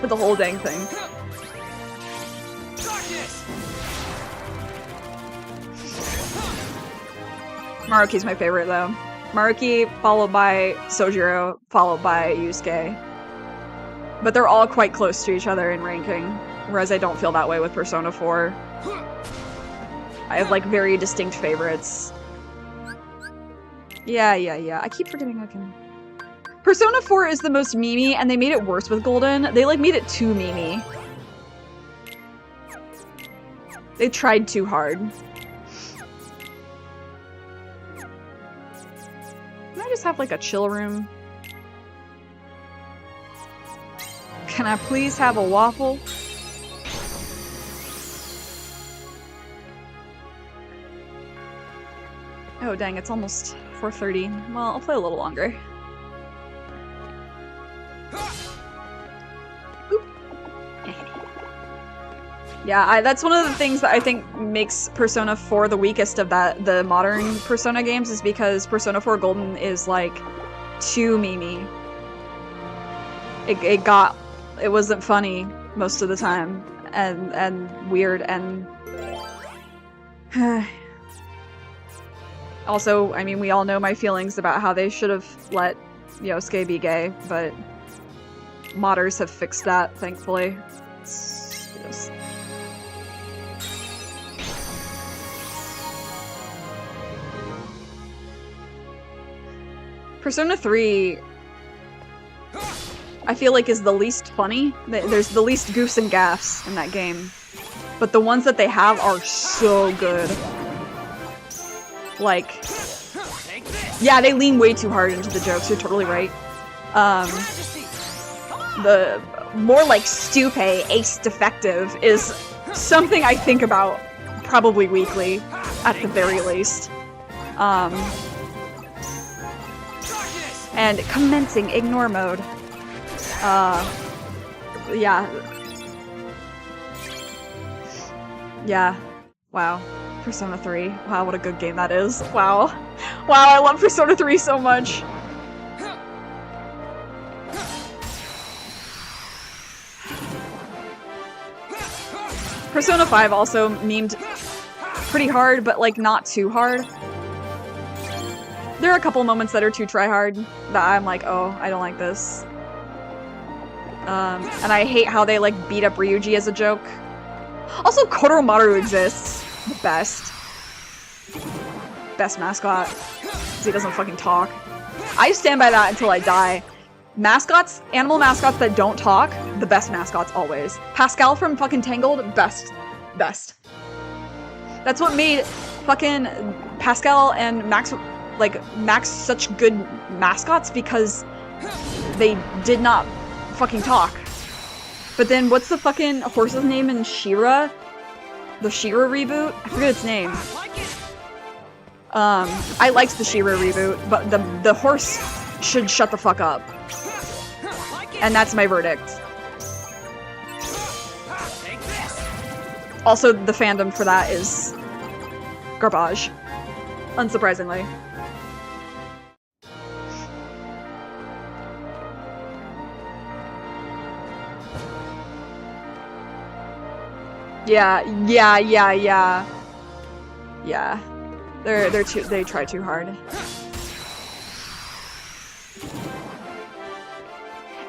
for the whole dang thing. Maruki's my favorite, though. Maruki, followed by Sojiro, followed by Yusuke. But they're all quite close to each other in ranking, whereas I don't feel that way with Persona 4. I have, like, very distinct favorites. Yeah. I keep forgetting I can... Persona 4 is the most memey, and they made it worse with Golden. They, like, made it too memey. They tried too hard. Can I just have, like, a chill room? Can I please have a waffle? Oh dang, it's almost 4:30. Well, I'll play a little longer. Oop. Yeah, that's one of the things that I think makes Persona 4 the weakest of the modern Persona games, is because Persona 4 Golden is like too memey. It wasn't funny most of the time, and weird, and also, I mean, we all know my feelings about how they should have let Yosuke be gay, but modders have fixed that, thankfully. Just... Persona 3, I feel like, is the least funny. There's the least goofs and gaffs in that game. But the ones that they have are so good. Like, yeah, they lean way too hard into the jokes, you're totally right. The more like stupe, ace defective is something I think about probably weekly, at the very least. And commencing ignore mode. Yeah. Yeah. Wow. Persona 3. Wow, what a good game that is. Wow. Wow, I love Persona 3 so much. Persona 5 also memed pretty hard, but like not too hard. There are a couple moments that are too try-hard that I'm like, oh, I don't like this. And I hate how they like beat up Ryuji as a joke. Also, Koromaru exists. The best. Best mascot. Because he doesn't fucking talk. I stand by that until I die. Mascots, animal mascots that don't talk, the best mascots always. Pascal from fucking Tangled, best. Best. That's what made fucking Pascal and Max, like, Max such good mascots, because they did not fucking talk. But then what's the fucking horse's name in She-Ra? The She-Ra reboot? I forget its name. I liked the She-Ra reboot, but the horse should shut the fuck up. And that's my verdict. Also, the fandom for that is garbage. Unsurprisingly. Yeah. Yeah. They try too hard.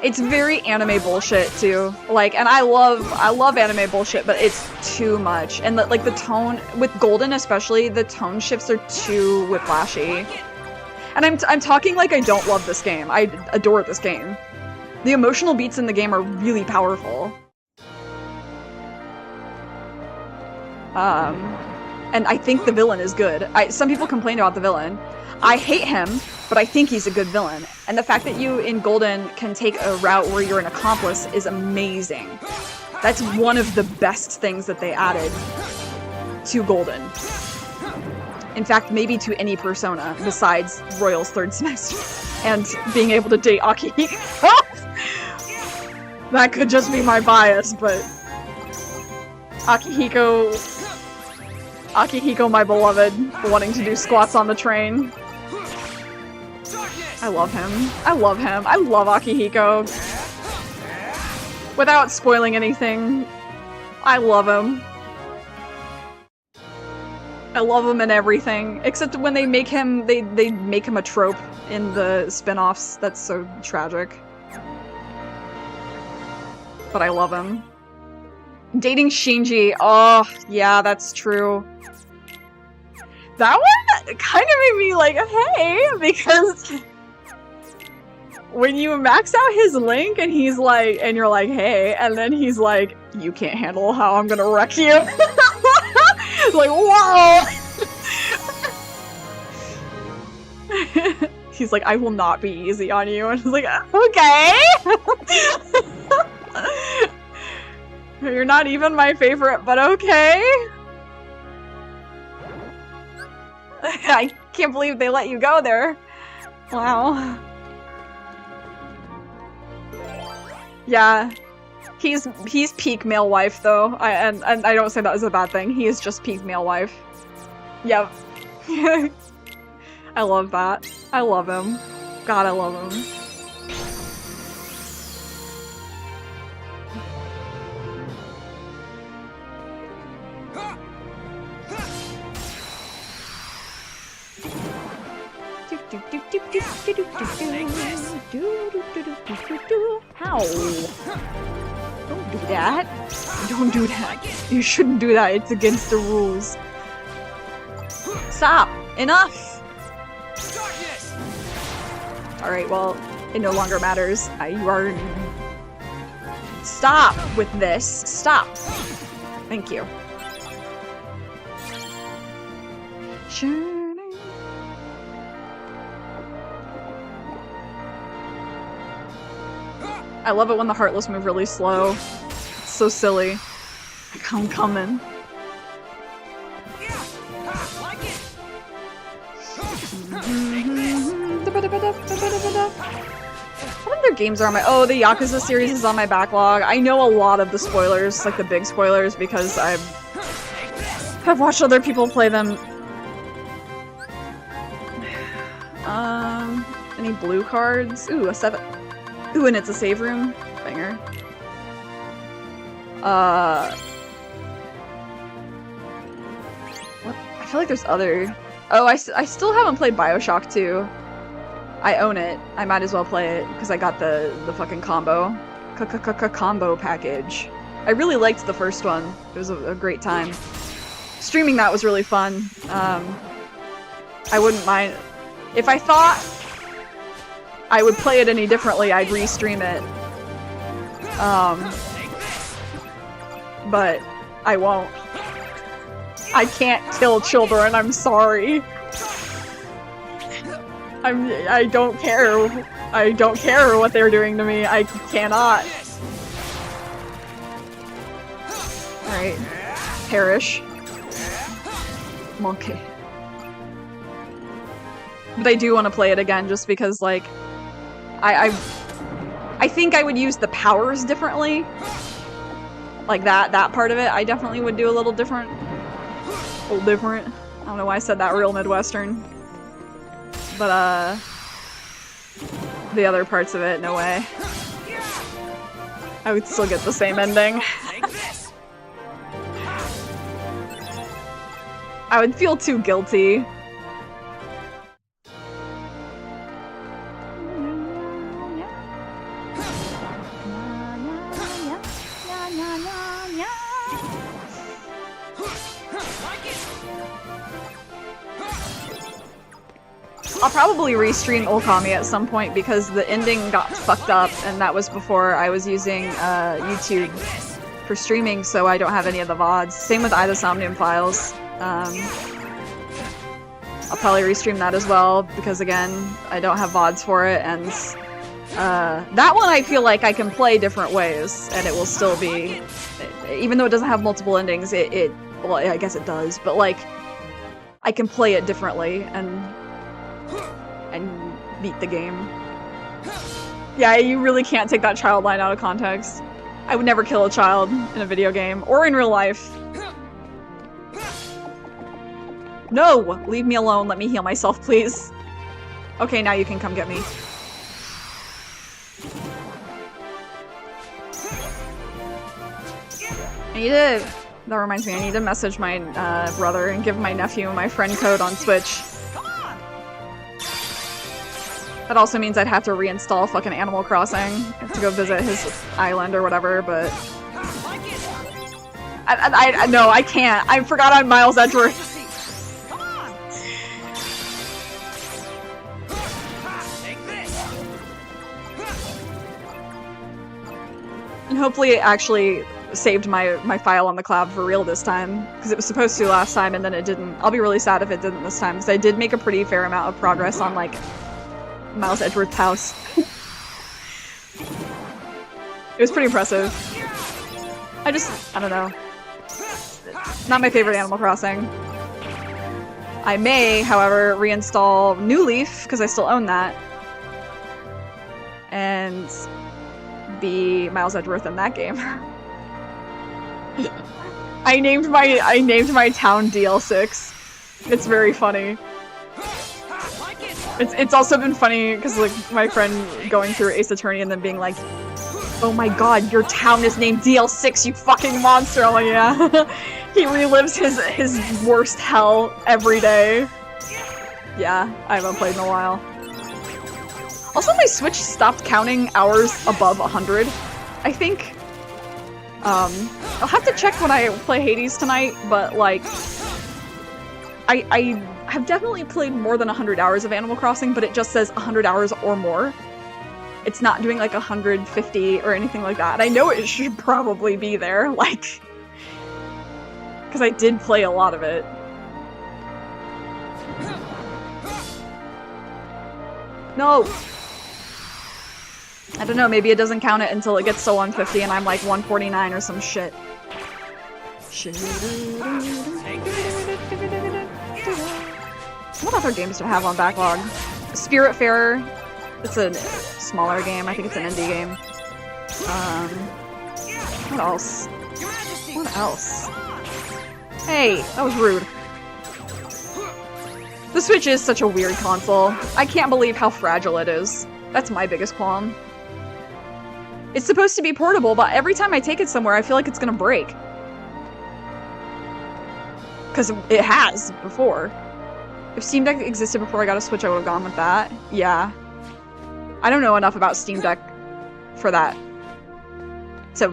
It's very anime bullshit too. Like, and I love anime bullshit, but it's too much. And like the tone with Golden especially, the tone shifts are too whiplashy. And I'm talking like I don't love this game. I adore this game. The emotional beats in the game are really powerful. And I think the villain is good. Some people complain about the villain. I hate him, but I think he's a good villain. And the fact that you, in Golden, can take a route where you're an accomplice is amazing. That's one of the best things that they added to Golden. In fact, maybe to any Persona, besides Royal's third semester. And being able to date Akihiko. That could just be my bias, but... Akihiko, my beloved, wanting to do squats on the train. I love him. I love him. I love Akihiko. Without spoiling anything, I love him. I love him in everything, except when they make him, they make him a trope in the spin-offs. That's so tragic. But I love him. Dating Shinji, oh, yeah, that's true. That one? that kind of made me like, hey, because when you max out his link and he's like, and you're like, hey, and then he's like, you can't handle how I'm gonna wreck you. It's like, whoa! He's like, I will not be easy on you. And I was like, okay! You're not even my favorite, but okay. I can't believe they let you go there. Wow. Yeah. He's peak male wife though. And I don't say that as a bad thing. He is just peak male wife. Yep. I love that. I love him. God, I love him. How? Don't do that. Don't do that. You shouldn't do that. It's against the rules. Stop. Enough. Alright, well, it no longer matters. You are... Stop with this. Stop. Thank you. I love it when the Heartless move really slow. It's so silly. I'm coming. What other games are on my— oh, the Yakuza series is on my backlog. I know a lot of the spoilers, like the big spoilers, because I've watched other people play them. Any blue cards? Ooh, a 7. Ooh, and it's a save room. Banger. What? I feel like there's other— oh, I still haven't played BioShock 2. I own it. I might as well play it because I got the fucking combo. Combo package. I really liked the first one. It was a great time. Streaming that was really fun. I wouldn't mind— if I thought I would play it any differently, I'd restream it. But I won't. I can't kill children, I'm sorry. I don't care. I don't care what they're doing to me. I cannot. Alright. Perish. Monkey. But I do want to play it again just because, like, I think I would use the powers differently. Like that part of it, I definitely would do a little different. A little different. I don't know why I said that real Midwestern. But, the other parts of it, no way. I would still get the same ending. I would feel too guilty. I'll probably restream Okami at some point because the ending got fucked up, and that was before I was using YouTube for streaming, so I don't have any of the VODs. Same with Ida Somnium Files. I'll probably restream that as well because, again, I don't have VODs for it, and that one I feel like I can play different ways, and it will still be— even though it doesn't have multiple endings, well, I guess it does, but, like, I can play it differently, and beat the game. Yeah, you really can't take that child line out of context. I would never kill a child in a video game, or in real life. No! Leave me alone, let me heal myself, please. Okay, now you can come get me. That reminds me, I need to message my brother and give my nephew my friend code on Twitch. That also means I'd have to reinstall fucking Animal Crossing to go visit his island or whatever, but... No, I can't. I forgot I'm Miles Edgeworth. And hopefully it actually saved my file on the cloud for real this time, because it was supposed to last time and then it didn't. I'll be really sad if it didn't this time, because I did make a pretty fair amount of progress on, like, Miles Edgeworth's house. It was pretty impressive. I don't know. Not my favorite Animal Crossing. I may, however, reinstall New Leaf, because I still own that. And be Miles Edgeworth in that game. I named my town DL6. It's very funny. It's also been funny because, like, my friend going through Ace Attorney and then being like, "Oh my god, your town is named DL6, you fucking monster!" I'm like, yeah. He relives his worst hell every day. Yeah, I haven't played in a while. Also, my Switch stopped counting hours above 100. I think, I'll have to check when I play Hades tonight, but, like, I have definitely played more than 100 hours of Animal Crossing, but it just says 100 hours or more. It's not doing, like, 150 or anything like that. And I know it should probably be there, like, because I did play a lot of it. No! I don't know, maybe it doesn't count it until it gets to 150 and I'm like 149 or some shit. What other games do I have on backlog? Spiritfarer. It's a smaller game. I think it's an indie game. What else? What else? Hey, that was rude. The Switch is such a weird console. I can't believe how fragile it is. That's my biggest qualm. It's supposed to be portable, but every time I take it somewhere, I feel like it's gonna break. Because it has before. If Steam Deck existed before I got a Switch, I would have gone with that. Yeah. I don't know enough about Steam Deck for that to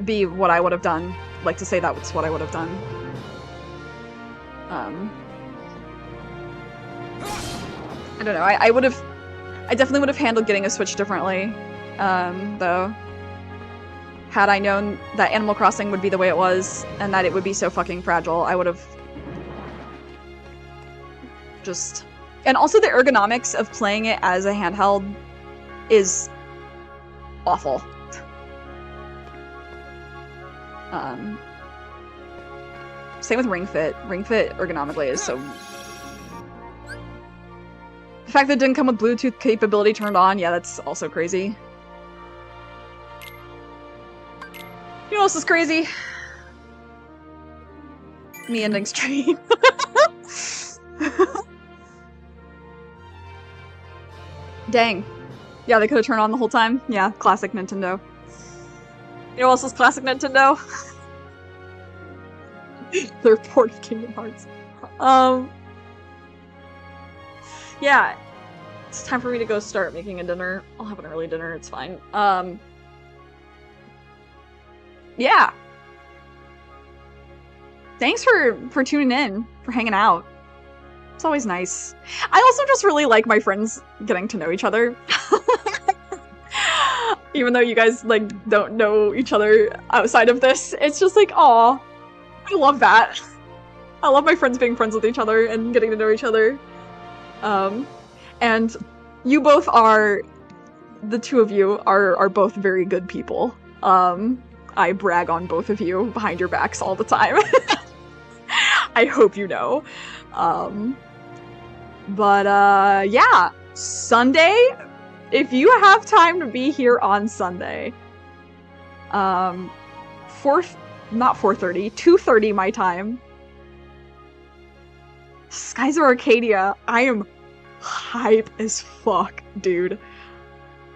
be what I would have done. Like, to say that's what I would have done. I don't know. I definitely would have handled getting a Switch differently. Though. Had I known that Animal Crossing would be the way it was, and that it would be so fucking fragile, I would have just... And also the ergonomics of playing it as a handheld is awful. Same with Ring Fit. Ring Fit ergonomically is so... The fact that it didn't come with Bluetooth capability turned on, yeah, that's also crazy. You know what else is crazy? Me ending stream. Dang. Yeah, they could have turned on the whole time. Yeah, classic Nintendo. You know what else is classic Nintendo? Their port of Kingdom Hearts. Yeah. It's time for me to go start making a dinner. I'll have an early dinner, it's fine. Yeah. Thanks for tuning in, for hanging out. It's always nice. I also just really like my friends getting to know each other. Even though you guys, like, don't know each other outside of this, it's just like, aw. I love that. I love my friends being friends with each other and getting to know each other. And you both are, the two of you are both very good people. I brag on both of you behind your backs all the time. I hope you know. Yeah, Sunday, if you have time to be here on Sunday, not 4:30, 2:30 my time, Skies of Arcadia. I am hype as fuck, dude.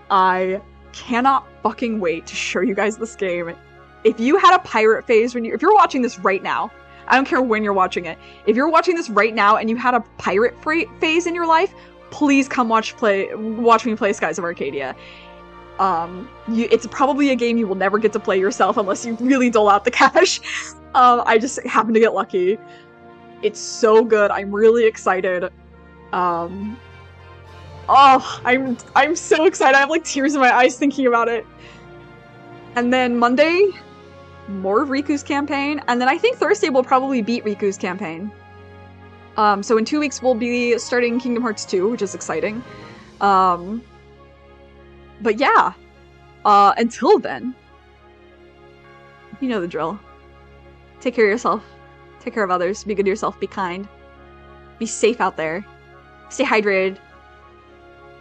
I cannot fucking wait to show you guys this game. If you had a pirate phase if you're watching this right now, I don't care when you're watching it. If you're watching this right now and you had a pirate phase in your life, please come watch me play Skies of Arcadia. It's probably a game you will never get to play yourself unless you really dole out the cash. I just happened to get lucky. It's so good. I'm really excited. Oh, I'm so excited. I have like tears in my eyes thinking about it. And then Monday, more of Riku's campaign. And then I think Thursday will probably beat Riku's campaign. So in 2 weeks, we'll be starting Kingdom Hearts 2, which is exciting. But yeah, until then, you know the drill. Take care of yourself. Take care of others. Be good to yourself. Be kind. Be safe out there. Stay hydrated.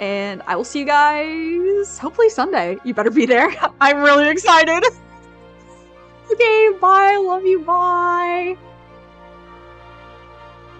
And I will see you guys hopefully Sunday. You better be there. I'm really excited. Okay, bye. Love you. Bye.